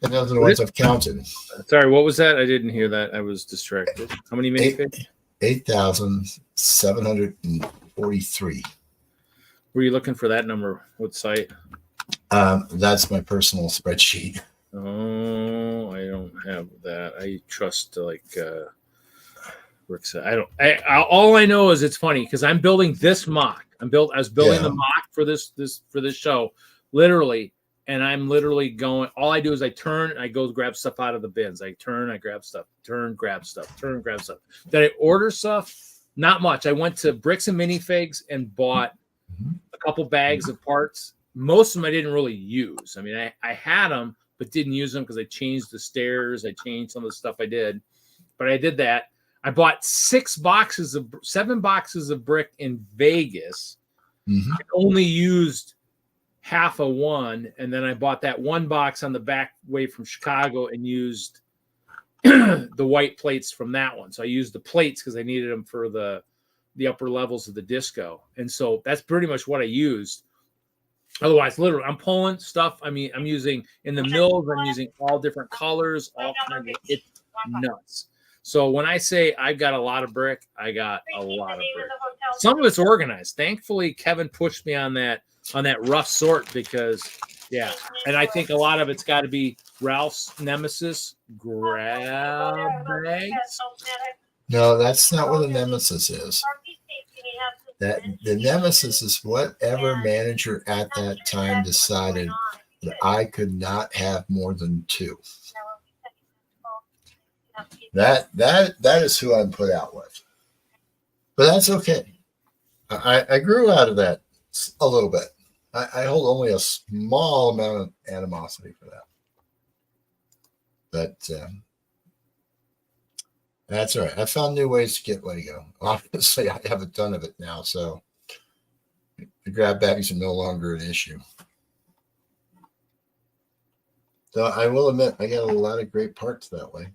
And those are the ones I've counted. Sorry, what was that? I didn't hear that. I was distracted. How many minifigures? 8,743. Were you looking for that number? What site? That's my personal spreadsheet. Oh, I don't have that. I trust Rick said. All I know is it's funny because I'm building this mock. I was building the mock for this show, literally, and I'm literally going. All I do is I turn, I go grab stuff out of the bins. I turn, I grab stuff, turn, grab stuff, turn, grab stuff. Did I order stuff? Not much. I went to Bricks and Minifigs and bought a couple bags of parts. Most of them I didn't really use. I mean, I had them, but didn't use them because I changed the stairs. I changed some of the stuff I did. But I did that. I bought 7 boxes of brick in Vegas. Mm-hmm. I only used half of one. And then I bought that one box on the back way from Chicago and used the white plates from that one. So I used the plates because I needed them for the upper levels of the disco. And so that's pretty much what I used. Otherwise, literally, I'm pulling stuff. I mean, I'm using in the mills, I'm using all different colors, all kinds of, it's nuts. So when I say I've got a lot of brick, I got a lot of brick. Some of it's organized. Thankfully, Kevin pushed me on that rough sort because, yeah. And I think a lot of it's got to be Ralph's nemesis, grab bags. No, that's not what a nemesis is. That the nemesis is whatever manager at that time decided that I could not have more than 2. That is who I'm put out with. But that's okay. I grew out of that a little bit. I hold only a small amount of animosity for that. But that's all right. I found new ways to get Lego. Obviously, I have a ton of it now, so the grab bags are no longer an issue. So I will admit, I got a lot of great parts that way.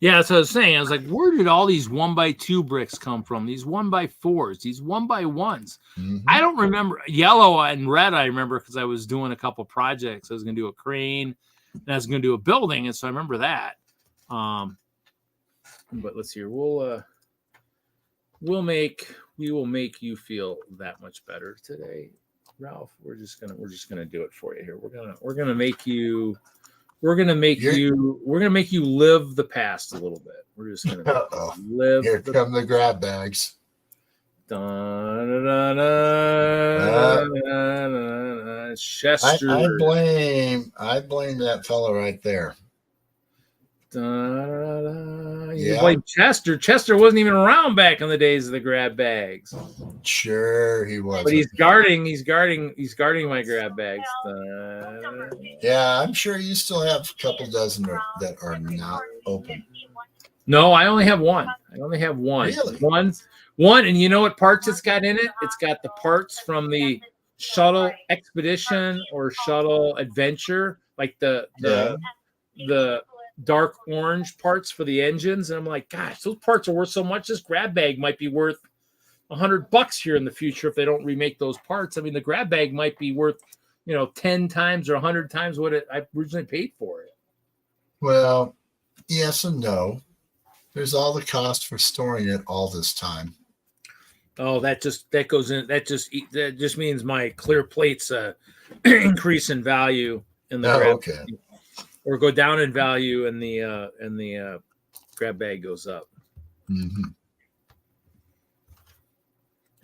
Yeah, that's what I was saying. I was like, where did all these 1x2 bricks come from? These 1x4s, these 1x1s. Mm-hmm. I don't remember. Yellow and red, I remember because I was doing a couple projects. I was going to do a crane, and I was going to do a building, and so I remember that. But let's see here. We will make you feel that much better today, Ralph. We're just gonna do it for you here. We're gonna make you live the past a little bit. We're just gonna live. Here come the grab bags. Chester. I blame that fellow right there. You blame Chester. Chester wasn't even around back in the days of the grab bags. Sure, he was. But he's guarding my grab bags. Yeah, I'm sure you still have a couple dozen that are not open. No, I only have one. Really? One, and you know what parts it's got in it? It's got the parts from the shuttle expedition or shuttle adventure, like the dark orange parts for the engines. And I'm like, gosh, those parts are worth so much. This grab bag might be worth $100 here in the future if they don't remake those parts. I mean, the grab bag might be worth, 10 times or 100 times what I originally paid for it. Well, yes and no. There's all the cost for storing it all this time. Oh, that just means my clear plates increase in value in the grab. Okay. Or go down in value, and the grab bag goes up. Mm-hmm.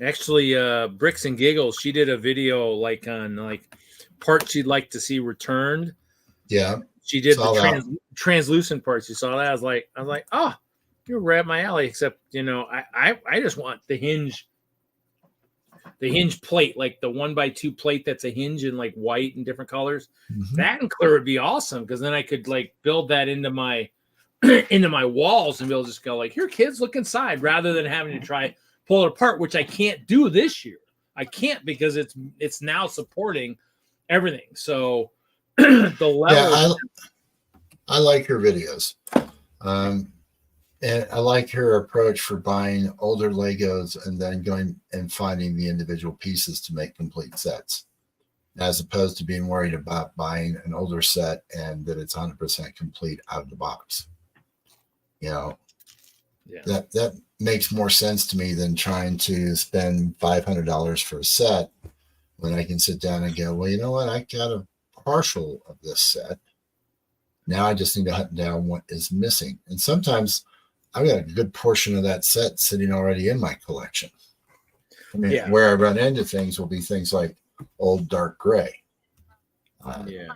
Actually, Bricks and Giggles, she did a video on parts she'd like to see returned. Yeah, she did the translucent parts. You saw that? I was like, oh, you're right up my alley. Except I just want the hinge plate, like the 1x2 plate that's a hinge in like white and different colors. Mm-hmm. That and clear would be awesome because then I could like build that into my walls and be able to just go like, here, kids, look inside, rather than having to try pull it apart, which I can't do this year. I can't because it's now supporting everything. So the level. Yeah, I like her videos. And I like her approach for buying older Legos and then going and finding the individual pieces to make complete sets, as opposed to being worried about buying an older set and that it's 100% complete out of the box. That makes more sense to me than trying to spend $500 for a set when I can sit down and go, well, you know what? I got a partial of this set. Now I just need to hunt down what is missing. And sometimes I've got a good portion of that set sitting already in my collection. I mean, where I run into things will be things like old dark gray. Yeah.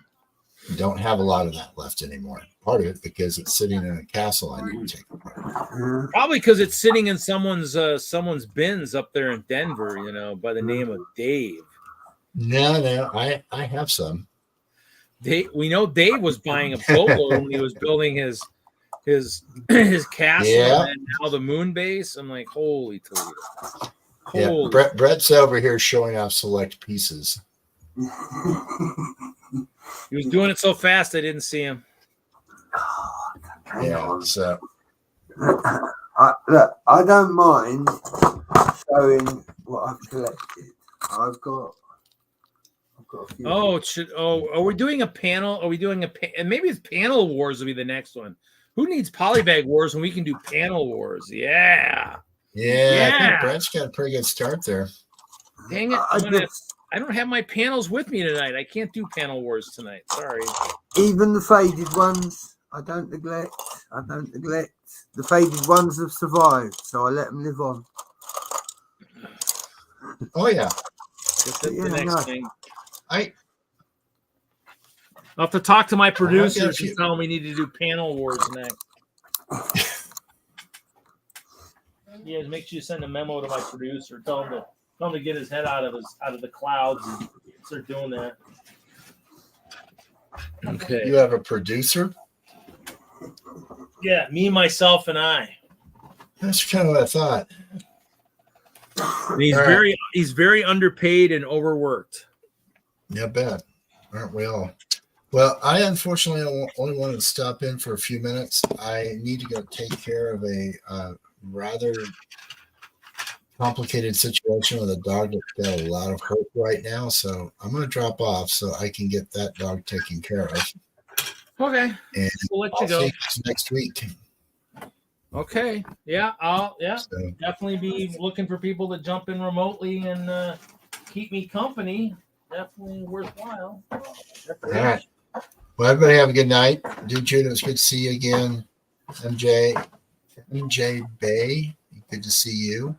Don't have a lot of that left anymore. Part of it because it's sitting in a castle I need to take apart. Probably because it's sitting in someone's bins up there in Denver, by the name of Dave. No, I have some. We know Dave was buying a boatload when he was building his castle, Yeah. and then now the moon base. I'm like, holy Toledo. Yeah, Holy. Brett's over here showing off select pieces. He was doing it so fast I didn't see him. Yeah, so Look, I don't mind showing what I've collected. I've got a few. Are we doing a panel? Are we doing and maybe it's panel wars will be the next one. Who needs polybag wars when we can do panel wars? Yeah. I think Brett's got a pretty good start there. Dang it. I don't have my panels with me tonight. I can't do panel wars tonight. Sorry. Even the faded ones, I don't neglect. The faded ones have survived, so I let them live on. Oh yeah. The next thing. I'll have to talk to my producers and tell them we need to do panel wars next. Yeah, make sure you send a memo to my producer. Tell him to get his head out of the clouds and start doing that. Okay. You have a producer? Yeah, me, myself, and I. That's kind of what I thought. And he's very underpaid and overworked. Yeah, bad. Aren't we all? Well, I unfortunately only wanted to stop in for a few minutes. I need to go take care of a rather complicated situation with a dog that's got a lot of hurt right now. So I'm going to drop off so I can get that dog taken care of. Okay. And we'll let I'll you go. see you next week. Okay. Yeah, I'll definitely be looking for people to jump in remotely and keep me company. Definitely worthwhile. All right. Well, everybody have a good night. Dude, Jude, it was good to see you again. MJ Bay, good to see you.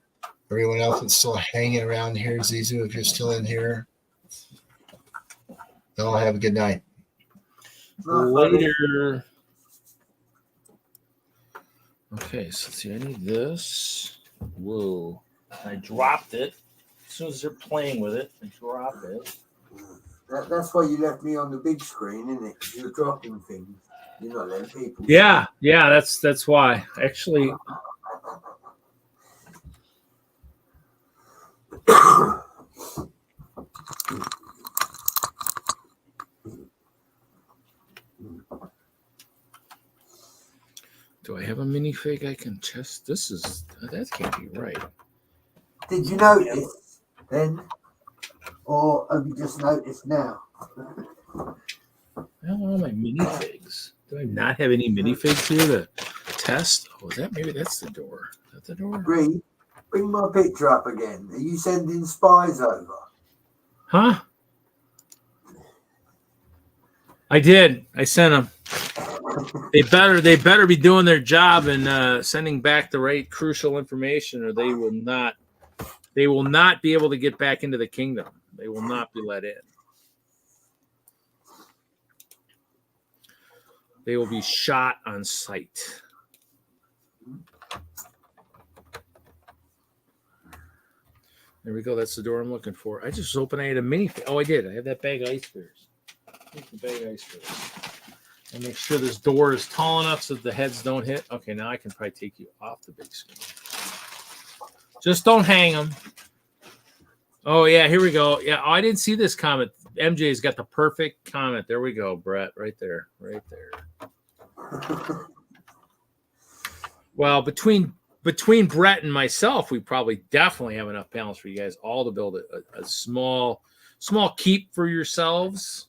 Everyone else that's still hanging around here, Zizu, if you're still in here. Y'all have a good night. Later. Okay, so let's see. I need this. Whoa. I dropped it. As soon as they're playing with it, I drop it. That's why you left me on the big screen, isn't it? You're dropping things. You're not letting people. Yeah, that's why. Actually. Do I have a minifig I can test? That can't be right. Did you notice then? Or have you just noticed now? I don't know my minifigs. Do I not have any minifigs here to test? Oh, that's the door. Is that the door? Bring my picture up again. Are you sending spies over? Huh? I did. I sent them. They better be doing their job and sending back the right crucial information, or they will not be able to get back into the kingdom. They will not be let in. They will be shot on sight. There we go. That's the door I'm looking for. I just opened. I had a mini. Oh, I did. I have that bag of ice bears. Here's the bag of ice bears. And make sure this door is tall enough so the heads don't hit. Okay, now I can probably take you off the big screen. Just don't hang them. Oh, yeah, here we go. Yeah, I didn't see this comment. MJ's got the perfect comment. There we go, Brett. Right there. Right there. Well, between Brett and myself, we probably definitely have enough panels for you guys all to build a small keep for yourselves.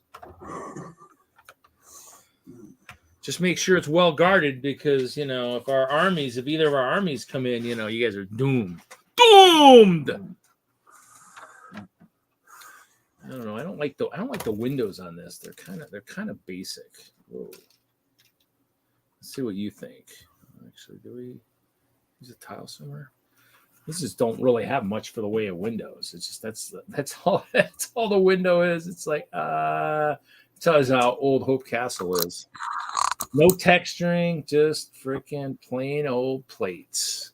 Just make sure it's well guarded because, if either of our armies come in, you guys are doomed. Doomed! I don't know. I don't like the windows on this. They're kind of basic. Whoa. Let's see what you think. Actually, do we use a tile somewhere? These just don't really have much for the way of windows. It's just that's all the window is. It's like tells you how old Hope Castle is. No texturing, just freaking plain old plates.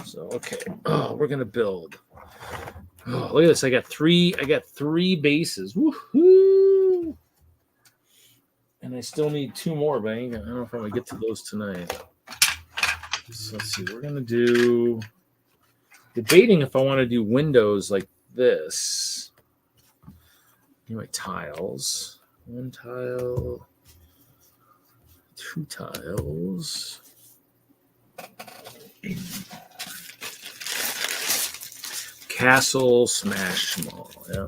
So okay, we're gonna build. Oh, look at this! I got three bases. Woohoo! And I still need 2 more, but I don't know if I'm gonna get to those tonight. So let's see. We're gonna do debating if I want to do windows like this. Do my tiles. 1 tile. 2 tiles. Castle smash small. Yeah.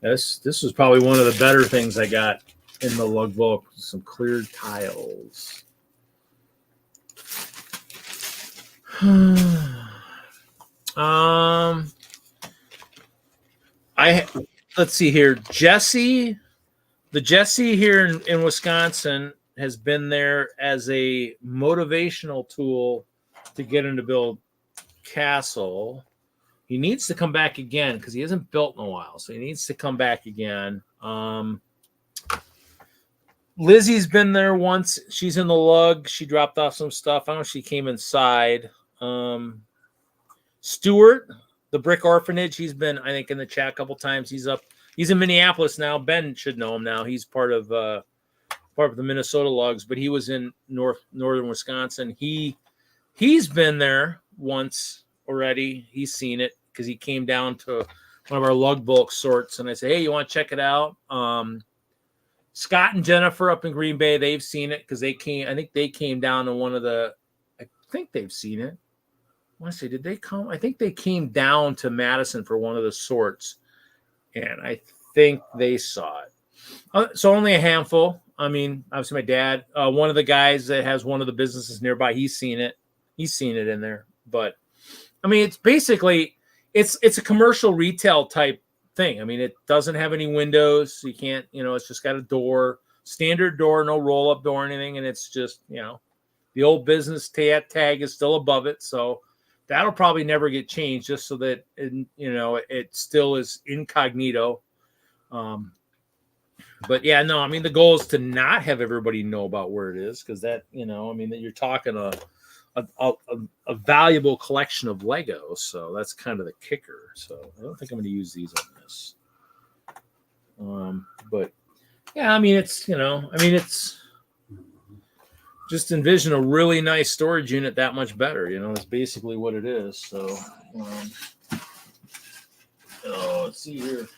This was probably one of the better things I got in the lug book. Some cleared tiles. Let's see here. Jesse here in Wisconsin has been there as a motivational tool to get him to build castle. He needs to come back again because he hasn't built in a while, so he needs to come back again. Lizzie's been there once. She's in the lug. She dropped off some stuff. I don't know if she came inside. Stuart, the Brick Orphanage, he's been, I think, in the chat a couple times. He's in Minneapolis now. Ben should know him now. He's part of the Minnesota Lugs, but he was in northern Wisconsin. He's been there once already. He's seen it because he came down to one of our lug bulk sorts, and I said, "Hey, you want to check it out?" Scott and Jennifer up in Green Bay, they've seen it because they came. I think they came down to one of the. I think they've seen it. I want to say, did they come? I think they came down to Madison for one of the sorts, and I think they saw it. So only a handful. I mean, obviously my dad, one of the guys that has one of the businesses nearby, he's seen it. He's seen it in there. But I mean, it's basically it's a commercial retail type thing. I mean, it doesn't have any windows. So you can't, it's just got a door, standard door, no roll up door or anything. And it's just, the old business tag is still above it. So that'll probably never get changed just so that, it still is incognito. But yeah, no, I mean, the goal is to not have everybody know about where it is. Cause that, that you're talking a valuable collection of Legos. So that's kind of the kicker. So I don't think I'm going to use these on this. But yeah, I mean, it's just envision a really nice storage unit that much better. It's basically what it is. So, let's see here.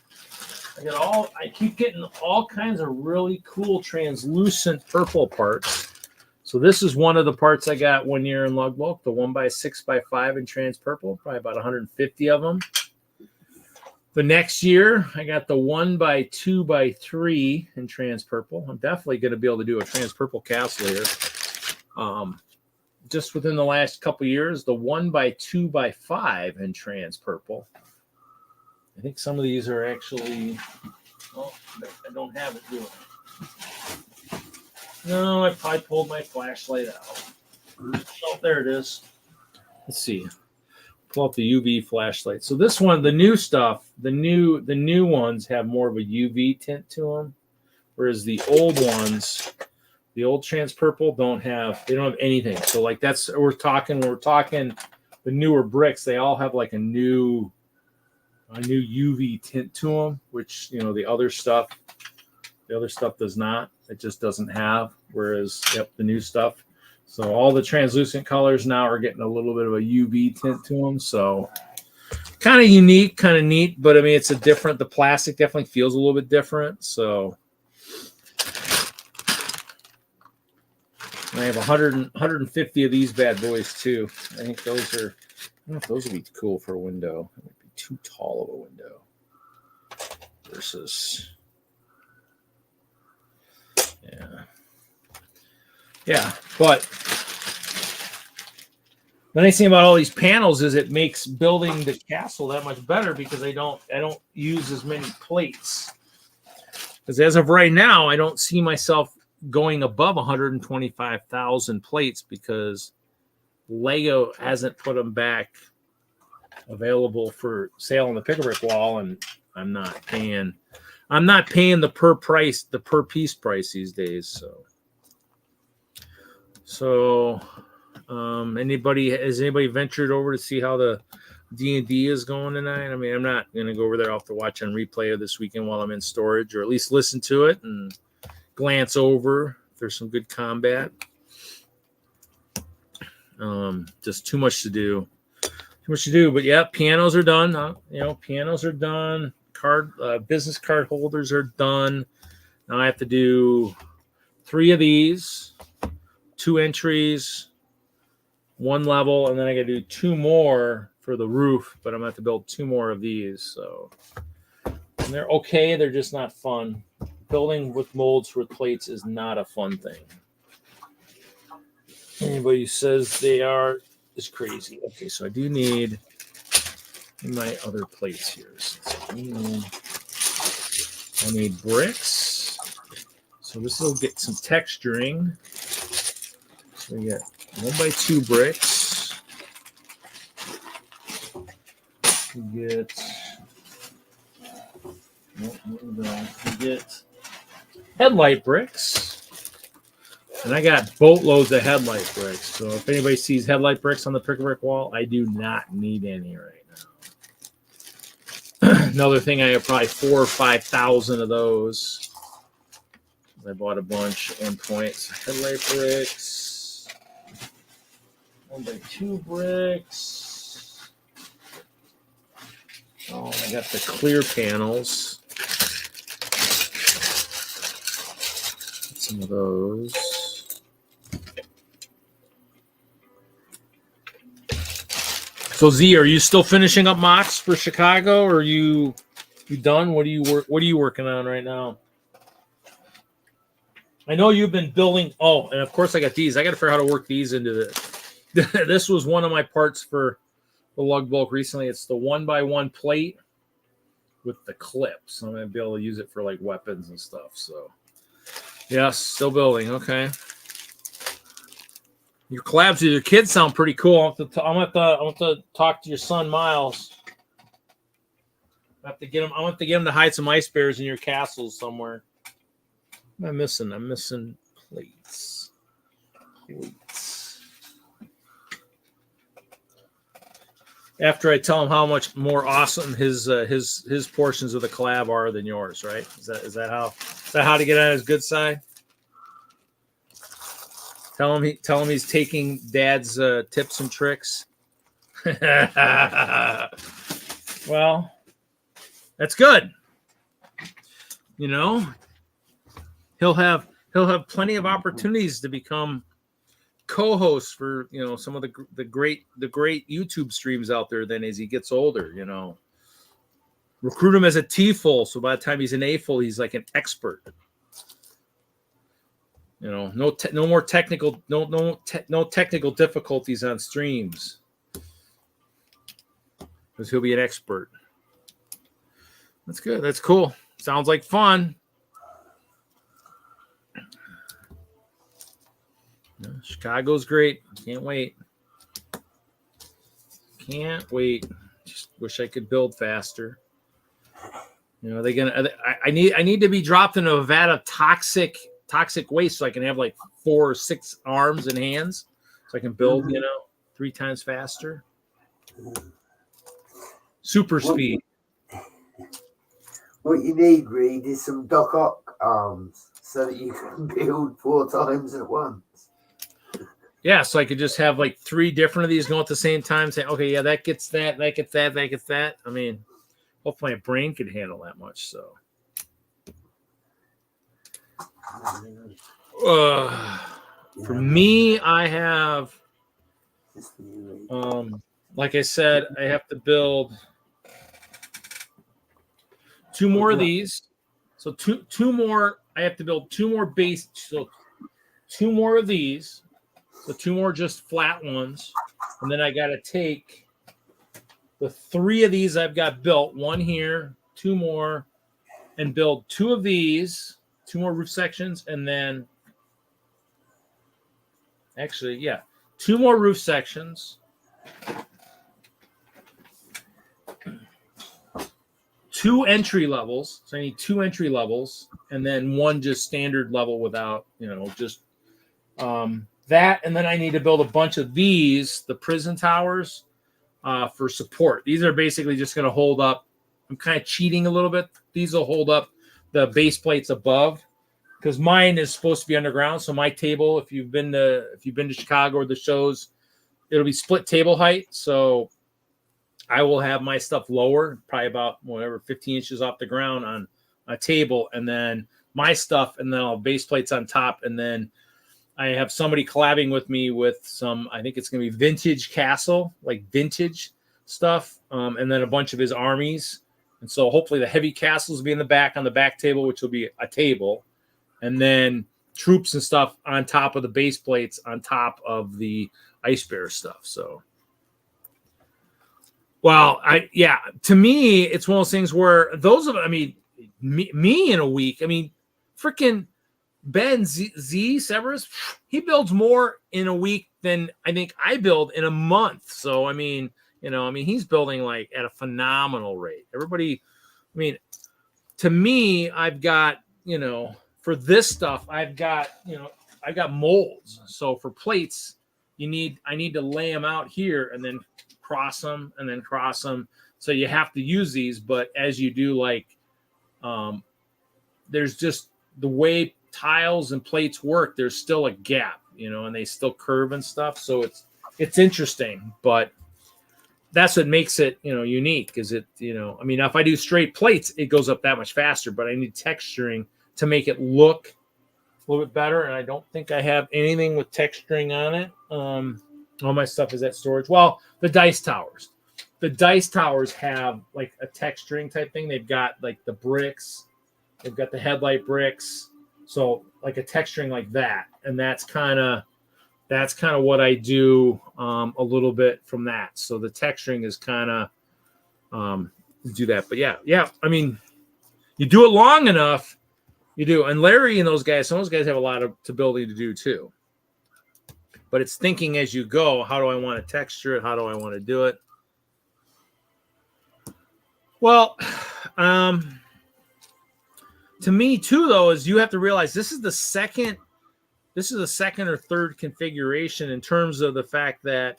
I keep getting all kinds of really cool translucent purple parts. So this is one of the parts I got one year in Lugbook, the 1x6x5 in trans purple, probably about 150 of them. The next year, I got the 1x2x3 in trans purple. I'm definitely going to be able to do a trans purple castle here. Just within the last couple years, the 1x2x5 in trans purple. I think some of these are actually, I don't have it doing it. No, I probably pulled my flashlight out. Oh, there it is. Let's see. Pull out the UV flashlight. So this one, the new stuff, the new ones have more of a UV tint to them, whereas the old ones, the old trans purple don't have anything. So like we're talking the newer bricks, they all have like a new UV tint to them, which the other stuff does not. It just doesn't have. Whereas the new stuff. So all the translucent colors now are getting a little bit of a UV tint to them. So kind of unique, kind of neat. But I mean, the plastic definitely feels a little bit different. So I have 150 of these bad boys too. I think those are. I don't know if those would be cool for a window. It would be too tall of a window. Versus. Yeah, but the nice thing about all these panels is it makes building the castle that much better because I don't use as many plates. Because as of right now, I don't see myself going above 125,000 plates because Lego hasn't put them back available for sale on the pick-a-brick wall, and I'm not paying the per piece price these days. So has anybody ventured over to see how the D&D is going tonight? I mean, I'm not going to go over there. I'll have to watch on replay of this weekend while I'm in storage, or at least listen to it and glance over if there's some good combat. Just too much to do. But yeah, pianos are done. Pianos are done. Business card holders are done. Now I have to do 3 of these, 2 entries, 1 level, and then I got to do 2 more for the roof. But I'm gonna have to build 2 more of these. So, and they're okay. They're just not fun. Building with molds with plates is not a fun thing. Anybody who says they are is crazy. Okay, so I do need my other plates here. So I need bricks. So this will get some texturing. So we get 1x2 bricks. We get headlight bricks. And I got boatloads of headlight bricks. So if anybody sees headlight bricks on the brick wall, I do not need any right now. Another thing, I have probably 4,000 or 5,000 of those. I bought a bunch at one point. So headlight bricks. 1x2 bricks. Oh, I got the clear panels. Some of those. So Z, are you still finishing up MOCs for Chicago, or are you done? What are you working on right now? I know you've been building. Oh, and of course I got these. I got to figure out how to work these into this. This was one of my parts for the lug bulk recently. It's the 1x1 plate with the clips. I'm gonna be able to use it for like weapons and stuff. So, yes, still building. Okay. Your collabs with your kids sound pretty cool. I'm going to talk to your son Miles. I have to get him to hide some ice bears in your castles somewhere. What am I missing? I'm missing plates. After I tell him how much more awesome his portions of the collab are than yours, right? Is that how to get on his good side? Tell him he's taking Dad's tips and tricks. Well, that's good. He'll have plenty of opportunities to become co-hosts for some of the great YouTube streams out there. Then as he gets older, recruit him as a TFOL, so by the time he's an AFOL, he's like an expert. No more technical, no technical difficulties on streams, because he'll be an expert. That's good. That's cool. Sounds like fun. Chicago's great. Can't wait. Just wish I could build faster. I need to be dropped into a vat of toxic waste so I can have like 4 or 6 arms and hands so I can build 3 times faster. Super speed. What you need, Reed, is some Doc Ock arms so that you can build 4 times at once. Yeah, so I could just have like 3 different of these going at the same time, saying, okay, yeah, that gets that gets that. I mean, hopefully my brain could handle that much. So for me, I have like I said, I have to build 2 more of these. So two more. I have to build 2 more base. So 2 more of these. So 2 more just flat ones. And then I got to take the 3 of these I've got built. 1 here, 2 more, and build 2 of these, 2 more roof sections, and then actually, yeah, 2 more roof sections. 2 entry levels. So I need 2 entry levels, and then 1 just standard level without, just that. And then I need to build a bunch of these, the prison towers, for support. These are basically just going to hold up. I'm kind of cheating a little bit. These will hold up the base plates above, because mine is supposed to be underground. So my table, if you've been to Chicago or the shows, it'll be split table height. So I will have my stuff lower, probably about 15 inches off the ground on a table, and then my stuff, and then I'll have base plates on top, and then I have somebody collabing with me with some, I think it's going to be vintage castle, like vintage stuff, and then a bunch of his armies. And so hopefully the heavy castles will be in the back on the back table, which will be a table, and then troops and stuff on top of the base plates on top of the ice bear stuff. So, well, to me, it's one of those things where me in a week, freaking Ben Z Severus, he builds more in a week than I think I build in a month. So, he's building like at a phenomenal rate. Everybody, to me, I've got, for this stuff, I've got molds. So for plates, I need to lay them out here and then cross them and then cross them. So you have to use these, but as you do, there's just the way tiles and plates work, there's still a gap, and they still curve and stuff. So it's interesting, but that's what makes it, unique. Is it, if I do straight plates, it goes up that much faster, but I need texturing to make it look a little bit better. And I don't think I have anything with texturing on it. All my stuff is at storage. Well, the dice towers have like a texturing type thing. They've got like the bricks, they've got the headlight bricks. So like a texturing like that. And that's kind of what I do a little bit from that. So the texturing is kind of do that. But yeah. You do it long enough, you do. And Larry and those guys, some of those guys have a lot of ability to do too. But it's thinking as you go, how do I want to texture it? How do I want to do it? Well, to me too, though, is you have to realize this is the second or third configuration in terms of the fact that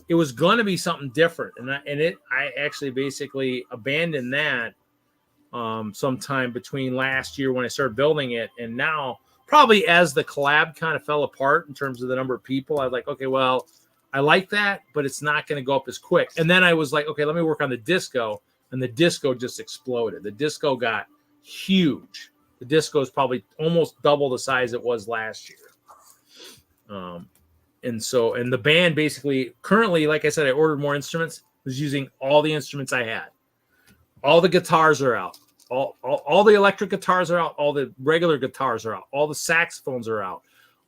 it was going to be something different. I actually basically abandoned that sometime between last year when I started building it and now, probably as the collab kind of fell apart in terms of the number of people. I was like, okay, well, I like that, but it's not going to go up as quick. And then I was like, okay, let me work on the disco, and the disco just exploded. The disco got huge. The disco is probably almost double the size it was last year. And the band basically currently, like I said, I ordered more instruments, was using all the instruments I had. All the guitars are out. All the electric guitars are out. All the regular guitars are out. All the saxophones are out.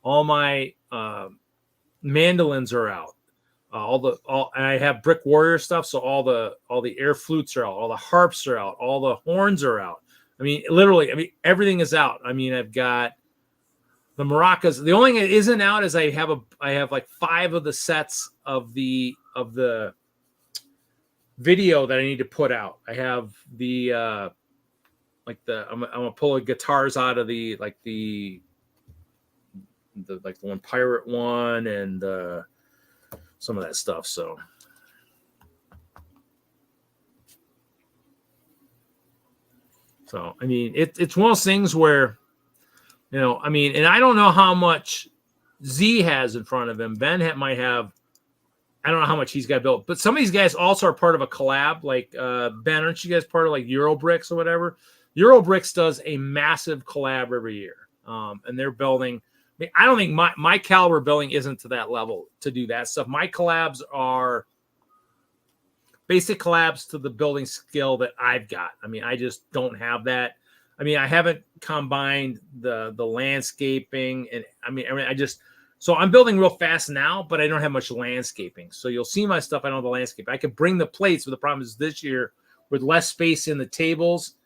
All my mandolins are out. And I have Brick Warrior stuff. So all the air flutes are out. All the harps are out. All the horns are out. Literally, everything is out. I've got the maracas. The only thing that isn't out is I have like 5 of the sets of the video that I need to put out. I have the I'm gonna pull the guitars out of the one pirate one and some of that stuff. So it's one of those things where, and I don't know how much Z has in front of him. Ben might have, I don't know how much he's got built, but some of these guys also are part of a collab. Like Ben, aren't you guys part of like Eurobricks or whatever? Eurobricks does a massive collab every year, and they're building. I don't think my caliber building isn't to that level to do that stuff. My collabs are basic collabs to the building skill that I've got. I just don't have that. I haven't combined the landscaping, and so I'm building real fast now, but I don't have much landscaping. So you'll see my stuff. I don't have the landscape. I could bring the plates, but the problem is this year with less space in the tables,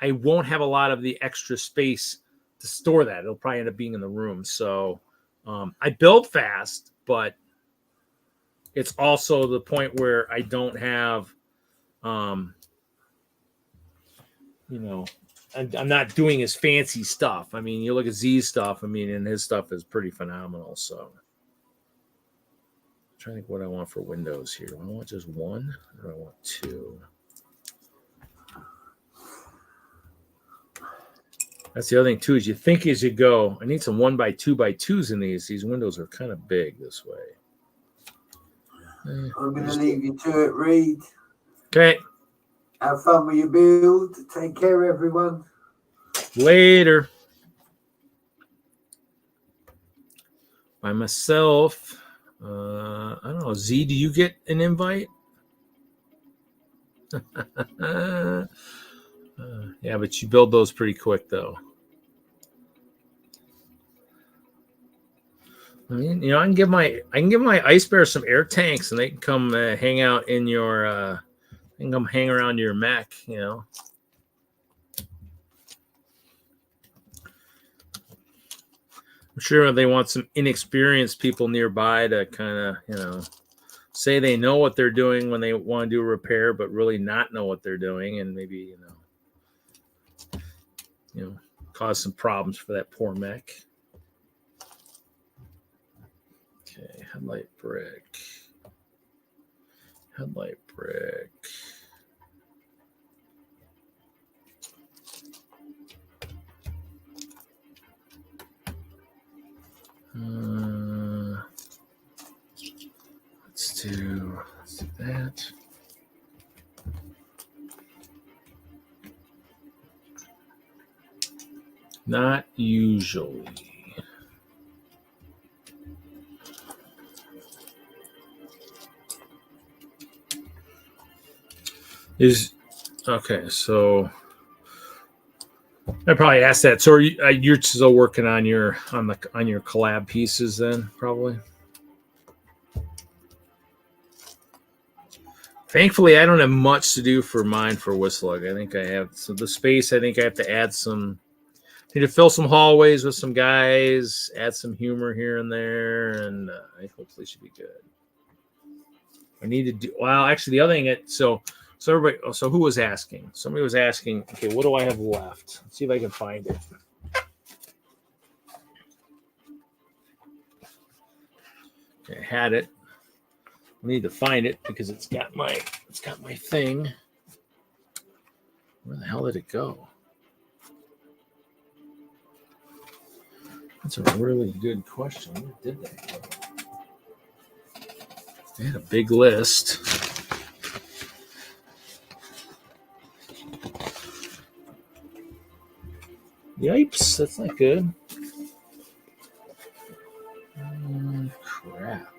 I won't have a lot of the extra space to store that. It'll probably end up being in the room. So I build fast, but it's also the point where I don't have you know, I'm not doing his fancy stuff. I mean, you look at Z's stuff. I mean, and his stuff is pretty phenomenal. So, I'm trying to think what I want for windows here. Do I want just one, or do I want two? That's the other thing too. Is you think as you go, I need some 1x2x2s in these. These windows are kind of big this way. I'm going to leave you to it, Reed. Okay. Have fun with your build. Take care, everyone. Later. By myself. I don't know. Z, do you get an invite? Yeah, but you build those pretty quick, though. I mean, you know, I can give my ice bear some air tanks, and they can come hang out in your. They can come hang around your mech, you know. I'm sure they want some inexperienced people nearby to kind of, you know, say they know what they're doing when they want to do a repair, but really not know what they're doing, and maybe, you know, cause some problems for that poor mech. Okay, headlight brick. Headlight brick. Let's do that. Not usually. Okay, so I probably asked that. So you're still working on your collab pieces then, probably. Thankfully, I don't have much to do for mine for Whistler. I think I have the space. I think I have to add some. Need to fill some hallways with some guys, add some humor here and there, and I hopefully should be good. I need to do well. Actually, the other thing so everybody. So who was asking? Somebody was asking. Okay, what do I have left? Let's see if I can find it. Okay, I had it. I need to find it because it's got my thing. Where the hell did it go? That's a really good question. Where did that go? They had a big list. Yipes, that's not good. Crap.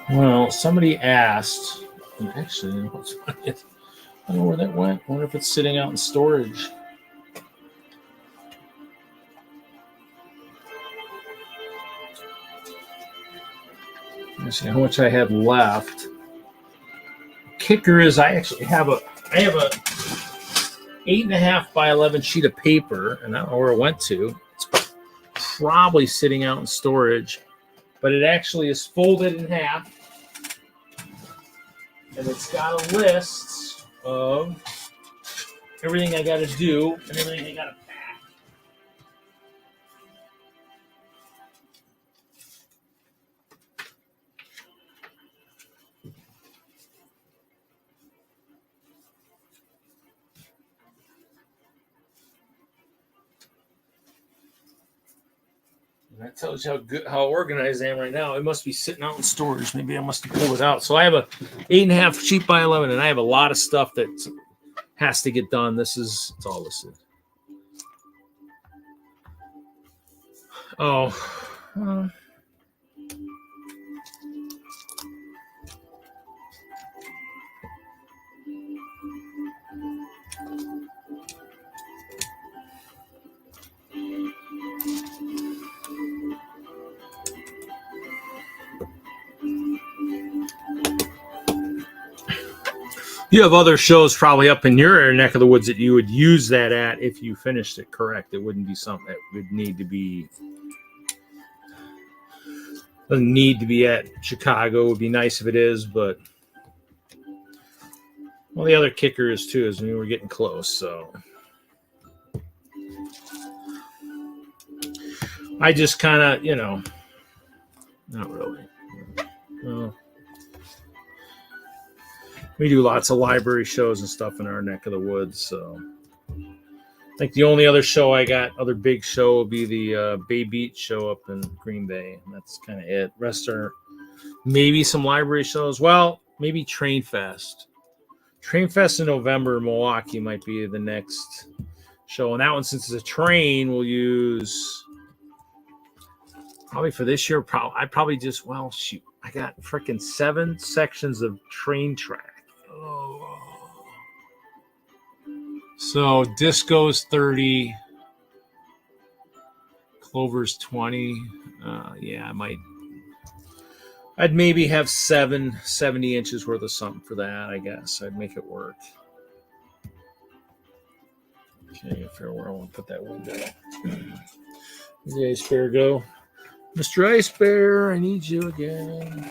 Well, somebody asked, and actually, what's funny is, I don't know where that went. I wonder if it's sitting out in storage. Let's see how much I had left. Kicker is I actually have a 8.5 by 11 sheet of paper, and I don't know where it went to. It's probably sitting out in storage, but it actually is folded in half. And it's got a list of everything I got to do and everything I got to pack. And that tells you how organized I am right now. It must be sitting out in storage. Maybe I must have pulled it out. So I have a 8.5 sheet by 11, and I have a lot of stuff that has to get done. It's all listed. Oh, you have other shows probably up in your neck of the woods that you would use that at if you finished it correct. It wouldn't be something that would need to be Doesn't need to be at Chicago. It would be nice if it is, but well, the other kicker is too is we're getting close. So I just kind of, not really. Well, we do lots of library shows and stuff in our neck of the woods. So I think the only other show I got, other big show, will be the Bay Beach show up in Green Bay. And that's kind of it. Rest are maybe some library shows. Well, maybe Train Fest. Train Fest in November in Milwaukee might be the next show. And that one, since it's a train, we'll use probably for this year. I probably just, I got freaking 7 sections of train track. Oh. So Disco's 30, Clover's 20. Yeah, I'd maybe have 70 inches worth of something for that, I guess. I'd make it work. Okay, fair where I want to put that window. Where's the Ice Bear go? Mr. Ice Bear, I need you again.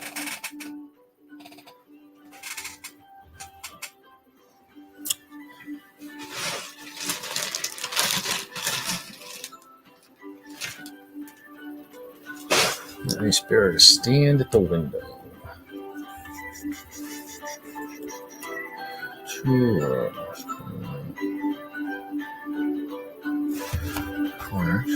Ice Bear to stand at the window. Corner.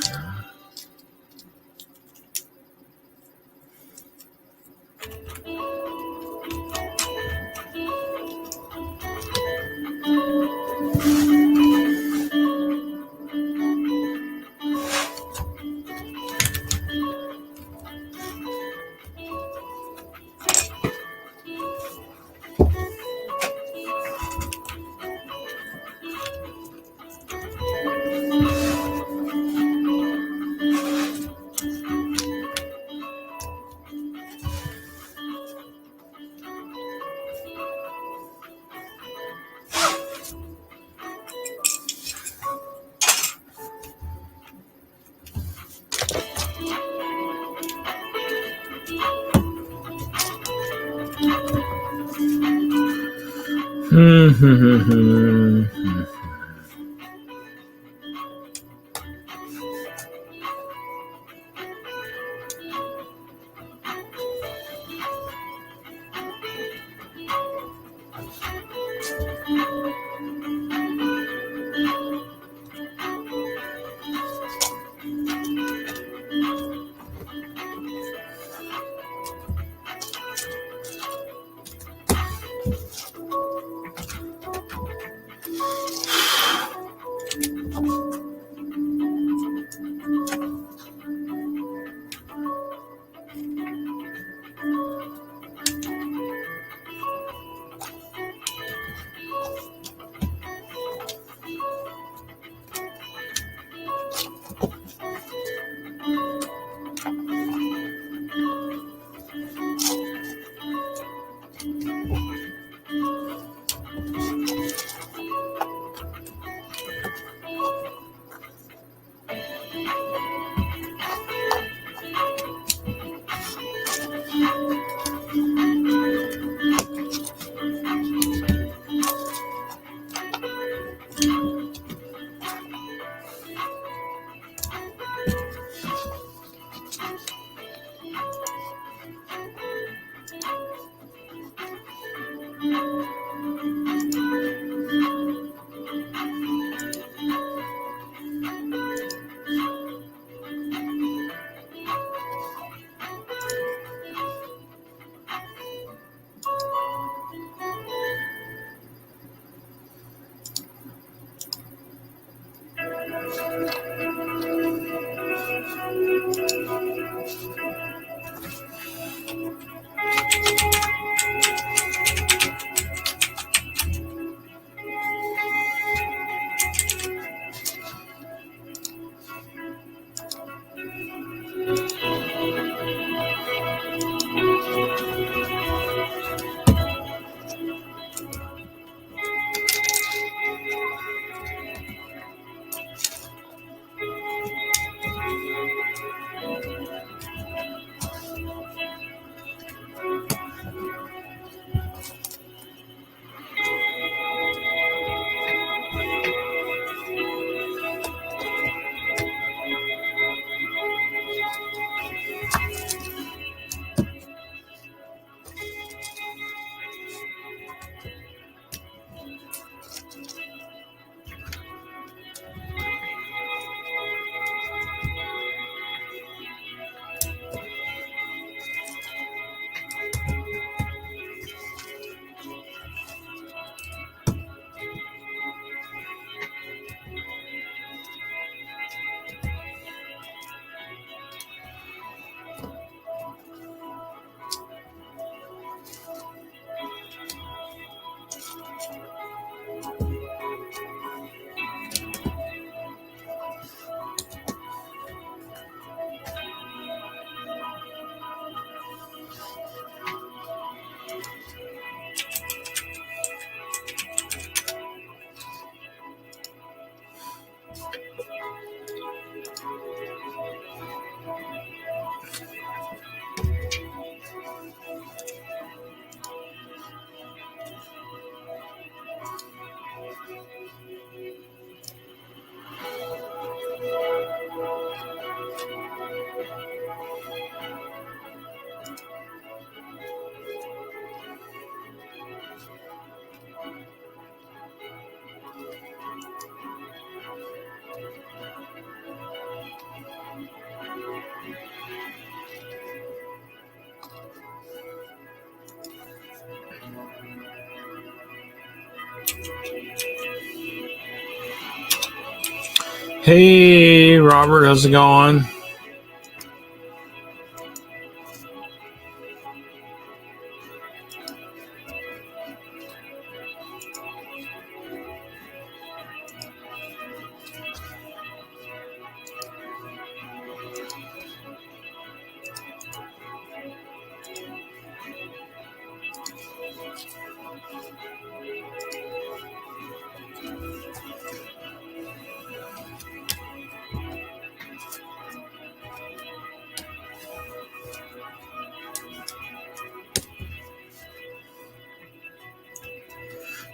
Hey, Robert, how's it going?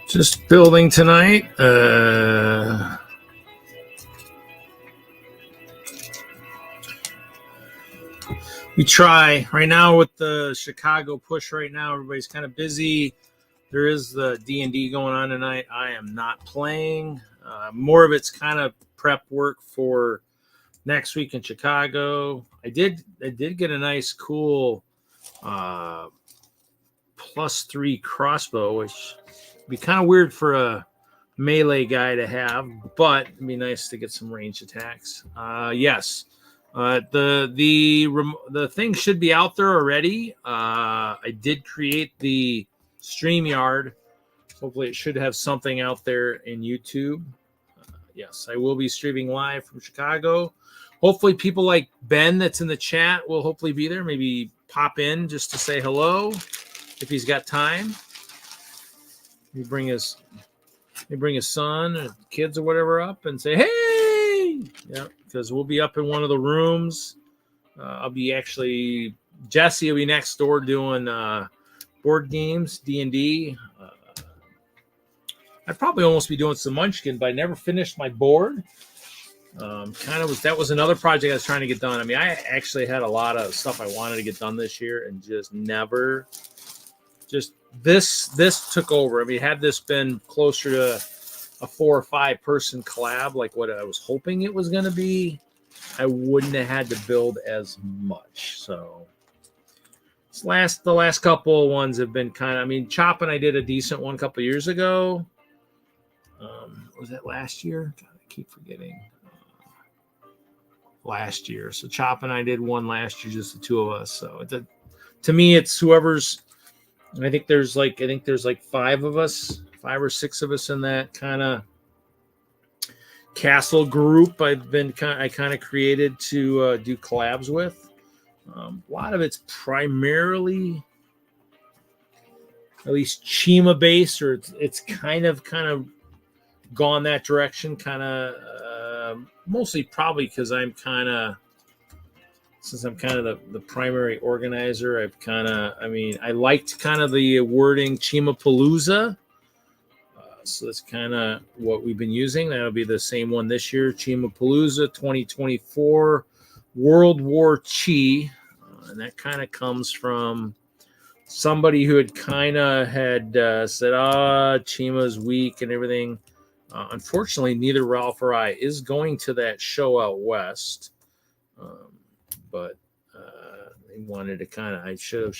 Just building tonight. We try right now with the Chicago push. Right now, everybody's kind of busy. There is the D&D going on tonight. I am not playing. More of it's kind of prep work for next week in Chicago. I did get a nice, cool +3 crossbow, which would be kind of weird for a melee guy to have, but it'd be nice to get some ranged attacks. Yes. The thing should be out there already. I did create the StreamYard. Hopefully it should have something out there in YouTube. Yes, I will be streaming live from Chicago. Hopefully people like Ben that's in the chat will hopefully be there. Maybe pop in just to say hello if he's got time. He bring his son or kids or whatever up and say, hey, yeah, because we'll be up in one of the rooms. I'll be actually, Jesse will be next door doing board games, D&D. I'd probably almost be doing some Munchkin, but I never finished my board. That was another project I was trying to get done. I mean, I actually had a lot of stuff I wanted to get done this year and just never, this took over. I mean, had this been closer to a 4 or 5 person collab, like what I was hoping it was going to be, I wouldn't have had to build as much. So the last couple ones have been kind of, I mean, Chop and I did a decent one a couple years ago. Was that last year? God, I keep forgetting. Last year. So Chop and I did one last year, just the two of us. So to me, it's whoever's, I think there's like 5 of us, 5 or 6 of us in that kind of castle group I kind of created to do collabs with. A lot of it's primarily at least Chima based, or it's kind of gone that direction, mostly probably because since I'm kind of the primary organizer, I liked kind of the wording Chimapalooza. So that's kind of what we've been using. That'll be the same one this year, Chimapalooza 2024 World War Chi. And that kind of comes from somebody who had said, Chima's weak and everything. Unfortunately, neither Ralph or I is going to that show out west. But they wanted to I should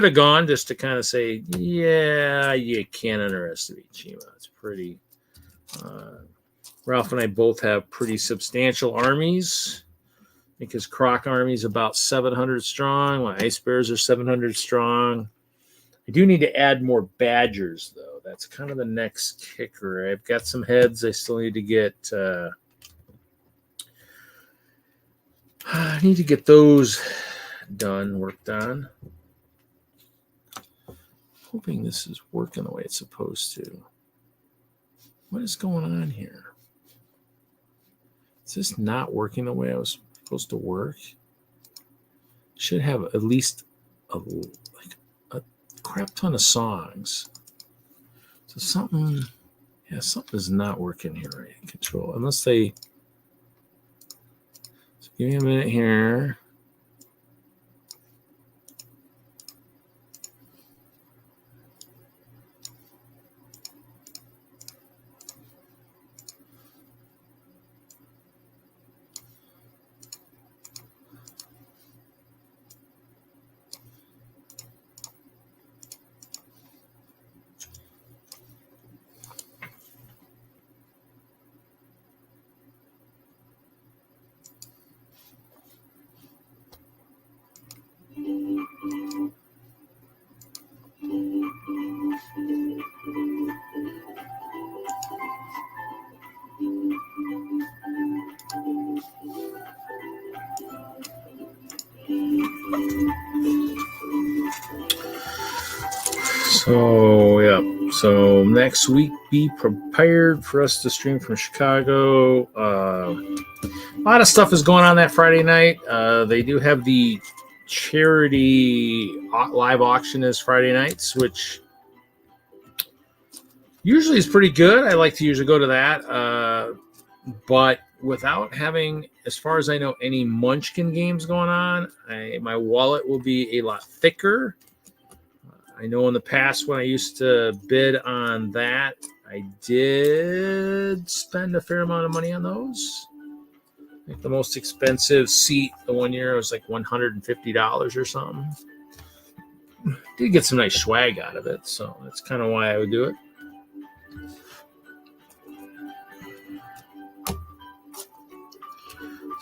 have gone just to kind of say, yeah, you can't underestimate Chima. It's pretty. Ralph and I both have pretty substantial armies. I think his Croc army is about 700 strong. My Ice Bears are 700 strong. I do need to add more Badgers, though. That's kind of the next kicker. I've got some heads I still need to get. I need to get those worked on. Hoping this is working the way it's supposed to. What is going on here? Is this not working the way I was supposed to work? Should have at least a crap ton of songs. So something is not working here, right? Control, unless they. So give me a minute here. So, yeah. So next week, be prepared for us to stream from Chicago. A lot of stuff is going on that Friday night. They do have the charity live auction is Friday nights, which usually is pretty good. I like to usually go to that. But without having, as far as I know, any Munchkin games going on, my wallet will be a lot thicker. I know in the past when I used to bid on that, I did spend a fair amount of money on those. I think the most expensive seat the one year was like $150 or something. Did get some nice swag out of it, so that's kind of why I would do it.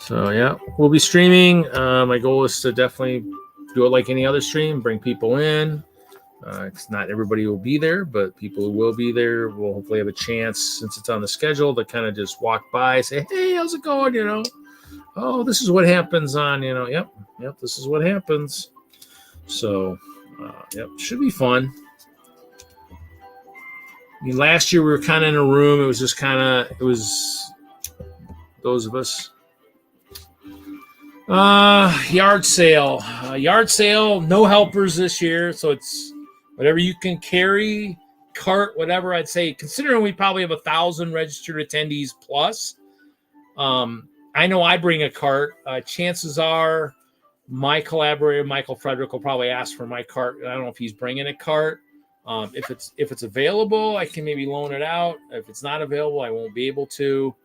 So yeah, we'll be streaming. My goal is to definitely do it like any other stream, bring people in. It's not everybody will be there, but people who will be there will hopefully have a chance, since it's on the schedule, to kind of just walk by, say, hey, how's it going? You know, oh, this is what happens on, you know, yep, this is what happens. So, yep, should be fun. I mean, last year we were kind of in a room. It was just it was those of us. Yard sale, no helpers this year. So it's whatever you can carry, cart, whatever. I'd say, considering we probably have 1,000 registered attendees plus. I know I bring a cart. Chances are my collaborator, Michael Frederick, will probably ask for my cart. I don't know if he's bringing a cart. If it's available, I can maybe loan it out. If it's not available, I won't be able to.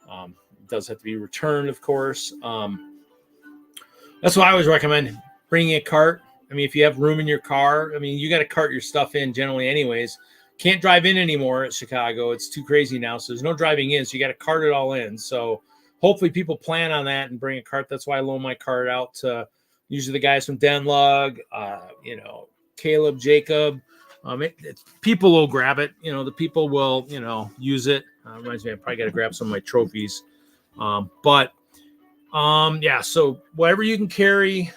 It does have to be returned, of course. That's what I always recommend, bringing a cart. I mean, if you have room in your car, I mean, you got to cart your stuff in generally anyways. Can't drive in anymore at Chicago. It's too crazy now. So there's no driving in. So you got to cart it all in. So hopefully people plan on that and bring a cart. That's why I loan my cart out to usually the guys from Denlug, Caleb, Jacob. People will grab it. You know, the people will, use it. Reminds me, I probably got to grab some of my trophies. Yeah, so whatever you can carry.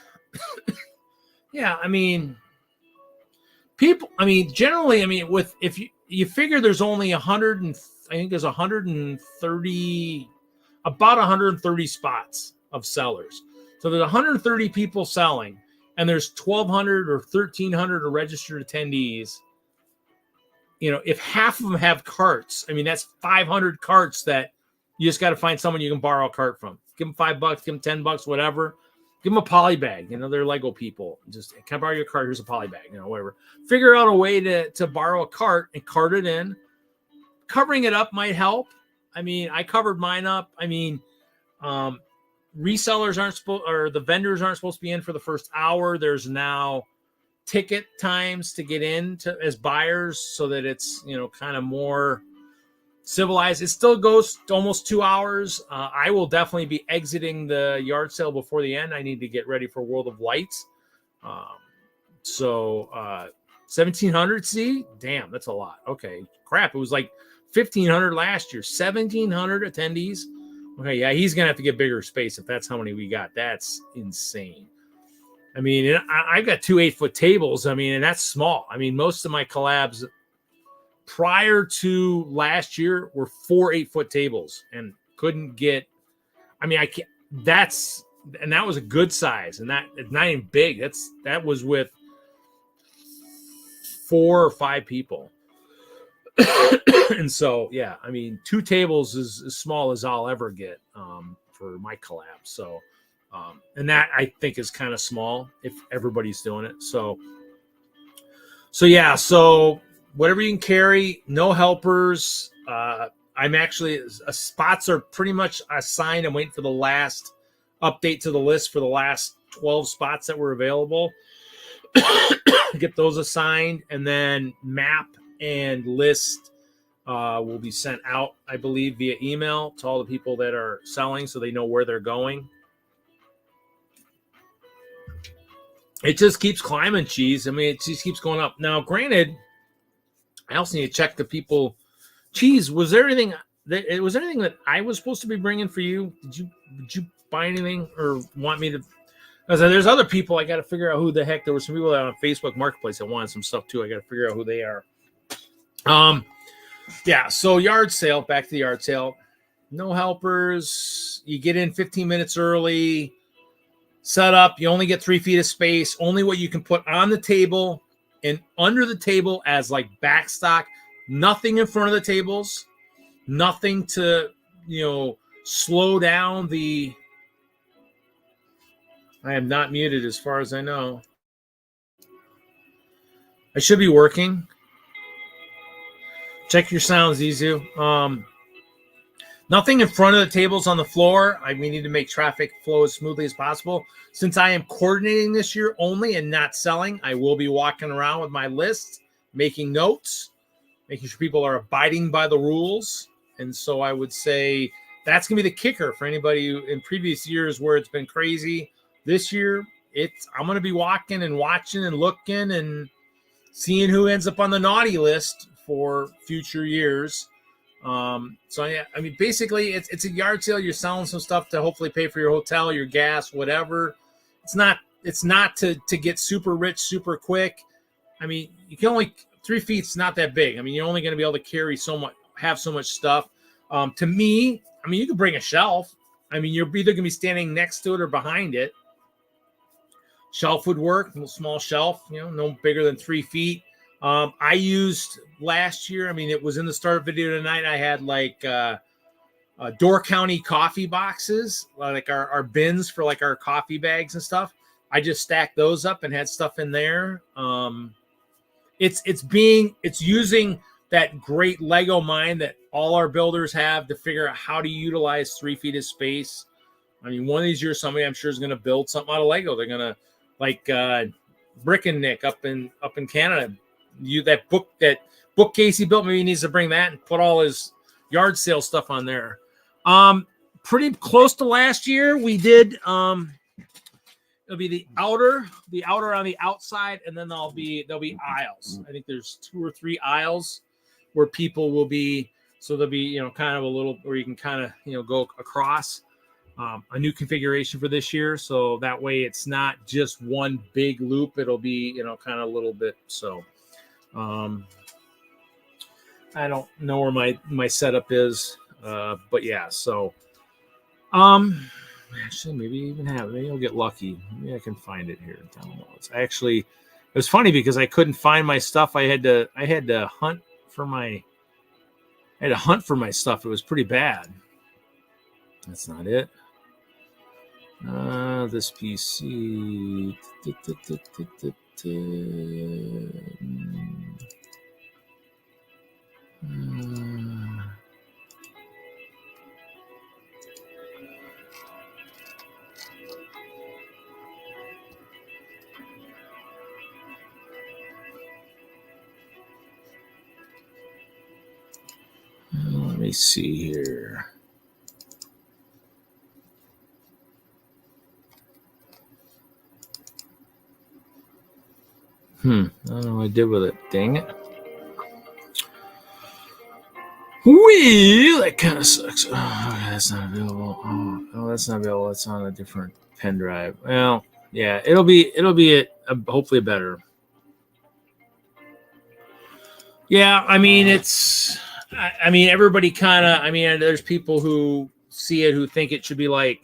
Yeah, I mean, generally, if you figure there's only 130 spots of sellers. So there's 130 people selling, and there's 1,200 or 1,300 registered attendees. If half of them have carts, that's 500 carts that you just got to find someone you can borrow a cart from. Give them $5, give them $10, whatever. Give them a poly bag. They're Lego people. Just, can I borrow your cart? Here's a poly bag, whatever. Figure out a way to borrow a cart and cart it in. Covering it up might help. I covered mine up. Resellers aren't supposed, or the vendors aren't supposed to be in for the first hour. There's now ticket times to get in as buyers so that it's, kind of more civilized. It still goes to almost 2 hours. I will definitely be exiting the yard sale before the end. I need to get ready for World of Lights. 1,700, see? Damn, that's a lot. Okay, crap. It was like 1,500 last year. 1,700 attendees. Okay, yeah, he's going to have to get bigger space if that's how many we got. That's insane. I've got 2 8-foot tables. And that's small. Most of my collabs prior to last year were 4 8-foot tables and couldn't get I mean, I can't. That was a good size, and that it's not even big. That was with 4 or 5 people. And so, yeah, I mean, 2 tables is as small as I'll ever get for my collab. So, and that I think is kind of small if everybody's doing it. So yeah, so whatever you can carry, no helpers. I'm actually, spots are pretty much assigned. I'm waiting for the last update to the list for the last 12 spots that were available. Get those assigned, and then map and list will be sent out, I believe, via email to all the people that are selling so they know where they're going. It just keeps climbing, Cheese. I mean, it just keeps going up. Now, granted, I also need to check the people. Cheese, was there anything that I was supposed to be bringing for you? Did you buy anything or want me to? Because there's other people. I got to figure out who the heck. There were some people that on Facebook Marketplace that wanted some stuff too. I got to figure out who they are. Yeah. So yard sale. Back to the yard sale. No helpers. You get in 15 minutes early. Set up. You only get 3 feet of space. Only what you can put on the table and under the table as like backstock. Nothing in front of the tables. Nothing to, slow down the. I am not muted as far as I know. I should be working. Check your sounds, Izu. Nothing in front of the tables on the floor. We need to make traffic flow as smoothly as possible. Since I am coordinating this year only and not selling, I will be walking around with my list, making notes, making sure people are abiding by the rules. And so I would say that's going to be the kicker for anybody who, in previous years where it's been crazy. This year, I'm going to be walking and watching and looking and seeing who ends up on the naughty list for future years. So yeah, I mean, basically, it's a yard sale. You're selling some stuff to hopefully pay for your hotel, your gas, whatever. It's not to get super rich super quick. I mean, you can only 3 feet's not that big. I mean, you're only going to be able to carry so much, have so much stuff. To me, I mean, you can bring a shelf. I mean, you're either going to be standing next to it or behind it. Shelf would work, a little small shelf, no bigger than 3 feet. I used last year, I mean, it was in the start video tonight. I had like Door County coffee boxes, like our bins for like our coffee bags and stuff. I just stacked those up and had stuff in there. It's using that great Lego mind that all our builders have to figure out how to utilize 3 feet of space. I mean, one of these years, somebody I'm sure is going to build something out of Lego. They're going to like Brick and Nick up in Canada. That bookcase he built, maybe he needs to bring that and put all his yard sale stuff on there. Pretty close to last year. We did it'll be the outer on the outside, and then there'll be aisles. I think there's 2 or 3 aisles where people will be, so there'll be kind of a little where you can kind of go across. A new configuration for this year, so that way it's not just one big loop. It'll be kind of a little bit. So I don't know where my setup is, but yeah. So actually, maybe even maybe I'll get lucky. Maybe I can find it here. Downloads. It was funny because I couldn't find my stuff. I had to hunt for my stuff. It was pretty bad. That's not it. This PC. Let me see here. I don't know what I did with it. Dang it. That kind of sucks. Oh, okay, that's not available. Oh, that's not available. That's on a different pen drive. Well, yeah, it'll be hopefully better. Yeah, I mean, everybody kind of, there's people who see it who think it should be like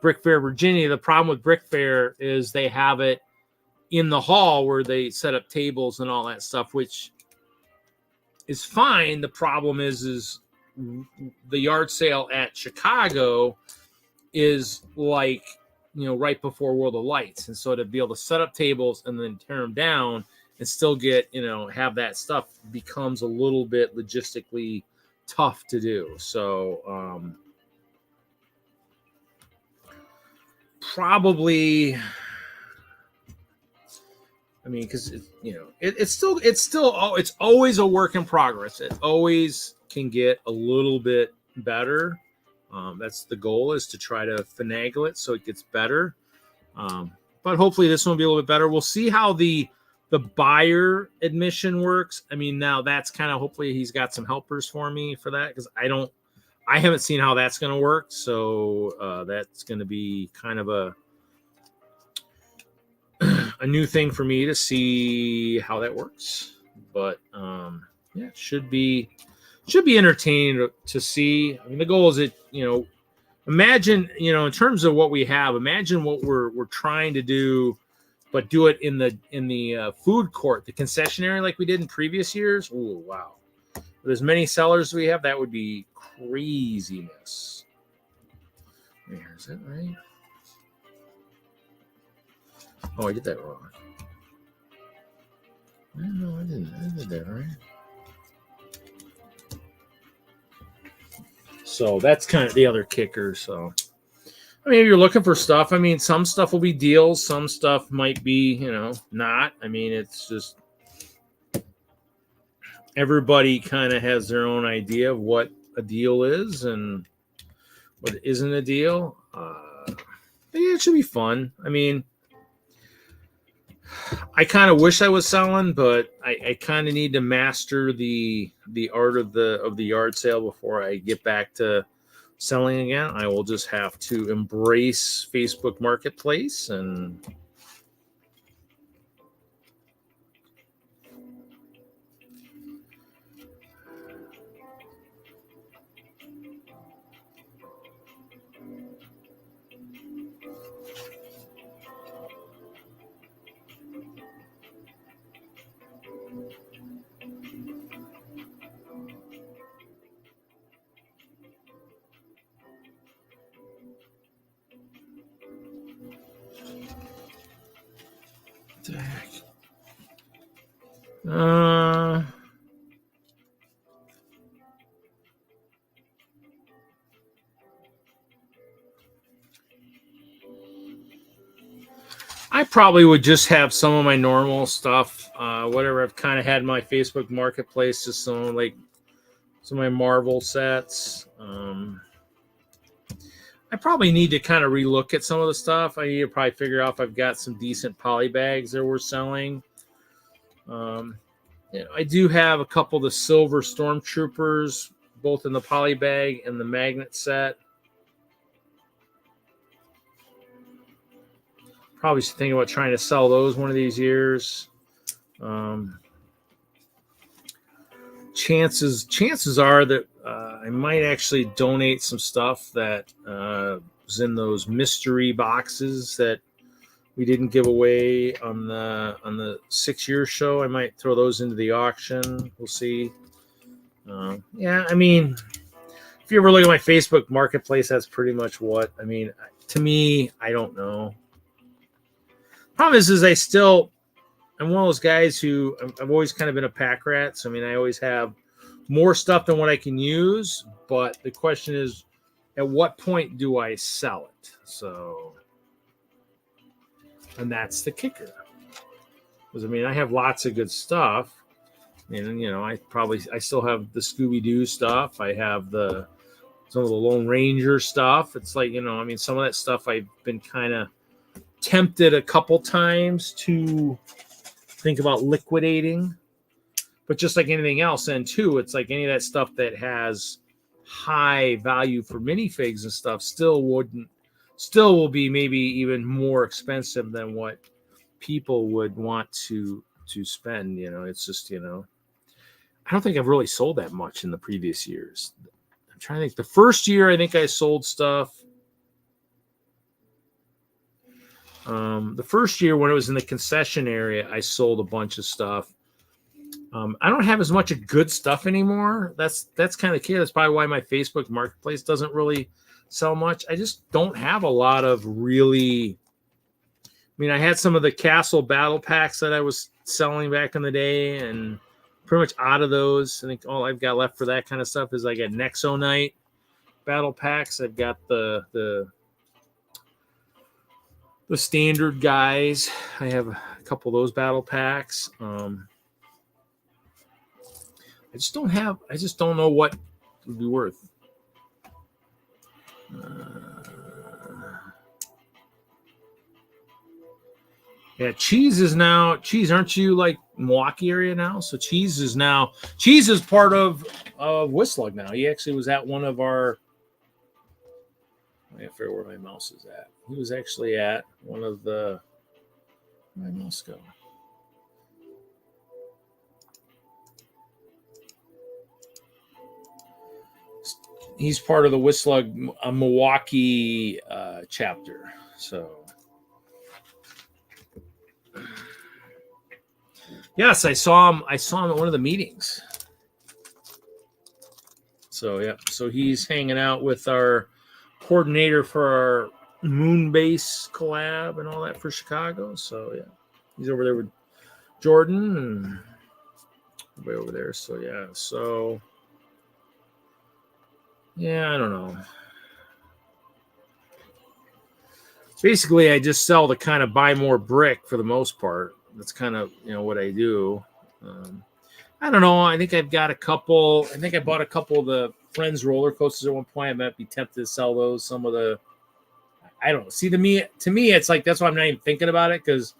Brick Fair Virginia. The problem with Brick Fair is they have it in the hall where they set up tables and all that stuff, which is fine. The problem is the yard sale at Chicago is like, right before World of Lights. And so to be able to set up tables and then tear them down and still get, have that stuff becomes a little bit logistically tough to do. So probably, I mean, because it's always a work in progress. It always can get a little bit better. That's the goal, is to try to finagle it so it gets better. But hopefully this one will be a little bit better. We'll see how the buyer admission works. I mean, now that's kind of, hopefully he's got some helpers for me for that, because I haven't seen how that's going to work. So that's going to be kind of a new thing for me to see how that works. But yeah, it should be entertaining to see. I mean, the goal is that, imagine, in terms of what we have, imagine what we're trying to do, but do it in the food court, the concessionary, like we did in previous years. Oh, wow. With as many sellers as we have, that would be craziness. Is that right? Oh, I did that wrong. No, I didn't. I did that right. So that's kind of the other kicker. So, I mean, if you're looking for stuff, I mean, some stuff will be deals. Some stuff might be, not. I mean, it's just everybody kind of has their own idea of what a deal is and what isn't a deal. Yeah, it should be fun. I mean, I kind of wish I was selling, but I kind of need to master the art of the yard sale before I get back to selling again. I will just have to embrace Facebook Marketplace and what the heck? I probably would just have some of my normal stuff, whatever I've kind of had in my Facebook Marketplace, just some of my Marvel sets. I probably need to kind of relook at some of the stuff. I need to probably figure out if I've got some decent poly bags that we're selling. I do have a couple of the silver stormtroopers, both in the poly bag and the magnet set. Probably thinking about trying to sell those one of these years. Chances are that I might actually donate some stuff that was in those mystery boxes that we didn't give away on the 6-year show. I might throw those into the auction. We'll see. Yeah, I mean, if you ever look at my Facebook Marketplace, that's pretty much what I mean. To me, I don't know. Problem is I'm one of those guys who I've always kind of been a pack rat. So, I mean, I always have more stuff than what I can use. But the question is, at what point do I sell it? So, and that's the kicker. Because, I mean, I have lots of good stuff. And, I still have the Scooby-Doo stuff. I have some of the Lone Ranger stuff. It's like, some of that stuff I've been kind of tempted a couple times to think about liquidating, but just like anything else, and too, it's like any of that stuff that has high value for minifigs and stuff still will be maybe even more expensive than what people would want to spend. It's just, I don't think I've really sold that much in the previous years. I'm trying to think. The first year, I think I sold stuff. The first year when it was in the concession area, I sold a bunch of stuff. I don't have as much of good stuff anymore. That's kind of key. That's probably why my Facebook marketplace doesn't really sell much. I just don't have a lot of really. I mean, I had some of the Castle battle packs that I was selling back in the day, and pretty much out of those, I think all I've got left for that kind of stuff is I got Nexo Knight battle packs. I've got the standard guys. I have a couple of those battle packs. I just don't know what would be worth. Yeah, Cheese, aren't you like Milwaukee area now? So Cheese is part of Whistler now. He actually was at one of our, I forget where my mouse is at. He was actually at one of the, where'd my mouse go? He's part of the Whistler Milwaukee chapter. So, yes, I saw him at one of the meetings. So yeah, so he's hanging out with our coordinator for our Moonbase collab and all that for Chicago. So yeah, he's over there with Jordan and way over there. So yeah, so. Yeah, I don't know. Basically, I just sell to kind of buy more brick for the most part. That's kind of, what I do. I don't know. I think I've got a couple. I think I bought a couple of the Friends roller coasters at one point. I might be tempted to sell those. Some of the, I don't know. See, to me, it's like, that's why I'm not even thinking about it, because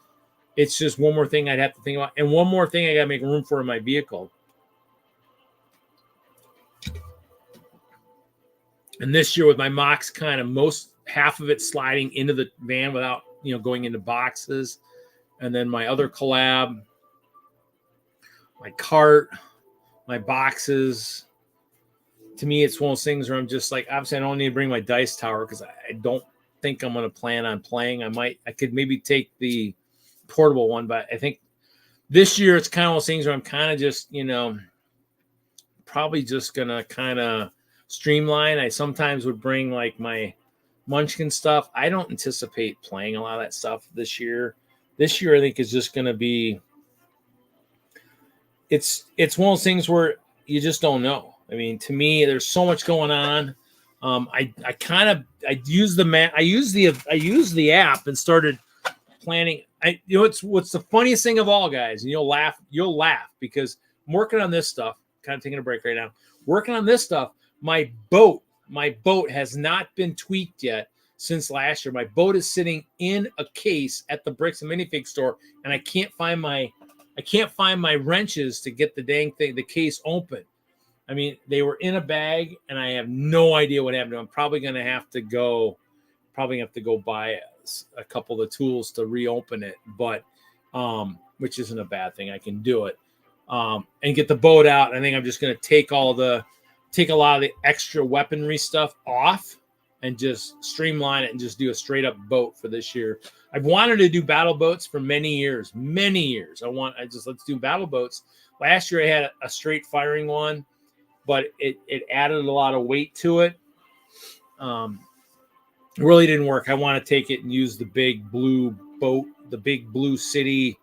it's just one more thing I'd have to think about. And one more thing I got to make room for in my vehicle. And this year with my MOCs kind of half of it sliding into the van without, going into boxes. And then my other collab, my cart, my boxes. To me, it's one of those things where I'm just like, obviously I don't need to bring my dice tower because I don't think I'm going to plan on playing. I could maybe take the portable one, but I think this year it's kind of those things where I'm kind of just, probably just going to kind of streamline. I sometimes would bring like my Munchkin stuff. I don't anticipate playing a lot of that stuff this year. This year, I think, is just going to be. It's one of those things where you just don't know. I mean, to me, there's so much going on. I use the app and started planning. What's the funniest thing of all, guys, and you'll laugh because I'm working on this stuff. Kind of taking a break right now. Working on this stuff. My boat has not been tweaked yet since last year. My boat is sitting in a case at the Bricks and Minifig store, and I can't find my wrenches to get the dang thing, the case open. I mean, they were in a bag, and I have no idea what happened to them. I'm probably going to have to go buy a couple of the tools to reopen it, but which isn't a bad thing. I can do it and get the boat out. I think I'm just going to take a lot of the extra weaponry stuff off and just streamline it and just do a straight up boat for this year. I've wanted to do battle boats for many years. Let's do battle boats. Last year I had a straight firing one, but it added a lot of weight to it. Really didn't work. I want to take it and use the big blue boat, the big blue city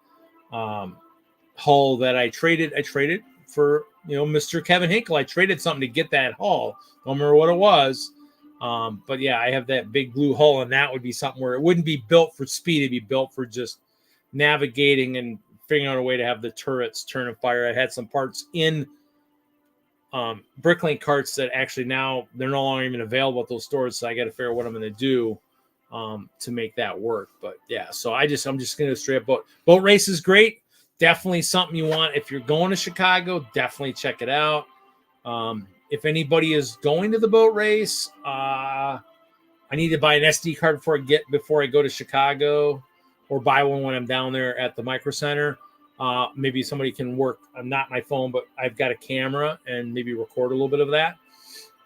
hull that I traded for, Mr. Kevin Hinkle. I traded something to get that hull. Don't remember what it was. But yeah, I have that big blue hull, and that would be something where it wouldn't be built for speed. It'd be built for just navigating and figuring out a way to have the turrets turn and fire. I had some parts in Bricklink carts that actually now they're no longer even available at those stores. So I got to figure out what I'm going to do to make that work. But yeah, so I'm just going to straight up boat race is great. Definitely something you want. If you're going to Chicago, definitely check it out. If anybody is going to the boat race, I need to buy an SD card before I go to Chicago, or buy one when I'm down there at the Micro Center. Maybe somebody can work. I'm not my phone, but I've got a camera and maybe record a little bit of that.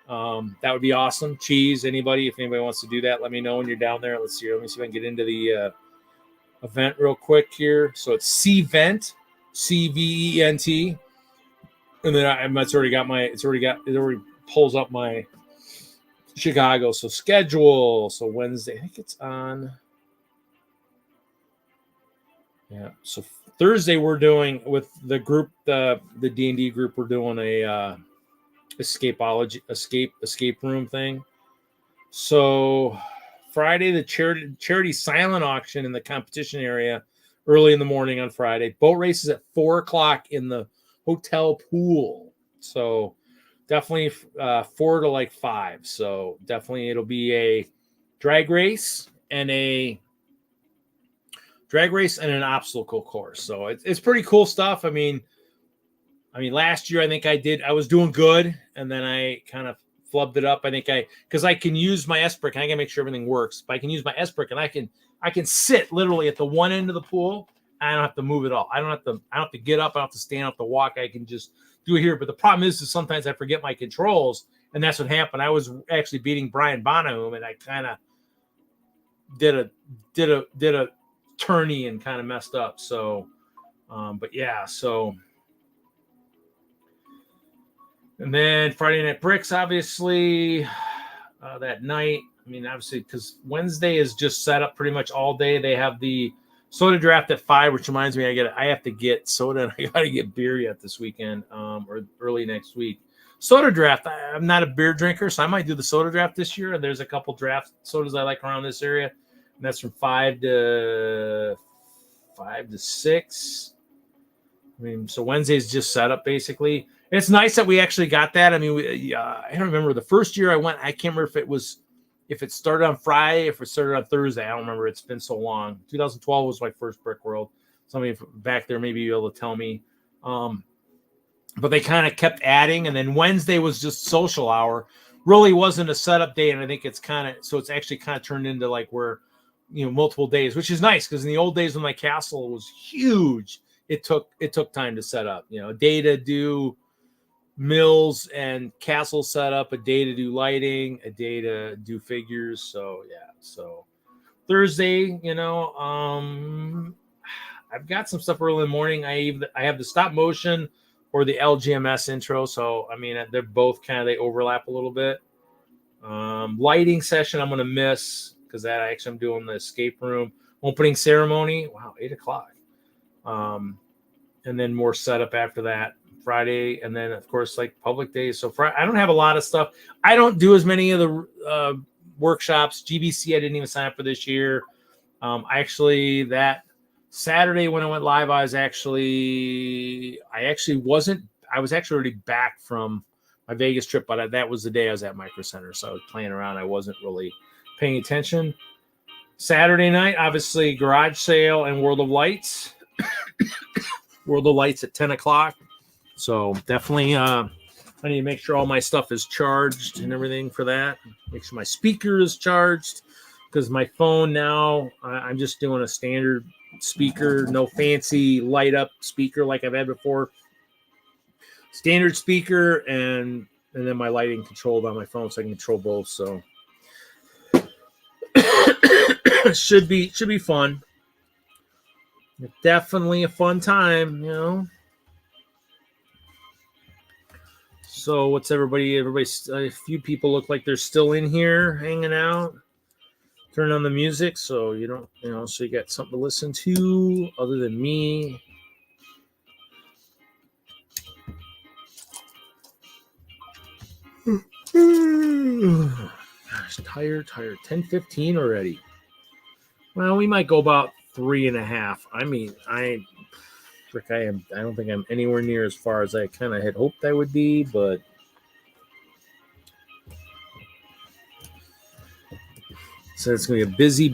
That would be awesome. Cheese, anybody, if anybody wants to do that, let me know when you're down there. Let's see. Let me see if I can get into the event real quick here. So it's CVent, CVENT, and then it's already pulls up my Chicago. So schedule. So Wednesday, I think it's on. Yeah. So Thursday we're doing with the group, the D&D group. We're doing a escape room thing. So Friday, the charity silent auction in the competition area early in the morning on Friday. Boat races at 4:00 in the hotel pool. So definitely 4 to like 5. So definitely it'll be a drag race and an obstacle course. So it's pretty cool stuff. I mean, last year I was doing good, and then I kind of flubbed it up. Because I can use my S-brick, and I can make sure everything works. But I can use my S-brick, and I can sit literally at the one end of the pool. I don't have to move at all. I don't have to get up. I don't have to stand. I don't have to walk. I can just do it here. But the problem is sometimes I forget my controls, and that's what happened. I was actually beating Brian Bonham, and I kind of did a tourney and kind of messed up. So, but yeah, so. And then Friday Night Bricks, obviously, that night. I mean, obviously, because Wednesday is just set up pretty much all day. They have the soda draft at 5, which reminds me, I have to get soda and I got to get beer yet this weekend or early next week. Soda draft. I'm not a beer drinker, so I might do the soda draft this year. And there's a couple draft sodas I like around this area, and that's from 5 to 6. I mean, so Wednesday's just set up basically. And it's nice that we actually got that. I mean, I don't remember the first year I went. I can't remember if it started on Friday, if it started on Thursday. I don't remember. It's been so long. 2012 was my first Brickworld. Somebody back there may be able to tell me. But they kind of kept adding, and then Wednesday was just social hour. Really wasn't a setup day, and I think it's actually kind of turned into like where, multiple days, which is nice because in the old days when my castle was huge, it took time to set up. A day to do mills and castle setup, a day to do lighting, a day to do figures. So yeah. So Thursday, I've got some stuff early in the morning. I have the stop motion or the LGMS intro. So I mean, they're both they overlap a little bit. Lighting session I'm gonna miss because I'm doing the escape room opening ceremony. Wow, 8:00. And then more setup after that Friday, and then of course like public days. So Friday, I don't have a lot of stuff. I don't do as many of the workshops. GBC I didn't even sign up for this year. That Saturday when I went live, I was actually already back from my Vegas trip, but that was the day I was at Micro Center, so I was playing around. I wasn't really paying attention. Saturday night, obviously garage sale and World of Lights. World of Lights at 10:00. So definitely I need to make sure all my stuff is charged and everything for that. Make sure my speaker is charged because my phone now, I'm just doing a standard speaker, no fancy light up speaker like I've had before. Standard speaker and then my lighting controlled on my phone so I can control both. So should be fun. Definitely a fun time, So what's everybody's a few people look like they're still in here hanging out. Turn on the music so you don't, so you got something to listen to other than me. Gosh, tired. 10:15 already. Well, we might go about 3.5. I mean, I don't think I'm anywhere near as far as I kind of had hoped I would be, but so it's going to be a busy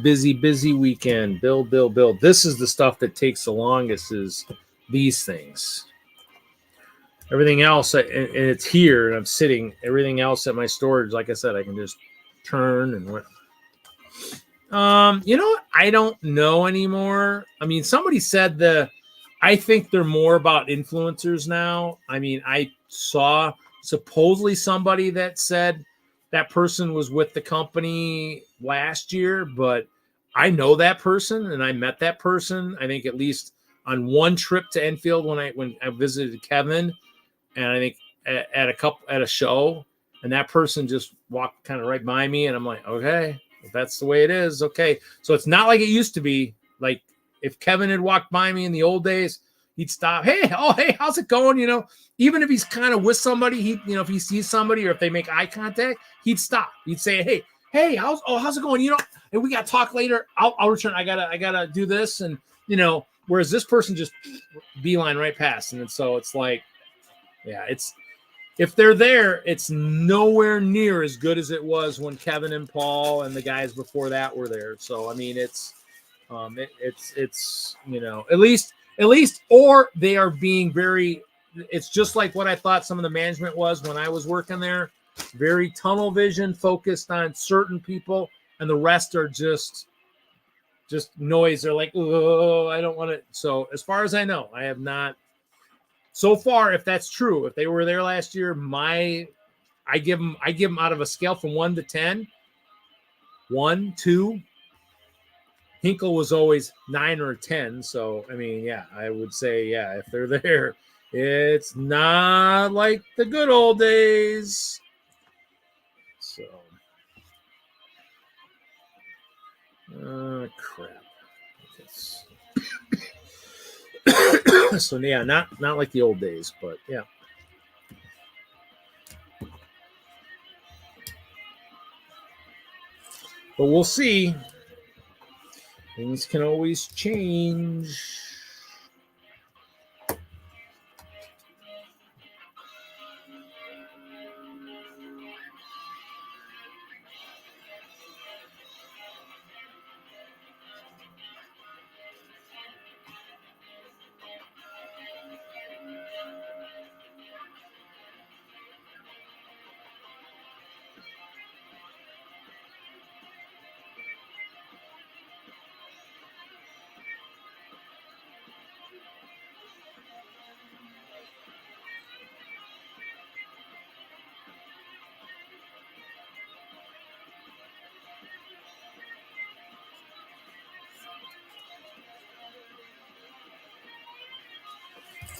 weekend. Build. This is the stuff that takes the longest is these things. Everything else, and it's here, and I'm sitting. Everything else at my storage, like I said, I can just turn and what. I don't know anymore. I mean, somebody said I think they're more about influencers now. I mean, I saw supposedly somebody that said that person was with the company last year, but I know that person and I met that person, I think at least on one trip to Enfield when I visited Kevin, and I think at a show, and that person just walked kind of right by me, and I'm like, okay, if that's the way it is, okay. So it's not like it used to be. Like if Kevin had walked by me in the old days, he'd stop. Hey, how's it going? You know, even if he's kind of with somebody, if he sees somebody or if they make eye contact, he'd stop. He'd say, hey, how's it going? You know, and we got to talk later. I'll return. I gotta do this, and whereas this person just beeline right past, and so it's like, yeah, it's. If they're there, it's nowhere near as good as it was when Kevin and Paul and the guys before that were there. So I mean, it's at least, or they are being very. It's just like what I thought some of the management was when I was working there, very tunnel vision, focused on certain people, and the rest are just noise. They're like, oh, I don't want to. So as far as I know, I have not. So far, if that's true, if they were there last year, I give them out of a scale from 1 to 10. 1, 2. Hinkle was always 9 or 10. So I mean, yeah, I would say, yeah, if they're there, it's not like the good old days. So, crap. So yeah, not like the old days, but yeah. But we'll see. Things can always change.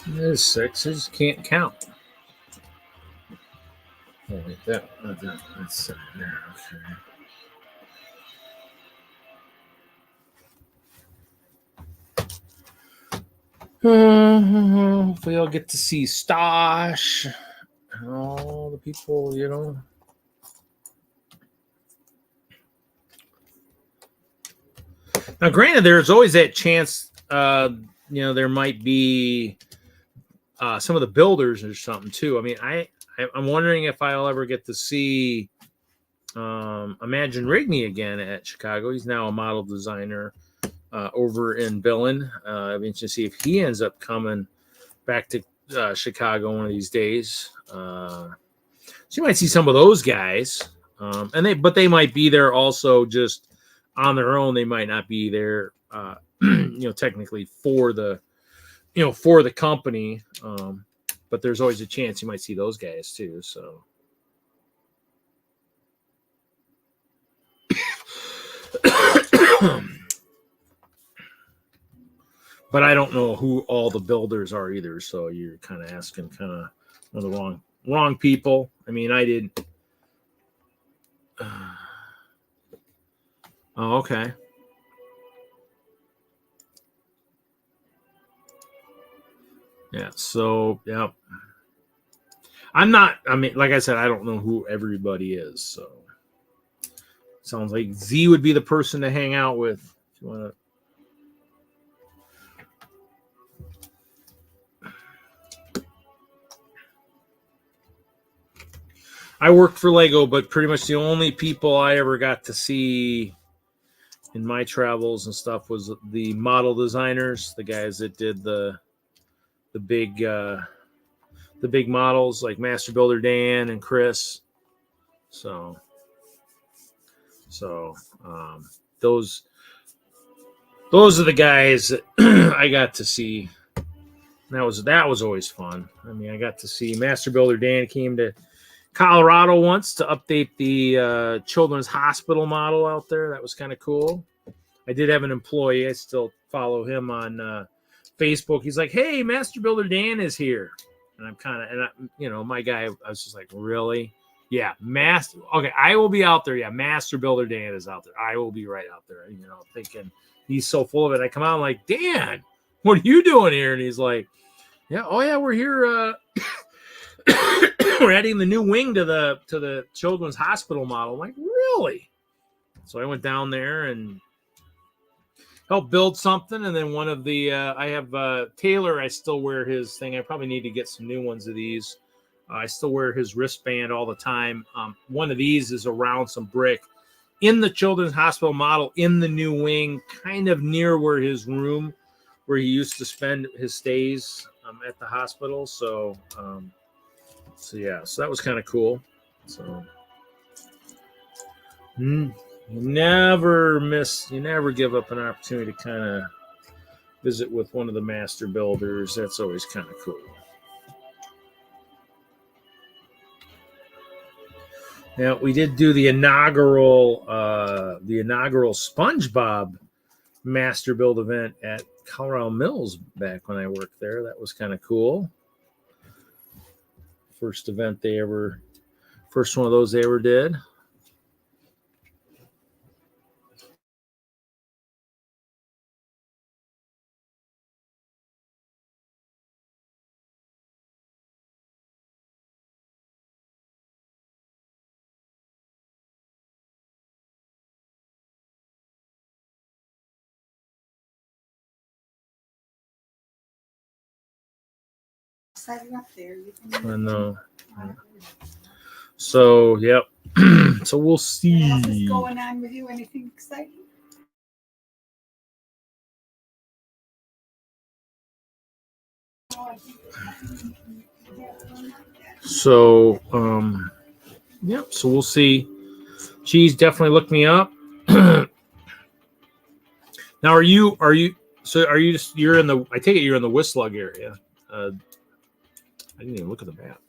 There's 6. I just can't count. Oh, wait, that's there. Okay. Hopefully, I'll get to see Stosh and all the people, Now, granted, there's always that chance, there might be some of the builders or something too. I mean, I'm wondering if I'll ever get to see Imagine Rigney again at Chicago. He's now a model designer over in Billin. I'm interested to see if he ends up coming back to Chicago one of these days. So you might see some of those guys, but they might be there also just on their own. They might not be there, technically for the company. But there's always a chance you might see those guys too. So. But I don't know who all the builders are either. So you're kind of asking one of the wrong people. I mean, I didn't. Oh, okay. Yeah. So, yeah. I'm not. I mean, like I said, I don't know who everybody is. So, sounds like Z would be the person to hang out with if you want to. I worked for Lego, but pretty much the only people I ever got to see in my travels and stuff was the model designers, the guys that did the big models like Master Builder Dan and Chris. So those are the guys that I got to see That was always fun. I mean, I got to see Master Builder Dan came to Colorado once to update the children's hospital model out there. That was kind of cool. I did have an employee. I still follow him on Facebook. He's like, "Hey, Master Builder Dan is here," and I'm kind of, my guy. I was just like, "Really? Yeah, Master. Okay, I will be out there. Yeah, Master Builder Dan is out there. I will be right out there." Thinking he's so full of it. I come out, I'm like, "Dan, what are you doing here?" And he's like, "Yeah, oh yeah, we're here. We're adding the new wing to the children's hospital model." I'm like, "Really?" So I went down there and helped build something, and then one of the I have Taylor. I still wear his thing. I probably need to get some new ones of these. I still wear his wristband all the time. One of these is around some brick in the children's hospital model in the new wing, kind of near where his room, where he used to spend his stays at the hospital. So that was kind of cool. So you never give up an opportunity to kind of visit with one of the master builders. That's always kind of cool. Now, we did do the inaugural SpongeBob Master Build event at Colorado Mills back when I worked there. That was kind of cool. First one of those they ever did. Excited up there. I know. So, yep. So we'll see. What else is going on with you? Anything exciting? So, yep. So we'll see. Cheese, definitely look me up. Now, you're in the, I take it you're in the Whistler area. I didn't even look at the map.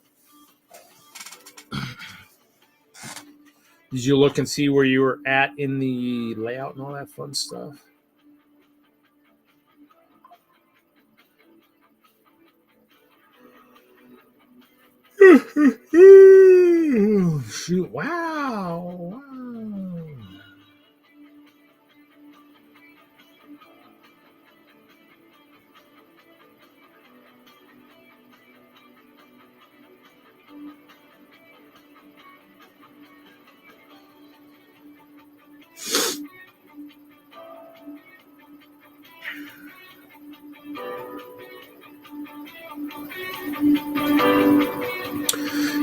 Did you look and see where you were at in the layout and all that fun stuff? Shoot. Wow.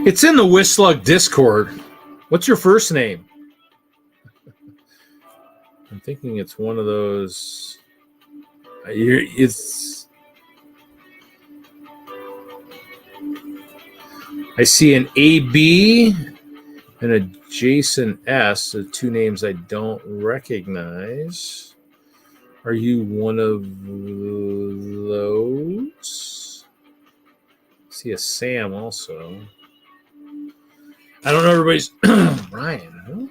It's in the Whistler Discord. What's your first name? I'm thinking it's one of those. I see an AB and a Jason S. The two names I don't recognize. Are you one of those? I see a Sam also. I don't know everybody's. Ryan. Huh?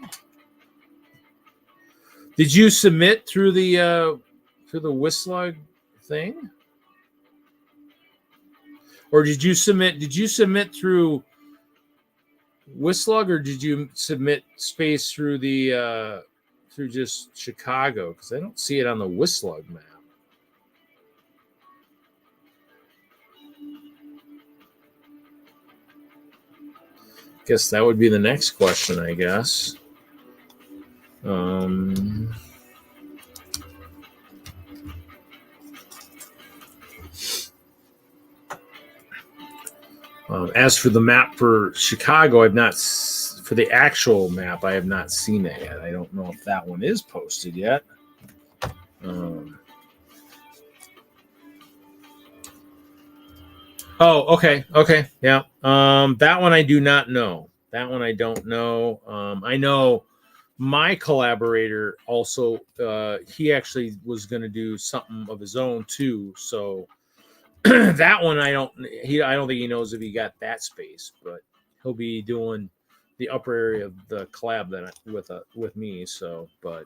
Did you submit through the Whistler thing? Or did you submit through Whistler, or did you submit space through the through just Chicago? Because I don't see it on the Whistler map. Guess that would be the next question, I guess. As for the map for Chicago, for the actual map, I have not seen it yet. I don't know if that one is posted yet. Oh, okay, yeah. That one I do not know. That one I don't know. I know my collaborator also. He actually was going to do something of his own too. So that one I don't think he knows if he got that space, but he'll be doing the upper area of the collab then with me. So, but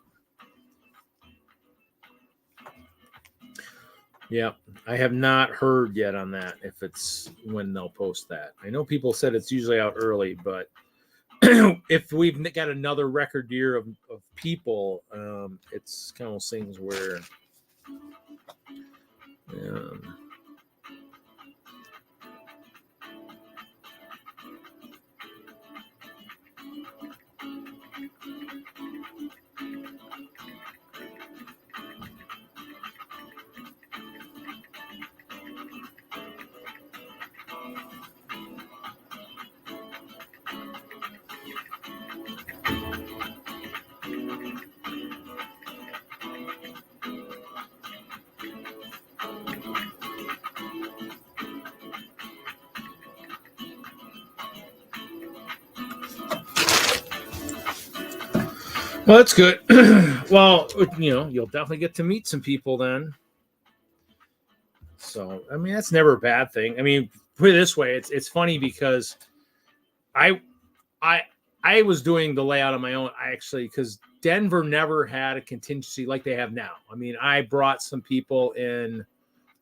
yeah, I have not heard yet on that if it's when they'll post that. I know people said it's usually out early, but if we've got another record year of people, it's kind of those things where. Well, that's good. Well, you'll definitely get to meet some people then. So, I mean, that's never a bad thing. I mean, put it this way, it's funny because I was doing the layout on my own, because Denver never had a contingency like they have now. I mean, I brought some people in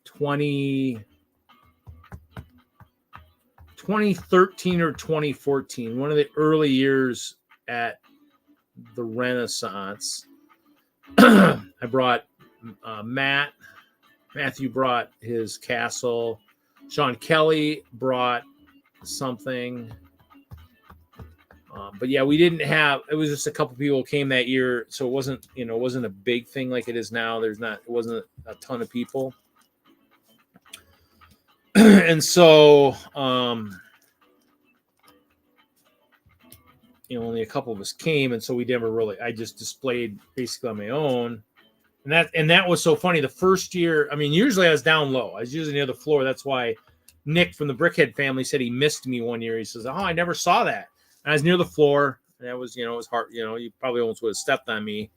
2013 or 2014, one of the early years at the Renaissance. I brought Matthew brought his castle. Sean Kelly brought something. But yeah, we didn't have, it was just a couple people came that year. So it wasn't a big thing like it is now. It wasn't a ton of people. And so, only a couple of us came. And so we never really, I just displayed basically on my own. And that was so funny. The first year, I mean, usually I was down low. I was usually near the floor. That's why Nick from the Brickhead family said he missed me one year. He says, "Oh, I never saw that." And I was near the floor. And that was, it was hard. You probably almost would have stepped on me.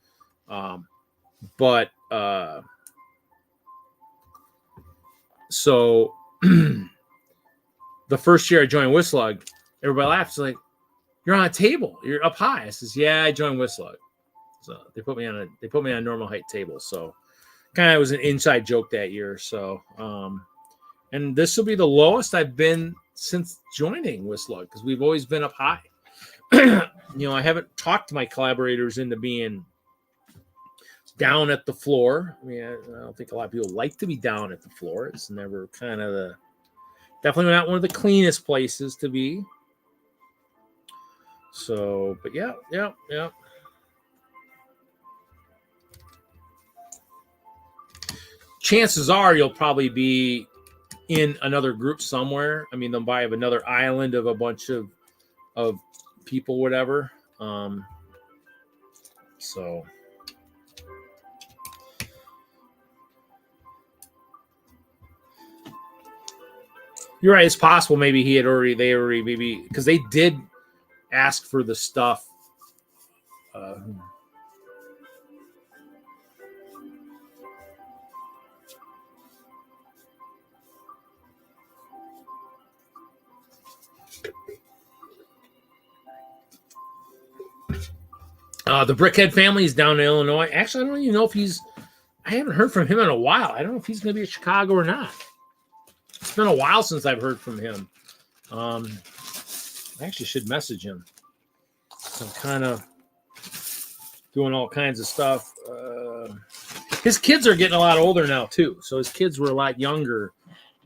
But so the first year I joined Whistler, everybody laughed. It's like, "You're on a table. You're up high." I says, "Yeah, I joined Whistler." So they put me on a normal height table. So kind of was an inside joke that year. So and this will be the lowest I've been since joining Whistler because we've always been up high. I haven't talked my collaborators into being down at the floor. I mean, I don't think a lot of people like to be down at the floor. It's never kind of definitely not one of the cleanest places to be. So, but yeah. Chances are you'll probably be in another group somewhere. I mean, they'll buy another island of a bunch of people, whatever. So you're right. It's possible maybe they already maybe because they did ask for the stuff. The Brickhead family is down in Illinois. Actually, I don't even know if I haven't heard from him in a while. I don't know if he's going to be in Chicago or not. It's been a while since I've heard from him. I actually should message him. I'm kind of doing all kinds of stuff. His kids are getting a lot older now, too. So his kids were a lot younger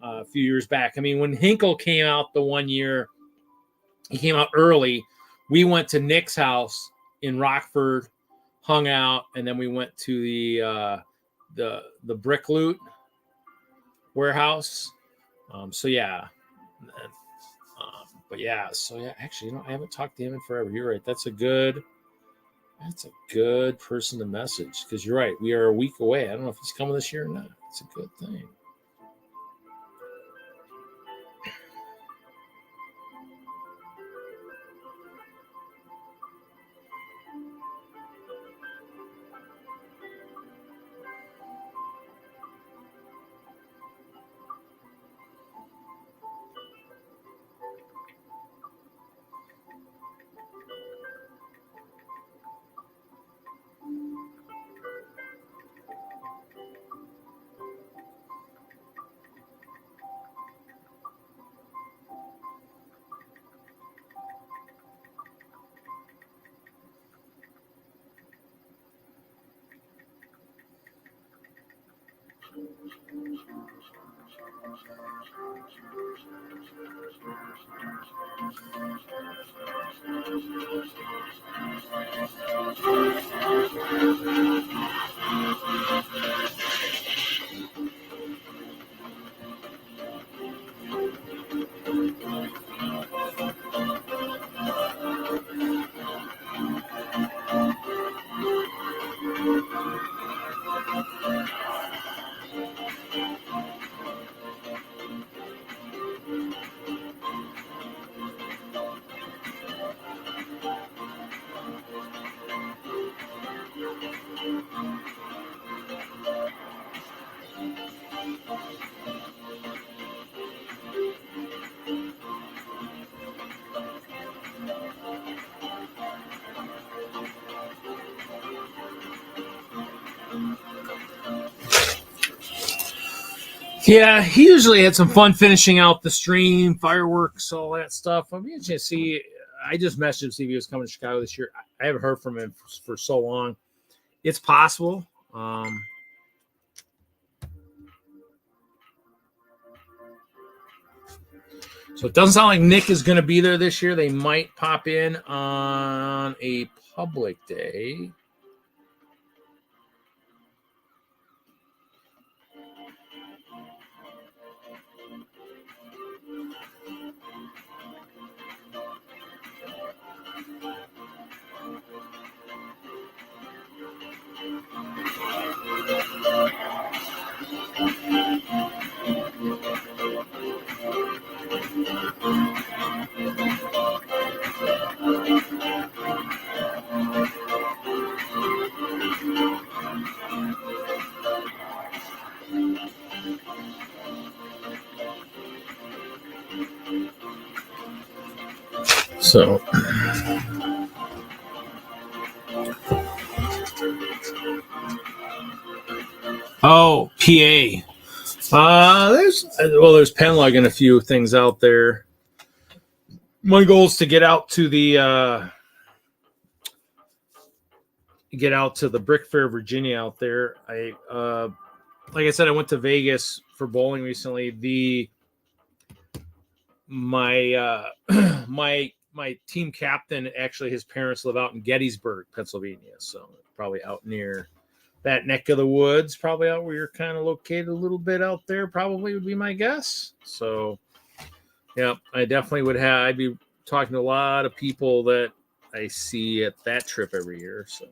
a few years back. I mean, when Hinkle came out the one year, he came out early. We went to Nick's house in Rockford, hung out, and then we went to the Brick Loot warehouse. So yeah, actually, I haven't talked to him in forever. You're right. That's a good person to message because you're right. We are a week away. I don't know if he's coming this year or not. It's a good thing. Yeah, he usually had some fun finishing out the stream, fireworks, all that stuff. I mean, you see, I just messaged him to see if he was coming to Chicago this year. I haven't heard from him for so long. It's possible. So it doesn't sound like Nick is going to be there this year. They might pop in on a public day. So, oh, PA. There's Penlug and a few things out there. My goal is to get out to the Brick Fair, Virginia. Out there, like I said, I went to Vegas for bowling recently. My team captain, actually, his parents live out in Gettysburg, Pennsylvania, so probably out near that neck of the woods, probably out where you're kind of located a little bit out there, probably would be my guess. So, yeah, I definitely would have. I'd be talking to a lot of people that I see at that trip every year. So.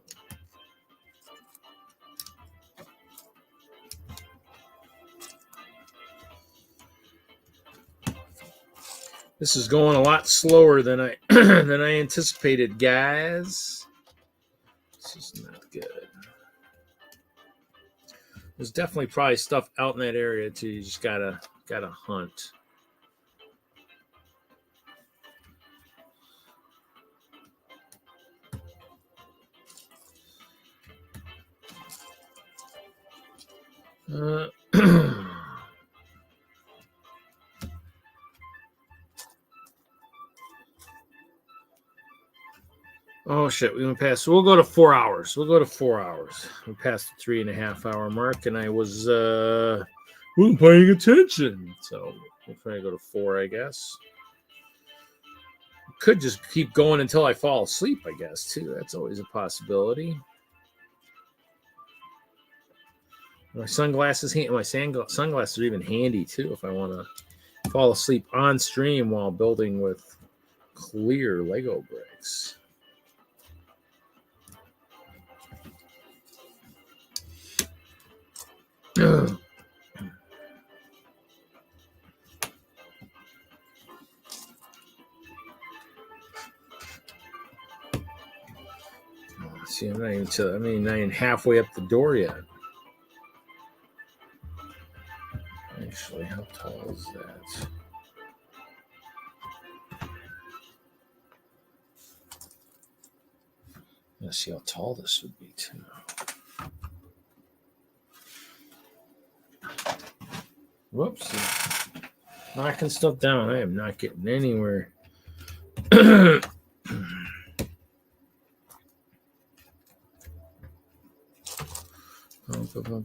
This is going a lot slower than I than I anticipated, guys. This is not good. There's definitely probably stuff out in that area too. You just gotta hunt. Oh shit, we went past. So we'll go to 4 hours. We passed the 3.5 hour mark, and I wasn't paying attention. So we'll try to go to 4, I guess. Could just keep going until I fall asleep, I guess, too. That's always a possibility. My sunglasses are even handy too if I want to fall asleep on stream while building with clear Lego bricks. See, I'm not even halfway up the door yet. Actually, how tall is that? Let's see how tall this would be too. Whoops. Knocking stuff down. I am not getting anywhere. So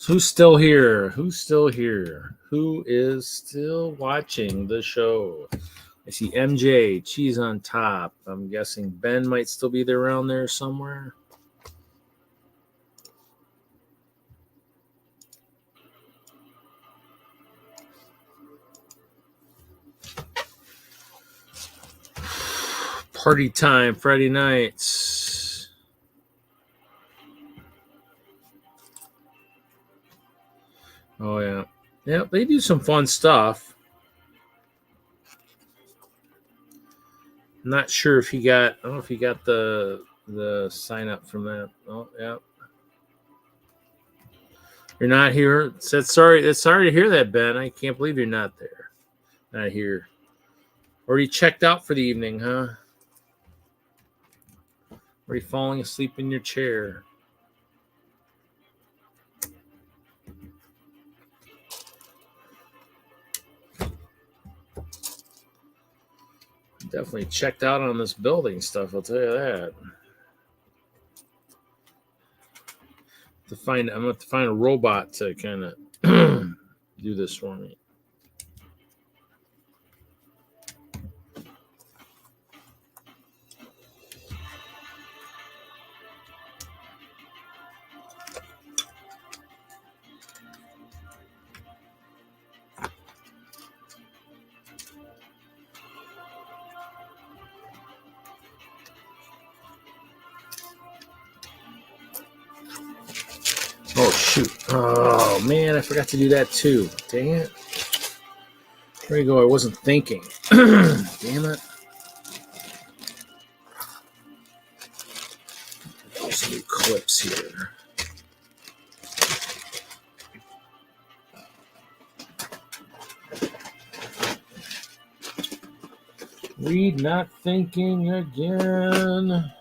who's still here? Who's still here? Who is still watching the show? I see MJ, cheese on top. I'm guessing Ben might still be there around there somewhere. Party time, Friday nights. Oh yeah. Yeah, they do some fun stuff. I'm not sure if he got, I don't know if he got the sign up from that. Oh, yeah. You're not here. That's sorry to hear that, Ben. I can't believe you're not there. Not here. Already checked out for the evening, huh? Already falling asleep in your chair. Definitely checked out on this building stuff, I'll tell you that. I'm gonna have to find a robot to kind of do this for me. Oh shoot. Oh man, I forgot to do that too. Dang it. There you go. I wasn't thinking. Damn it. There's some new clips here. Read not thinking again.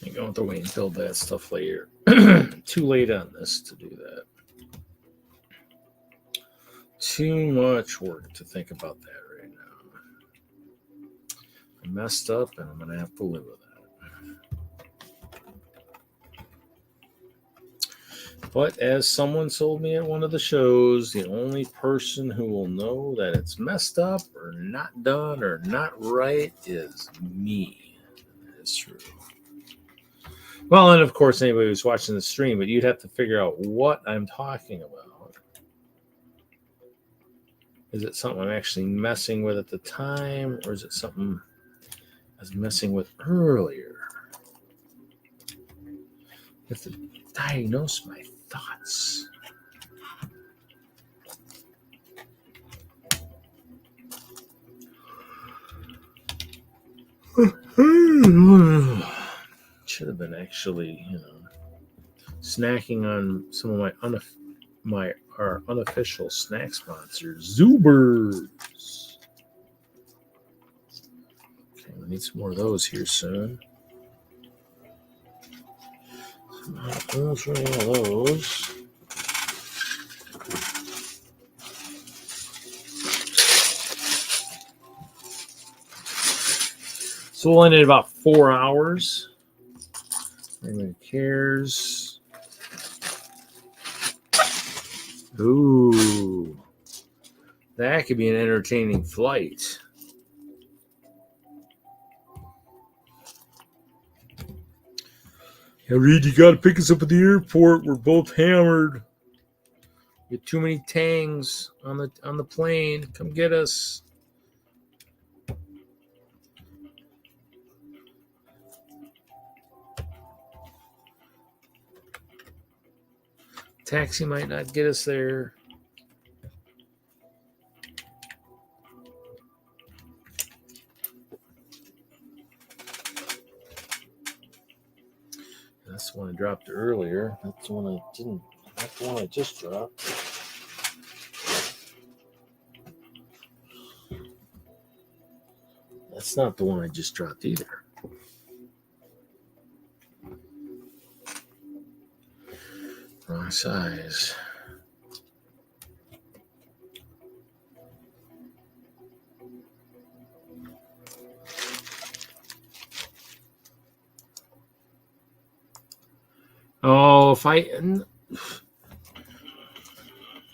I'm going to wait and build that stuff later. Too late on this to do that. Too much work to think about that right now. I messed up and I'm going to have to live with that. But as someone told me at one of the shows, the only person who will know that it's messed up or not done or not right is me. That is true. Well, and of course, anybody who's watching the stream, but you'd have to figure out what I'm talking about. Is it something I'm actually messing with at the time, or is it something I was messing with earlier? You have to diagnose my thoughts. Should have been actually, snacking on some of our unofficial snack sponsors, Zubers. Okay, we need some more of those here soon. Those. So we'll end at about 4 hours. Nobody cares. Ooh. That could be an entertaining flight. Yeah, Reed, you got to pick us up at the airport. We're both hammered. Get too many tangs on the plane. Come get us. Taxi might not get us there. That's the one I dropped earlier. That's the one I didn't. That's the one I just dropped. That's not the one I just dropped either. Wrong size. Oh, if I...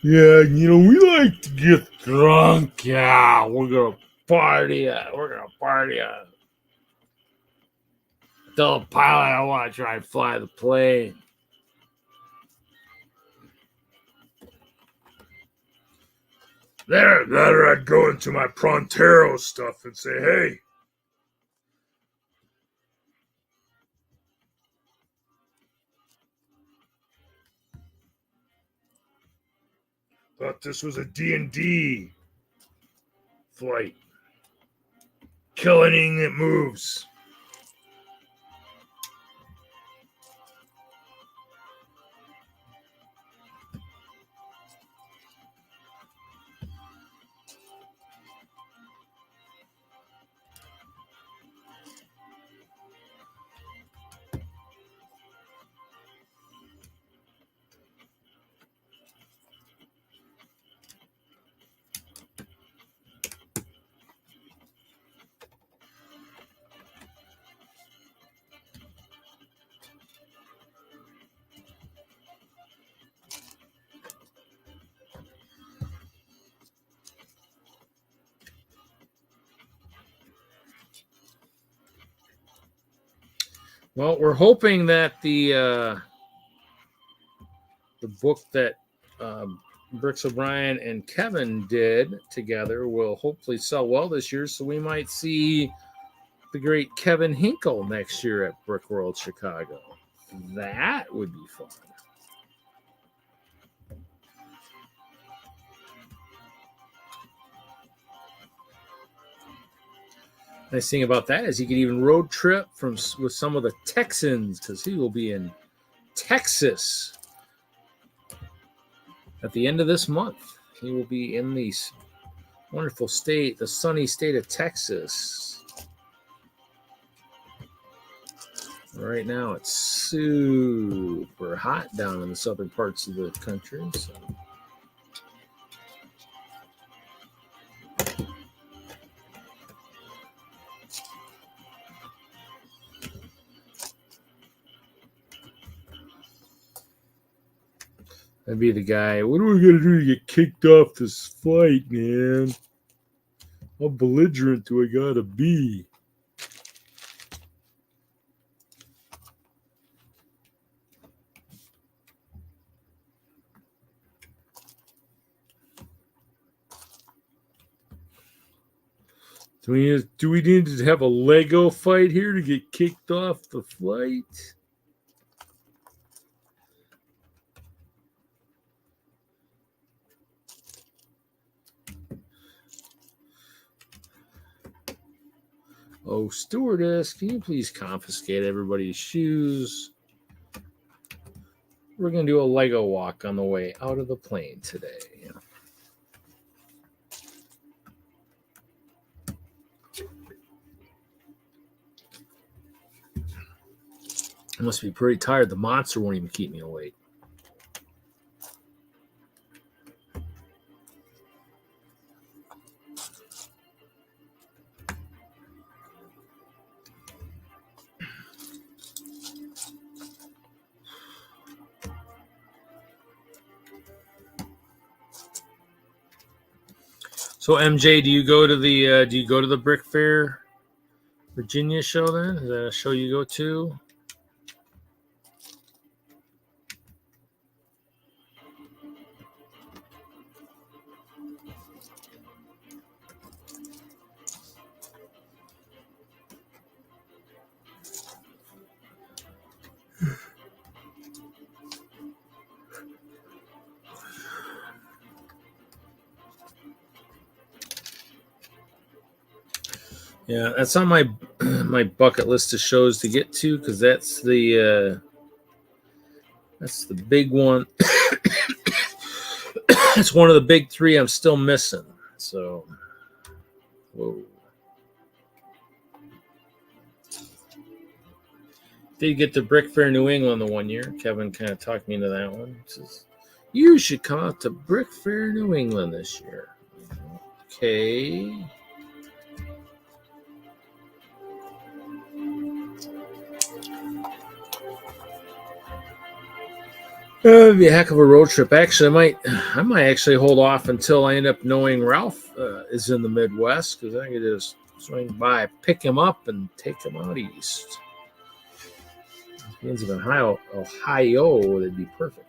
Yeah, you know, we like to get drunk. Yeah, we're going to party. We're going to party. Tell the pilot I want to try and fly the plane. Then I'd go into my Prontero stuff and say, hey, thought this was a D&D flight. Kill anything that moves. Well, we're hoping that the book that Brooks O'Brien and Kevin did together will hopefully sell well this year, so we might see the great Kevin Hinkle next year at Brickworld Chicago. That would be fun. Nice thing about that is he could even road trip with some of the Texans, because he will be in Texas at the end of this month. He will be in the wonderful state, the sunny state of Texas. Right now it's super hot down in the southern parts of the country. So. I'd be the guy, what are we going to do to get kicked off this flight, man? How belligerent do I got to be? Do we need to have a Lego fight here to get kicked off the flight? Oh, stewardess, can you please confiscate everybody's shoes? We're going to do a Lego walk on the way out of the plane today. I must be pretty tired. The monster won't even keep me awake. So MJ, do you go to the Brick Fair Virginia show then? Is that a show you go to? Yeah, that's on my my bucket list of shows to get to because that's the big one. It's one of the big three I'm still missing. So, whoa. Did get the Brick Fair New England the one year. Kevin kind of talked me into that one. He says, you should come out to Brick Fair New England this year. Okay. It'd be a heck of a road trip. Actually, I might actually hold off until I end up knowing Ralph is in the Midwest because I could just swing by, pick him up, and take him out east. If he ends up in Ohio, that'd be perfect.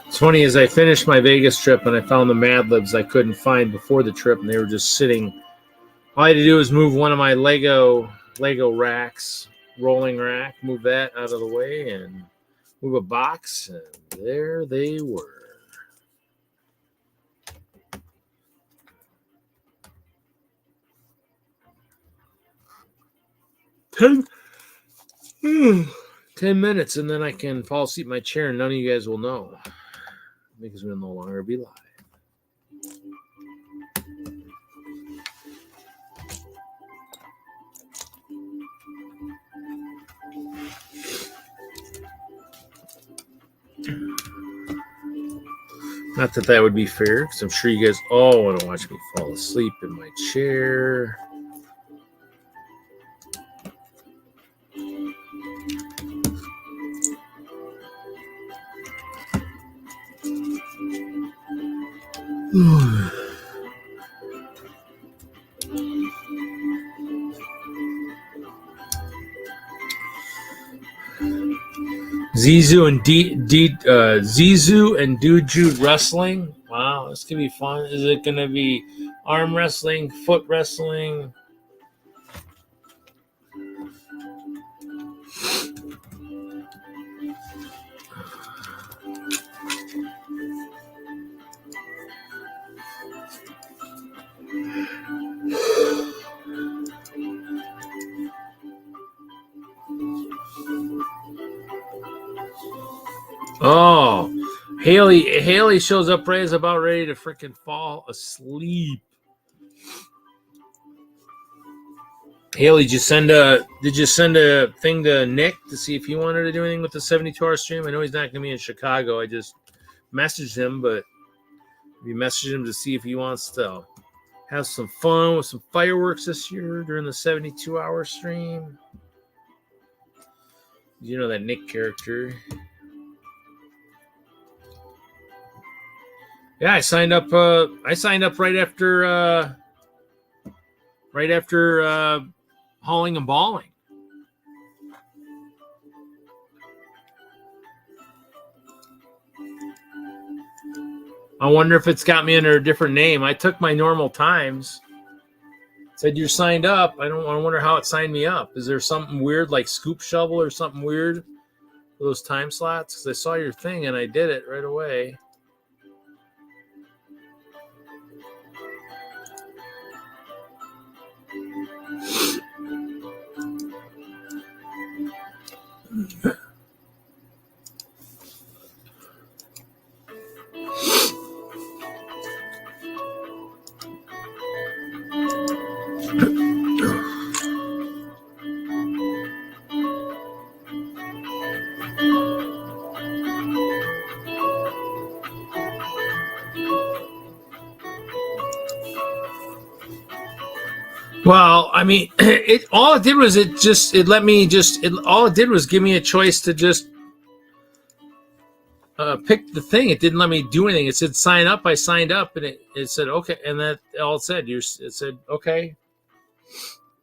It's funny, as I finished my Vegas trip and I found the Mad Libs I couldn't find before the trip, and they were just sitting. All I had to do was move one of my Lego racks, rolling rack, move that out of the way, and move a box, and there they were. Ten minutes, and then I can fall asleep in my chair, and none of you guys will know. Because we'll no longer be live. Not that that would be fair, because I'm sure you guys all want to watch me fall asleep in my chair. Zizou and Duju wrestling. Wow, this could be fun. Is it going to be arm wrestling, foot wrestling? Oh, Haley shows up right as about ready to freaking fall asleep. Haley, did you send a thing to Nick to see if he wanted to do anything with the 72-hour stream? I know he's not going to be in Chicago. I just messaged him, but we messaged him to see if he wants to have some fun with some fireworks this year during the 72-hour stream. You know that Nick character. Yeah, I signed up right after hauling and balling. I wonder if it's got me under a different name. I took my normal times. It said you're signed up. I wonder how it signed me up. Is there something weird like Scoop Shovel or something weird for those time slots? Because I saw your thing and I did it right away. Well, I mean, all it did was all it did was give me a choice to just pick the thing. It didn't let me do anything. It said sign up. I signed up, and it said okay, and that all it said. It said okay.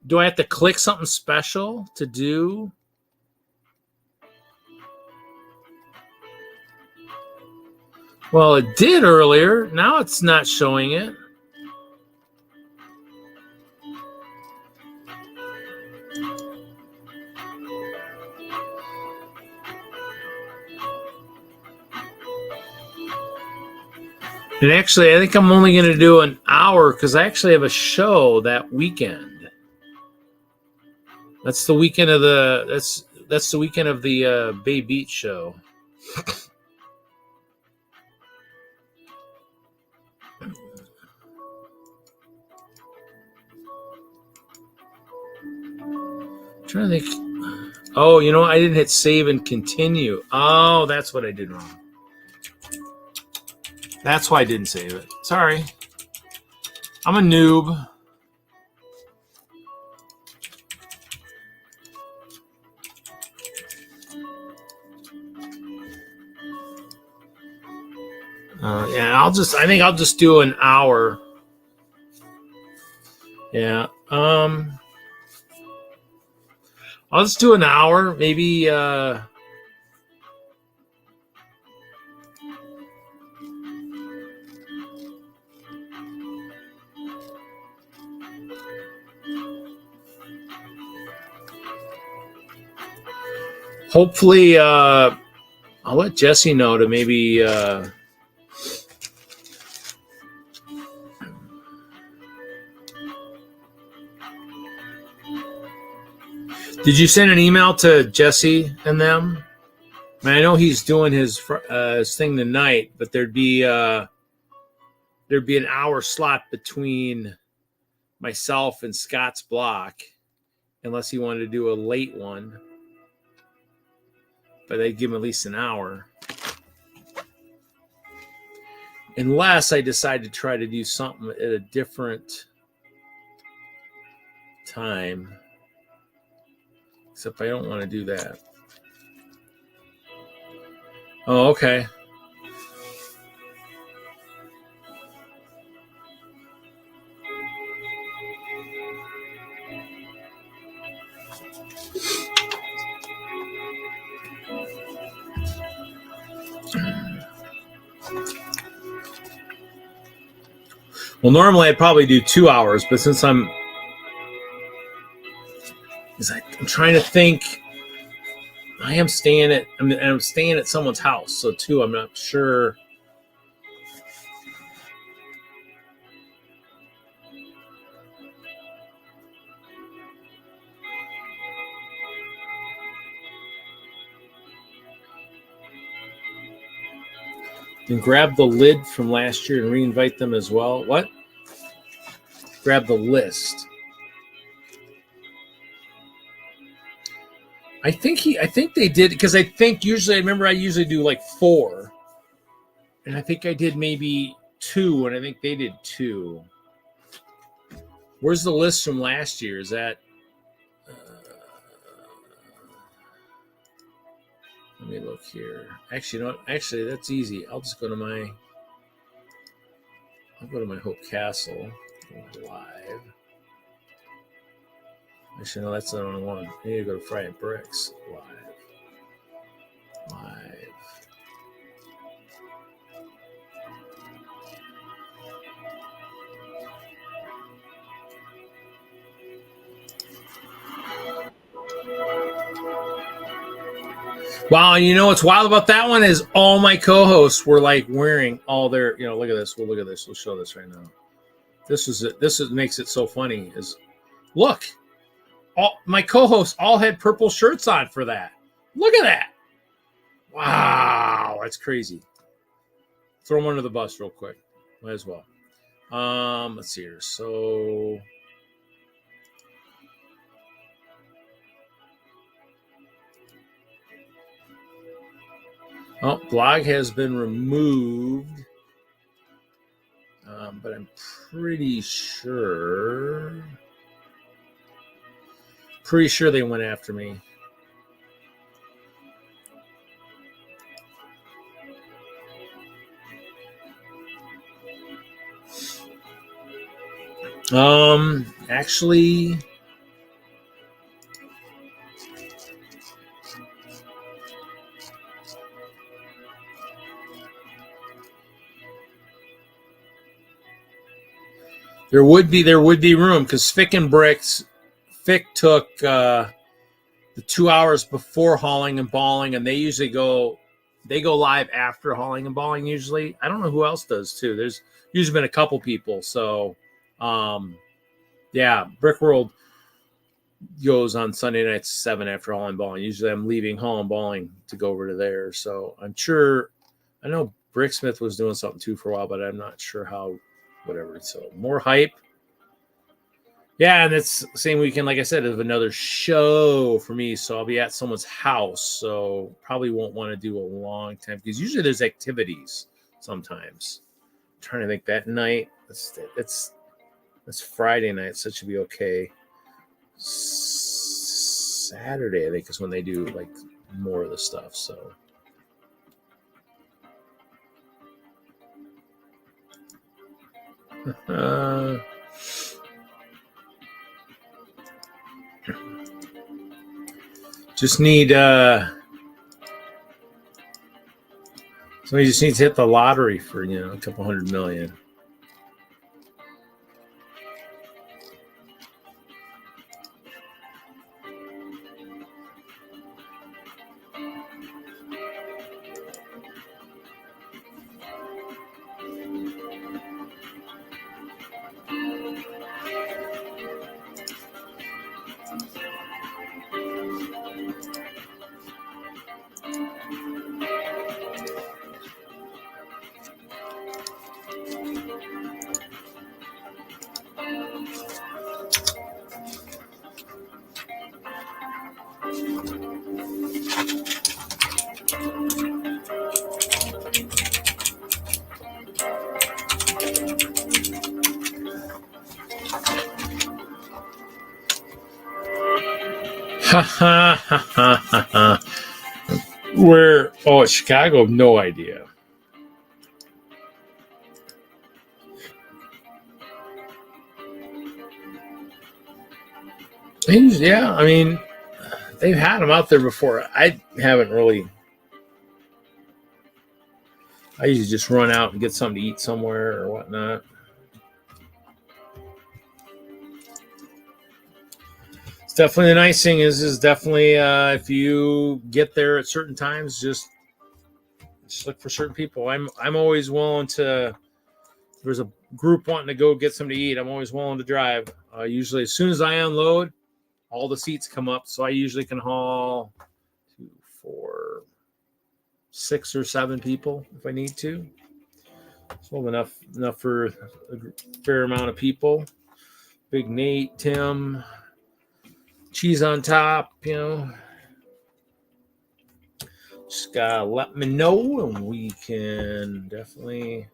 Do I have to click something special to do? Well, it did earlier. Now it's not showing it. And actually, I think I'm only going to do an hour because I actually have a show that weekend. That's the weekend of that's the weekend of the Bay Beach show. I'm trying to think. Oh, you know, I didn't hit save and continue. Oh, that's what I did wrong. That's why I didn't save it. Sorry. I'm a noob. Yeah, I think I'll just do an hour. Yeah. I'll just do an hour, maybe hopefully I'll let Jesse know to maybe did you send an email to Jesse and them? I mean, I know he's doing his thing tonight, but there'd be an hour slot between myself and Scott's block, unless he wanted to do a late one. But they'd give him at least an hour. Unless I decide to try to do something at a different time. Except I don't want to do that. Oh, okay. Well, normally I'd probably do 2 hours, but since I'm trying to think, I'm staying at someone's house, so too, I'm not sure. And grab the lid from last year and re-invite them as well. What? Grab the list. I think they did, because I remember I usually do like 4. And I think I did maybe 2, and I think they did 2. Where's the list from last year? Is that let me look here. Actually, no, that's easy. I'll just go to my Hope Castle live. Actually, no, that's the only one. I need to go to Friday Bricks live. Wow, and you know what's wild about that one is all my co-hosts were like wearing all their, look at this. We'll show this right now. This makes it so funny. Is look, all my co-hosts all had purple shirts on for that. Look at that. Wow, that's crazy. Throw them under the bus real quick. Might as well. Let's see here. So blog has been removed, but I'm pretty sure. pretty sure they went after me. Actually, there would be room because Fick and Bricks, Fick took the 2 hours before hauling and balling, and they go live after hauling and balling usually. I don't know who else does too. There's usually been a couple people. So yeah, Brickworld goes on Sunday nights 7 after hauling and balling. Usually I'm leaving hauling and balling to go over to there. So I'm sure, I know Bricksmith was doing something too for a while, but I'm not sure how, whatever. So more hype. Yeah, and it's the same weekend, like I said, of another show for me. So I'll be at someone's house. So probably won't want to do a long time because usually there's activities sometimes. I'm trying to think that night. It's Friday night, so it should be okay. Saturday, I think, is when they do like more of the stuff. So just need somebody just needs to hit the lottery for a couple $100 million. Ha ha ha ha ha. Where? Oh, Chicago. No idea. Yeah, I mean, they've had them out there before. I haven't really. I usually just run out and get something to eat somewhere or whatnot. It's definitely the nice thing is definitely if you get there at certain times, just look for certain people. I'm always willing to. If there's a group wanting to go get something to eat, I'm always willing to drive. Usually, as soon as I unload, all the seats come up, so I usually can haul 2, 4, 6 or 7 people if I need to. So enough for a fair amount of people. Big Nate, Tim, cheese on top, Just gotta let me know, and we can definitely.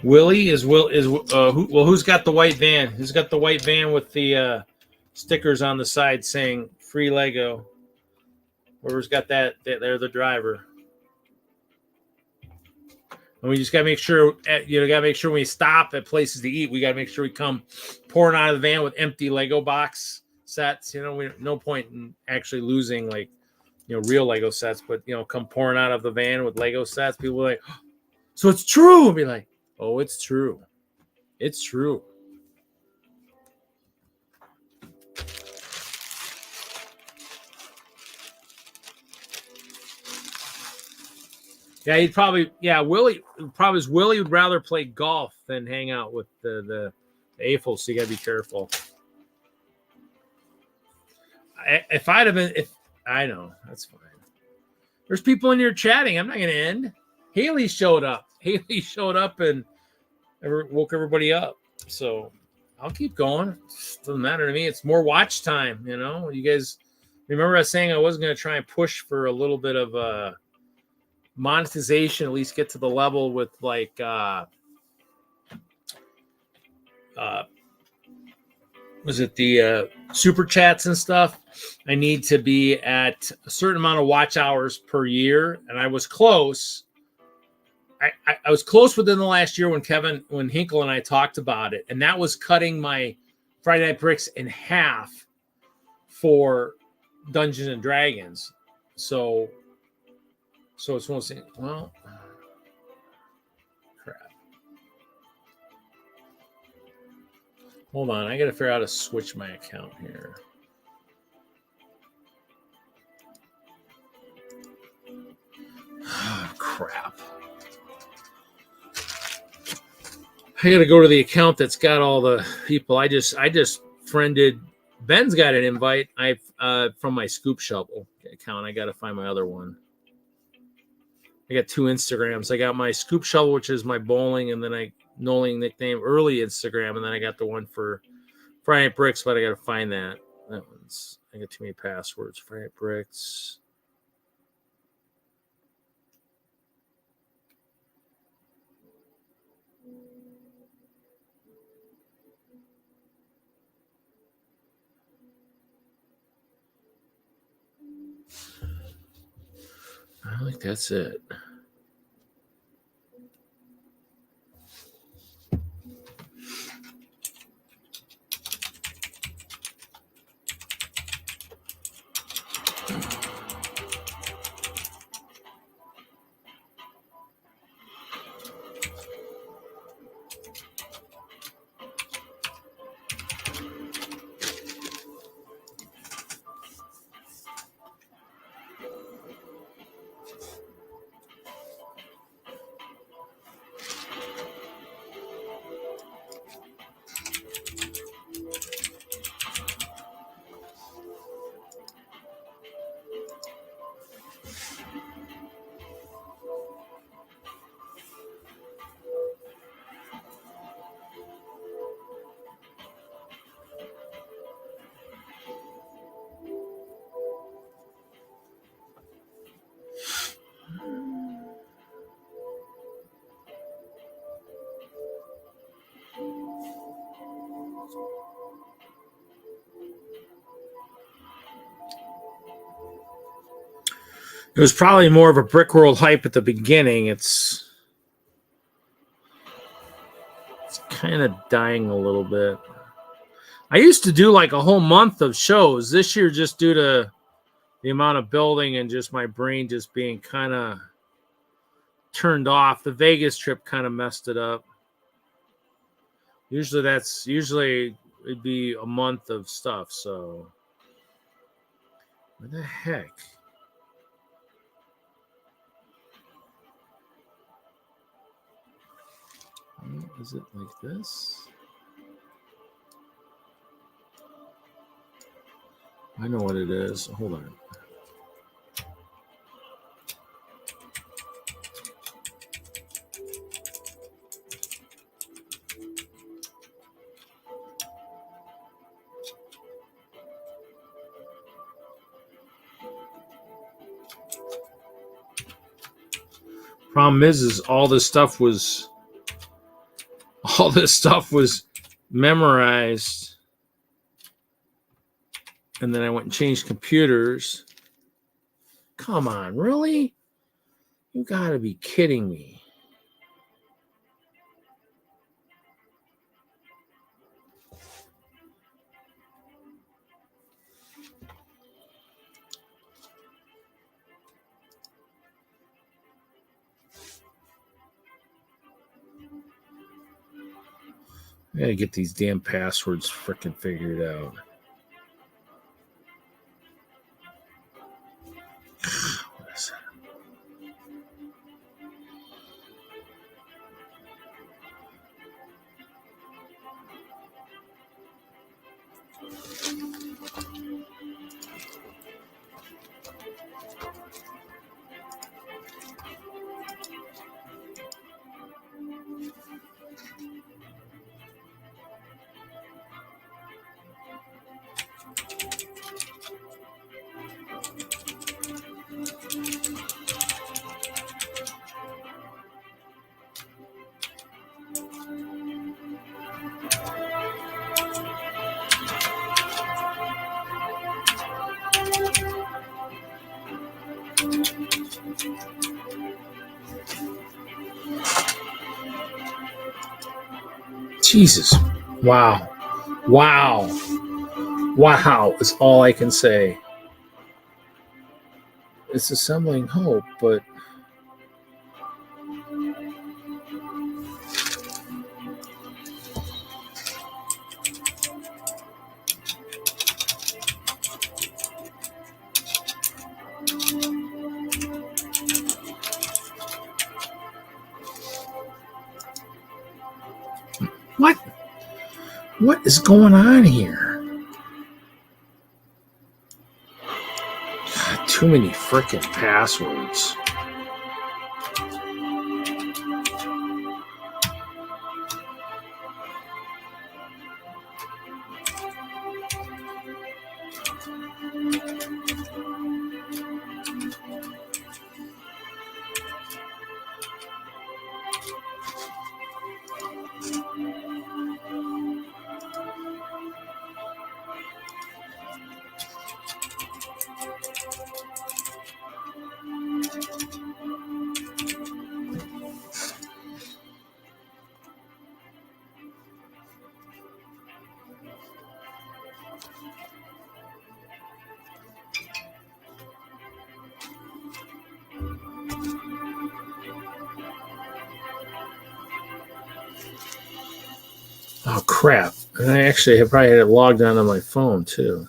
Willie who's got the white van? Who's got the white van with the stickers on the side saying free Lego? Whoever's got that, they're the driver. And we just gotta make sure, when we stop at places to eat, we gotta make sure we come pouring out of the van with empty Lego box sets. No point in actually losing real Lego sets, but come pouring out of the van with Lego sets. People are like, oh, so it's true. I'll be like, oh, it's true. It's true. Yeah, Willie would rather play golf than hang out with the AFOLs, so you gotta be careful. I know, that's fine. There's people in here chatting. I'm not gonna end. Haley showed up and woke everybody up. So I'll keep going. It doesn't matter to me. It's more watch time, You guys remember I was saying I wasn't going to try and push for a little bit of monetization at least get to the level with like was it the super chats and stuff, I need to be at a certain amount of watch hours per year, and I was close. I was close within the last year when Hinkle and I talked about it, and that was cutting my Friday Night Bricks in half for Dungeons and Dragons. So it's mostly, well, crap. Hold on, I got to figure out how to switch my account here. Oh, crap. I got to go to the account that's got all the people. I just friended. Ben's got an invite. From my Scoop Shovel account. I got to find my other one. I got 2 Instagrams. I got my Scoop Shovel, which is my bowling, and then Noling nickname early Instagram, and then I got the one for Friday Night Bricks, but I got to find that. That one's, I got too many passwords. Friday Night Bricks. I think that's it. It was probably more of a Brickworld hype at the beginning. It's kind of dying a little bit. I used to do like a whole month of shows. This year, just due to the amount of building and just my brain just being kind of turned off. The Vegas trip kind of messed it up. Usually it'd be a month of stuff. So what the heck? Is it like this? I know what it is. Hold on. Problem is all this stuff was memorized, and then I went and changed computers. Come on, really? You gotta be kidding me. I gotta get these damn passwords freaking figured out. What is that? Jesus. Wow. Wow. Wow is all I can say. It's assembling hope, but what? What is going on here? God, too many freaking passwords. Oh, crap. And I actually have probably had it logged on my phone, too.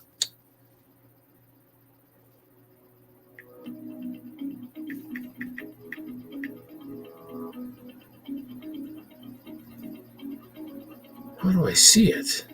How do I see it?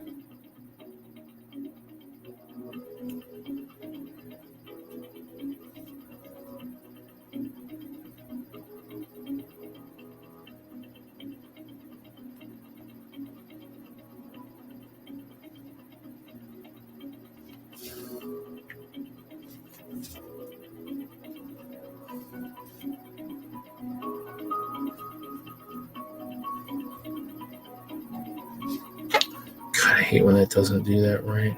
God, I hate when that doesn't do that right.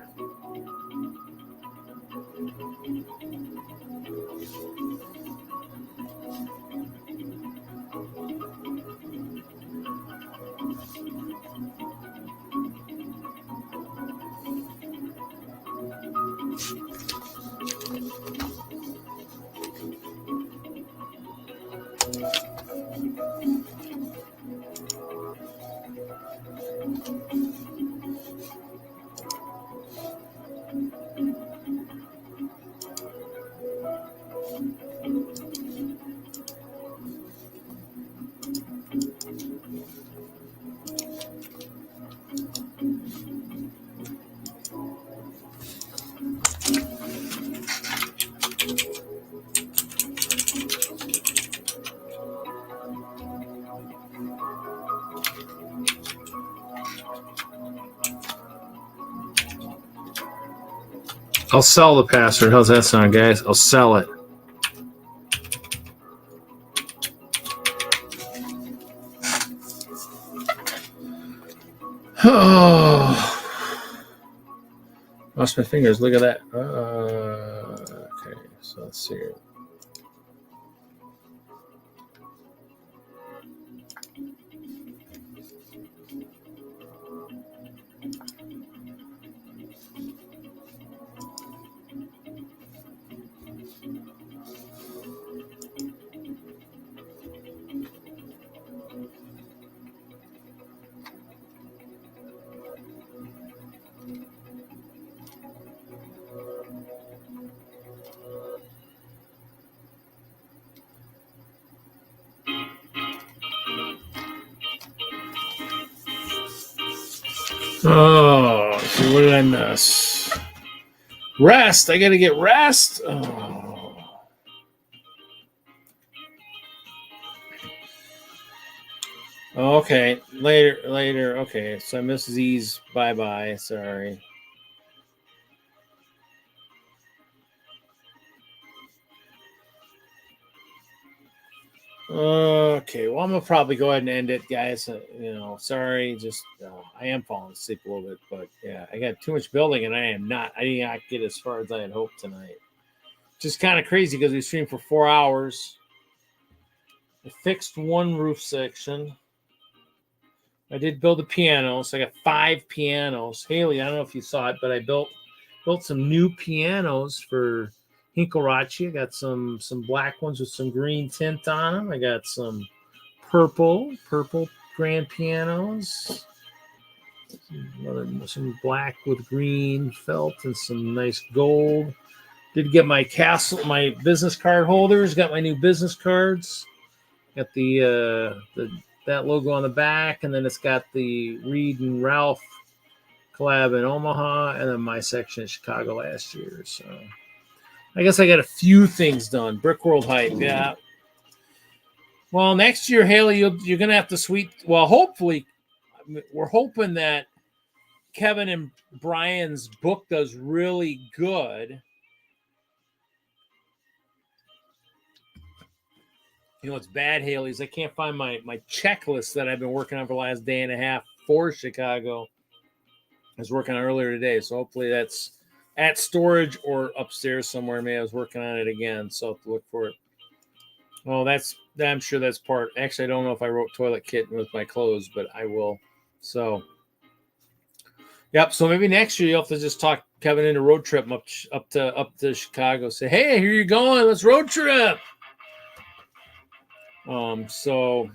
I'll sell the password. How's that sound, guys? I'll sell it. Oh, lost my fingers. Look at that. Okay, so let's see here. Oh, so what did I miss? Rest. I got to get rest. Oh. Okay, later. Okay, so I missed Z's. Bye. Sorry. Okay, well, I'm gonna probably go ahead and end it, guys. Sorry, just I am falling asleep a little bit, but yeah, I got too much building, and I did not get as far as I had hoped tonight. Just kind of crazy because we streamed for 4 hours. I fixed one roof section. I did build a piano, so I got 5 pianos. Haley, I don't know if you saw it, but I built some new pianos for Hinkarachi. I got some black ones with some green tint on them. I got some purple grand pianos. Some black with green felt and some nice gold. Did get my business card holders. Got my new business cards. Got that logo on the back, and then it's got the Reed and Ralph collab in Omaha, and then my section in Chicago last year. So I guess I got a few things done. Brickworld hype, yeah. Well, next year, Haley, you're gonna have to hopefully, we're hoping that Kevin and Brian's book does really good. You know what's bad, Haley, is I can't find my checklist that I've been working on for the last day and a half for Chicago. I was working on earlier today, so hopefully that's at storage or upstairs somewhere. Maybe I was working on it again, so I'll have to look for it. Well, I'm sure that's part. Actually, I don't know if I wrote toilet kit with my clothes, but I will. So, yep. So maybe next year you'll have to just talk Kevin into road trip up to Chicago. Say, hey, here you going? Let's road trip. So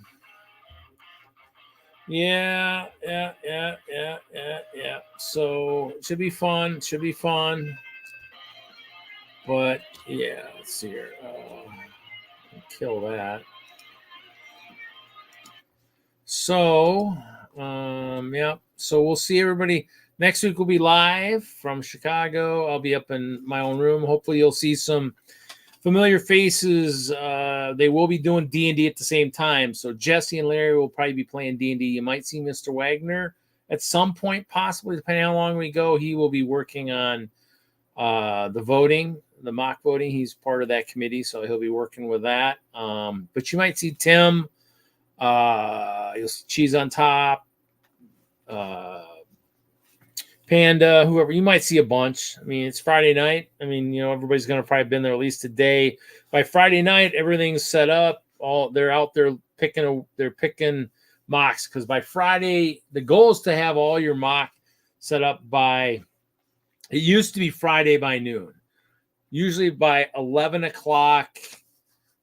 yeah. So it should be fun. But yeah, let's see here. Kill that. So, yeah. So we'll see everybody next week. We'll be live from Chicago. I'll be up in my own room. Hopefully, you'll see some familiar faces. They will be doing D&D at the same time. So Jesse and Larry will probably be playing D&D. You might see Mr. Wagner at some point, possibly, depending on how long we go. He will be working on the voting, the mock voting. He's part of that committee, so he'll be working with that. But you might see Tim. You'll see Cheese on Top. Panda, whoever, you might see a bunch. I mean, it's Friday night. I mean, everybody's going to probably been there at least a day. By Friday night, everything's set up. They're out there picking mocks, because by Friday, the goal is to have all your mock set up by, it used to be Friday by noon. Usually by 11 o'clock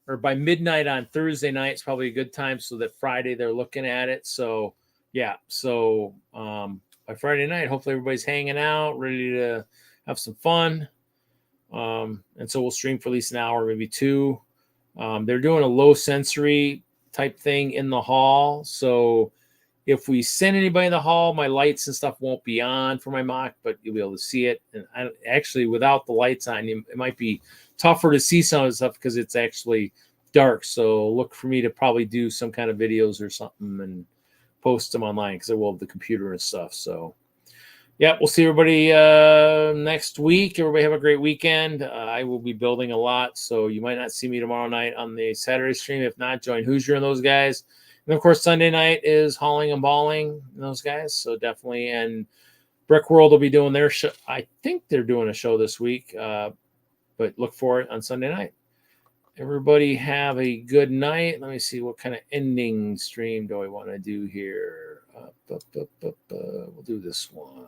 or by midnight on Thursday night is probably a good time, so that Friday they're looking at it. So, yeah. So, by Friday night, hopefully everybody's hanging out, ready to have some fun. And so we'll stream for at least an hour, maybe 2. They're doing a low sensory type thing in the hall. So if we send anybody in the hall, my lights and stuff won't be on for my mock, but you'll be able to see it. And actually, without the lights on, it might be tougher to see some of the stuff because it's actually dark. So look for me to probably do some kind of videos or something and post them online, because I will have the computer and stuff. So, yeah, we'll see everybody next week. Everybody have a great weekend. I will be building a lot, so you might not see me tomorrow night on the Saturday stream. If not, join Hoosier and those guys. And, of course, Sunday night is Hauling and Balling and those guys, so definitely. And Brickworld will be doing their show. I think they're doing a show this week, but look for it on Sunday night. Everybody have a good night. Let me see what kind of ending stream do I want to do here. We'll do this one.